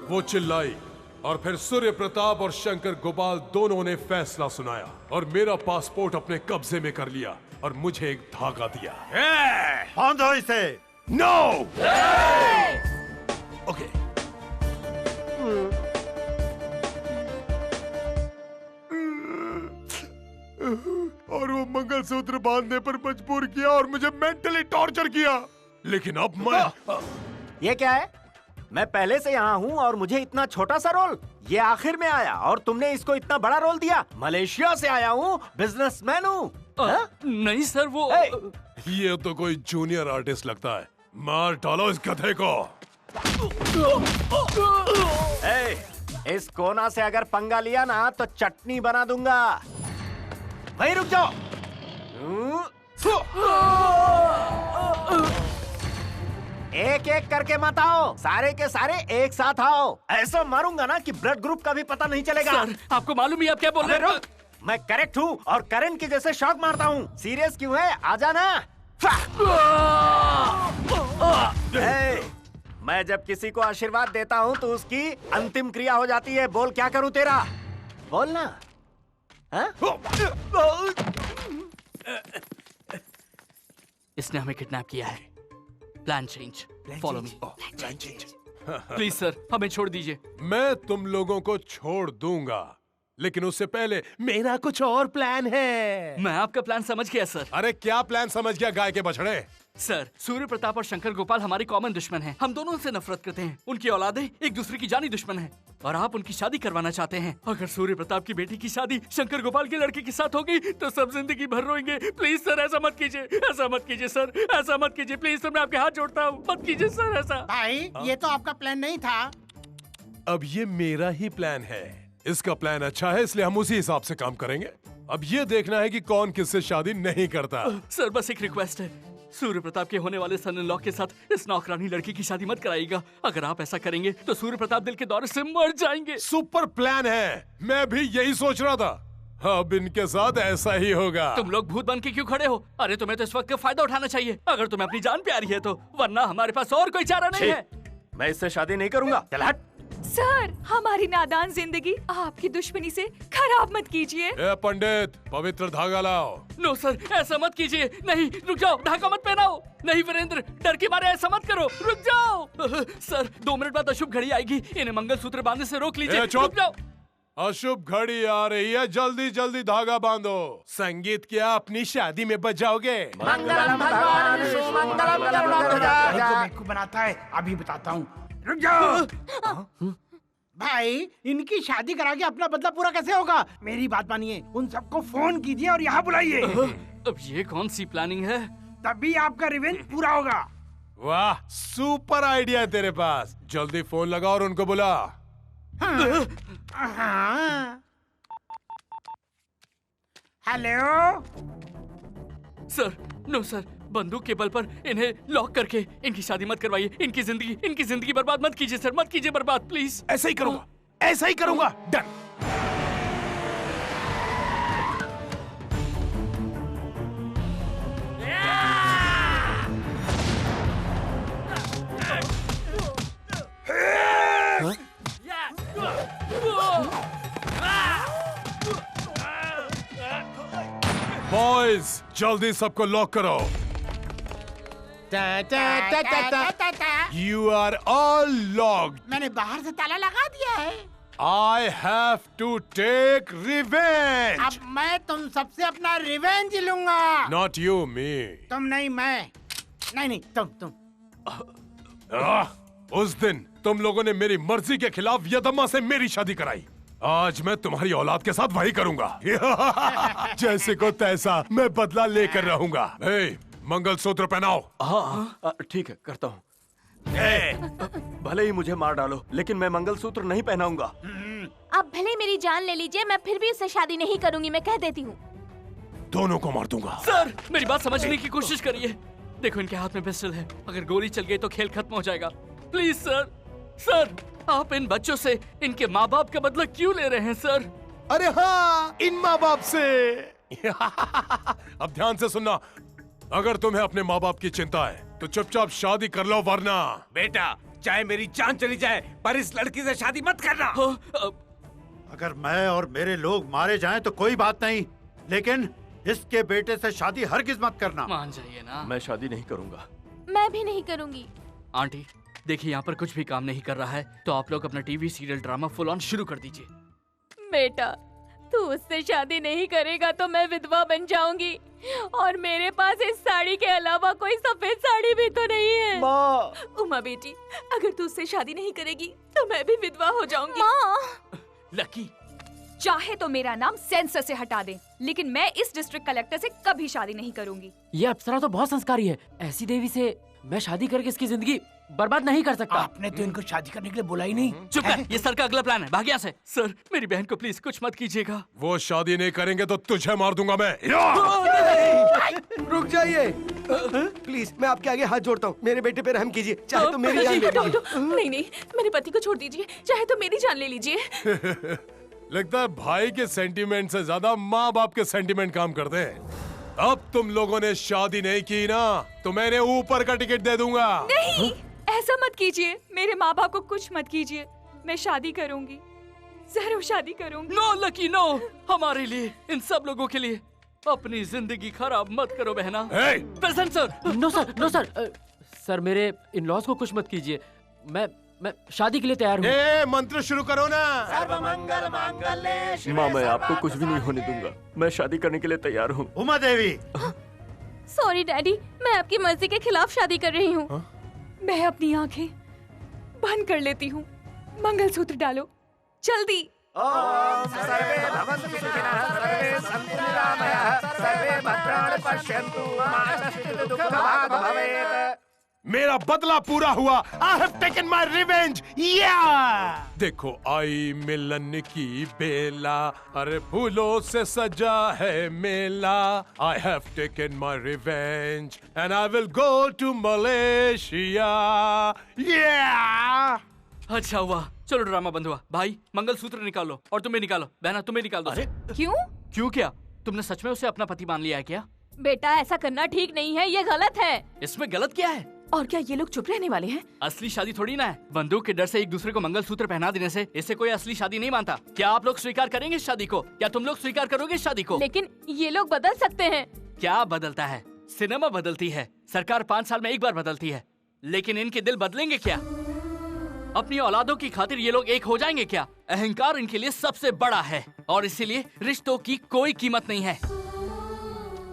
वो चिल्लाई और फिर सूर्य प्रताप और शंकर गोपाल दोनों ने फैसला सुनाया और मेरा पासपोर्ट अपने कब्जे में कर लिया और मुझे एक धागा दिया। बांधो इसे। नो। ओके। और वो मंगलसूत्र बांधने पर मजबूर किया और मुझे मेंटली टॉर्चर किया। लेकिन अब मैं ये क्या है? मैं पहले से यहाँ हूँ और मुझे इतना छोटा सा रोल, ये आखिर में आया और तुमने इसको इतना बड़ा रोल दिया। मलेशिया से आया हूँ, बिजनेसमैन हूँ। नहीं सर, वो ये तो कोई जूनियर आर्टिस्ट लगता है। मार डालो इस गधे को। इस कोना से अगर पंगा लिया ना तो चटनी बना दूंगा। वहीं रुक जाओ। एक एक करके मत आओ, सारे के सारे एक साथ आओ। ऐसा मारूंगा ना कि ब्लड ग्रुप का भी पता नहीं चलेगा। सर, आपको मालूम ही आप क्या बोल रहे हैं? मैं करेक्ट हूँ और करंट की जैसे शॉक मारता हूँ। सीरियस क्यों है? आजा ना। मैं जब किसी को आशीर्वाद देता हूँ तो उसकी अंतिम क्रिया हो जाती है। बोल क्या करूँ तेरा? बोल ना। इसने हमें किडनैप किया है। Plan change. Follow me. Plan change. Please sir, हमें छोड़ दीजिए। मैं तुम लोगों को छोड़ दूंगा, लेकिन उससे पहले मेरा कुछ और प्लान है। मैं आपका प्लान समझ गया सर। अरे क्या प्लान समझ गया गाय के बछड़े? सर, सूर्य प्रताप और शंकर गोपाल हमारे कॉमन दुश्मन हैं। हम दोनों से नफरत करते हैं। उनकी औलादें एक दूसरे की जानी दुश्मन हैं और आप उनकी शादी करवाना चाहते हैं। अगर सूर्य प्रताप की बेटी की शादी शंकर गोपाल के लड़के के साथ होगी तो सब जिंदगी भर रोएंगे। प्लीज सर, ऐसा मत कीजिए, ऐसा मत कीजिए सर, ऐसा मत कीजिए प्लीज सर, मैं आपके हाथ जोड़ता हूँ, मत कीजिए सर ऐसा। भाई, ये तो आपका प्लान नहीं था। अब ये मेरा ही प्लान है। इसका प्लान अच्छा है, इसलिए हम उसी हिसाब से काम करेंगे। अब ये देखना है कि कौन किससे शादी नहीं करता। सर, बस एक रिक्वेस्ट है, सूर्य प्रताप के होने वाले सन इन लॉ के साथ इस नौकरानी लड़की की शादी मत कराइएगा। अगर आप ऐसा करेंगे तो सूर्य प्रताप दिल के दौरे से मर जाएंगे। सुपर प्लान है, मैं भी यही सोच रहा था। अब इनके साथ ऐसा ही होगा। तुम लोग भूत बन के क्यों खड़े हो? अरे तुम्हें तो इस वक्त का फायदा उठाना चाहिए, अगर तुम्हें अपनी जान प्यारी है तो, वरना हमारे पास और कोई चारा नहीं है। मैं इससे शादी नहीं करूंगा। चल हट। सर, हमारी नादान जिंदगी आपकी दुश्मनी से खराब मत कीजिए। ए पंडित, पवित्र धागा लाओ। नो सर, ऐसा मत कीजिए। नहीं, रुक जाओ, धागा मत पहनाओ। नहीं वीरेंद्र, डर के मारे ऐसा मत करो, रुक जाओ। सर, 2 मिनट बाद अशुभ घड़ी आएगी, इन्हें मंगलसूत्र बांधने से रोक लीजिए। रुक जाओ। अशुभ घड़ी आ रही है, जल्दी जल्दी धागा बांधो। संगीत क्या अपनी शादी में बजाओगे? मंगलम भगवान सुमंगलम गरुड़ध्वज बनाता है। अभी बताता हूँ, रुक जाओ। भाई, इनकी शादी करा के अपना बदला पूरा कैसे होगा? मेरी बात मानिए, उन सबको फोन कीजिए और यहाँ बुलाइए। अब ये कौन सी प्लानिंग है? तभी आपका रिवेंज पूरा होगा। वाह, सुपर आइडिया है तेरे पास। जल्दी फोन लगा और उनको बुला। हेलो सर, नो सर, बंदूक के बल पर इन्हें लॉक करके इनकी शादी मत करवाइए। इनकी जिंदगी बर्बाद मत कीजिए सर, मत कीजिए बर्बाद प्लीज। ऐसा ही करूंगा, ऐसा ही करूंगा। डन। बॉयज, जल्दी सबको लॉक करो। You are all locked. मैंने बाहर से ताला लगा दिया है। I have to take revenge. अब मैं तुम सबसे अपना रिवेंज लूंगा। Not you, me. तुम नहीं, मैं नहीं, तुम। उस दिन तुम लोगों ने मेरी मर्जी के खिलाफ यदम्मा से मेरी शादी कराई। आज मैं तुम्हारी औलाद के साथ वही करूंगा। जैसे को तैसा मैं बदला लेकर रहूंगा। मंगलसूत्र पहनाओ। हाँ, ठीक है, करता हूँ। भले ही मुझे मार डालो, लेकिन मैं मंगलसूत्र नहीं पहनाऊंगा। अब भले मेरी जान ले लीजिए, मैं फिर भी उससे शादी नहीं करूंगी, मैं कह देती हूँ। दोनों को मार दूंगा। सर, मेरी बात समझने की कोशिश करिए। देखो, इनके हाथ में पिस्टल है, अगर गोली चल गई तो खेल खत्म हो जाएगा। प्लीज सर, सर, आप इन बच्चों से इनके माँ बाप का बदला क्यों ले रहे हैं सर? अरे हाँ, इन माँ बाप से। अब ध्यान से सुनना, अगर तुम्हें अपने माँ बाप की चिंता है तो चुपचाप शादी कर लो, वरना बेटा, चाहे मेरी जान चली जाए पर इस लड़की से शादी मत करना। अगर मैं और मेरे लोग मारे जाएं तो कोई बात नहीं, लेकिन इसके बेटे से शादी हरगिज मत करना। मान जाइए ना। मैं शादी नहीं करूंगा। मैं भी नहीं करूंगी। आंटी, देखिए, यहाँ पर कुछ भी काम नहीं कर रहा है, तो आप लोग अपना TV serial drama full on शुरू कर दीजिए। बेटा, तू उससे शादी नहीं करेगा तो मैं विधवा बन जाऊंगी, और मेरे पास इस साड़ी के अलावा कोई सफेद साड़ी भी तो नहीं है। माँ। उमा बेटी, अगर तू उससे शादी नहीं करेगी तो मैं भी विधवा हो जाऊंगी। माँ। लकी, चाहे तो मेरा नाम सेंसर से हटा दे, लेकिन मैं इस डिस्ट्रिक्ट कलेक्टर से कभी शादी नहीं करूंगी। ये अप्सरा तो बहुत संस्कारी है, ऐसी देवी से मैं शादी करके इसकी जिंदगी बर्बाद नहीं कर सकता। आपने तो इनको शादी करने के लिए बुला ही नहीं। चुप कर, ये सर का अगला प्लान है, भाग यहाँ से। सर, मेरी बहन को प्लीज कुछ मत कीजिएगा। वो शादी नहीं करेंगे तो तुझे मार दूंगा मैं। रुक जाइए प्लीज, मैं आपके आगे हाथ जोड़ता हूँ, मेरे बेटे पे रहम कीजिए, चाहे तो मेरी जान ले लीजिए। नहीं नहीं, मेरे पति को छोड़ दीजिए, चाहे तो मेरी जान ले लीजिए। लगता है भाई के सेंटीमेंट से ज्यादा माँ बाप के सेंटीमेंट काम करते हैं। अब तुम लोगों ने शादी नहीं की ना, तो मैंने ऊपर का टिकट दे दूंगा। नहीं, ऐसा मत कीजिए, मेरे माँ बाप को कुछ मत कीजिए। मैं शादी करूंगी, जरूर शादी करूंगी। नो लकी नो, हमारे लिए, इन सब लोगों के लिए अपनी जिंदगी खराब मत करो बहना। Present sir. No sir, no sir. Sir मेरे इन लॉज को कुछ मत कीजिए, मैं शादी के लिए तैयार हूँ। मंत्र शुरू करो ना। सर्वमंगल मांगल्ये। माँ, मैं आपको कुछ भी नहीं होने दूंगा, मैं शादी करने के लिए तैयार हूँ। उमा देवी। सॉरी डैडी, मैं आपकी मर्जी के खिलाफ शादी कर रही हूँ। मैं अपनी आंखें बंद कर लेती हूँ, मंगलसूत्र डालो जल्दी। ओम सर्वे भवन्तु सुखिनः, सर्वे सन्तु निरामयाः, सर्वे भद्राणि पश्यन्तु, मा कश्चित् दुःखभाग् भवेत्। मेरा बदला पूरा हुआ। I have taken my revenge. देखो आई मिलन की बेला, अरे फूलों से सजा है मेला। I have taken my revenge and I will go to Malaysia. अच्छा हुआ, चलो ड्रामा बंद हुआ। भाई मंगलसूत्र निकालो, और तुम्हें निकालो, बहना तुम्हें निकाल दो। क्यों? क्यों क्या? तुमने सच में उसे अपना पति मान लिया है क्या? बेटा ऐसा करना ठीक नहीं है, ये गलत है। इसमें गलत क्या है? और क्या ये लोग चुप रहने वाले हैं? असली शादी थोड़ी ना है। बंदूक के डर से एक दूसरे को मंगलसूत्र पहना देने से इसे कोई असली शादी नहीं मानता। क्या आप लोग स्वीकार करेंगे इस शादी को? क्या तुम लोग स्वीकार करोगे इस शादी को? लेकिन ये लोग बदल सकते हैं। क्या बदलता है? सिनेमा बदलती है, सरकार 5 साल में एक बार बदलती है, लेकिन इनके दिल बदलेंगे क्या? अपनी औलादों की खातिर ये लोग एक हो जाएंगे क्या? अहंकार इनके लिए सबसे बड़ा है और इसीलिए रिश्तों की कोई कीमत नहीं है।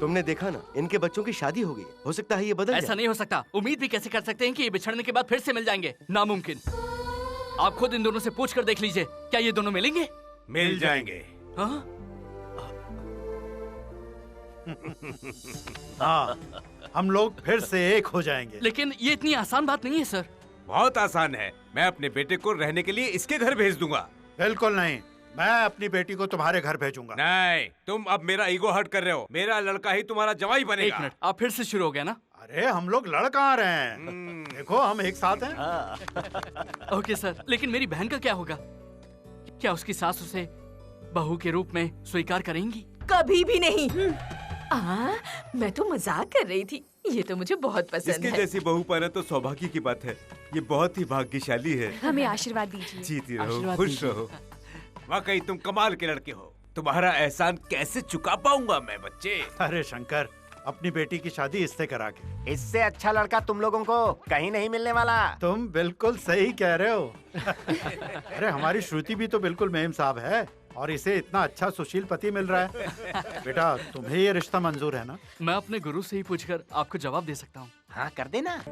तुमने देखा ना, इनके बच्चों की शादी हो गई, हो सकता है ये बदल ऐसा नहीं हो सकता। उम्मीद भी कैसे कर सकते हैं कि ये बिछड़ने के बाद फिर से मिल जाएंगे? नामुमकिन। आप खुद इन दोनों से पूछ कर देख लीजिए, क्या ये दोनों मिलेंगे? मिल जाएंगे। हाँ, हम लोग फिर से एक हो जाएंगे। लेकिन ये इतनी आसान बात नहीं है सर। बहुत आसान है, मैं अपने बेटे को रहने के लिए इसके घर भेज दूंगा। बिल्कुल नहीं, मैं अपनी बेटी को तुम्हारे घर भेजूंगा। नहीं, तुम अब मेरा ईगो हर्ट कर रहे हो। मेरा लड़का ही तुम्हारा जवाई बनेगा। 1 मिनट, आप फिर से शुरू हो गया ना? अरे हम लोग लड़ कहाँ रहे हैं? देखो हम एक साथ हैं। ओके सर, लेकिन मेरी बहन का क्या होगा? क्या उसकी सास उसे बहू के रूप में स्वीकार करेंगी? कभी भी नहीं। मैं तो मजाक कर रही थी, ये तो मुझे बहुत पसंद इसके है। जैसी बहू पाना तो सौभाग्य की बात है। ये बहुत ही भाग्यशाली है। हमें आशीर्वाद दीजिए। जीती रहो, खुश रहो। वाकई तुम कमाल के लड़के हो। तुम्हारा एहसान कैसे चुका पाऊंगा मैं बच्चे? अरे शंकर, अपनी बेटी की शादी इससे करा के। इससे अच्छा लड़का तुम लोगों को कहीं नहीं मिलने वाला। तुम बिल्कुल सही कह रहे हो। अरे हमारी श्रुति भी तो बिल्कुल मेम साहब है और इसे इतना अच्छा सुशील पति मिल रहा है। बेटा तुम्हें ये रिश्ता मंजूर है ना? मैं अपने गुरु से ही पूछकर आपको जवाब दे सकता हूँ। हाँ कर देना।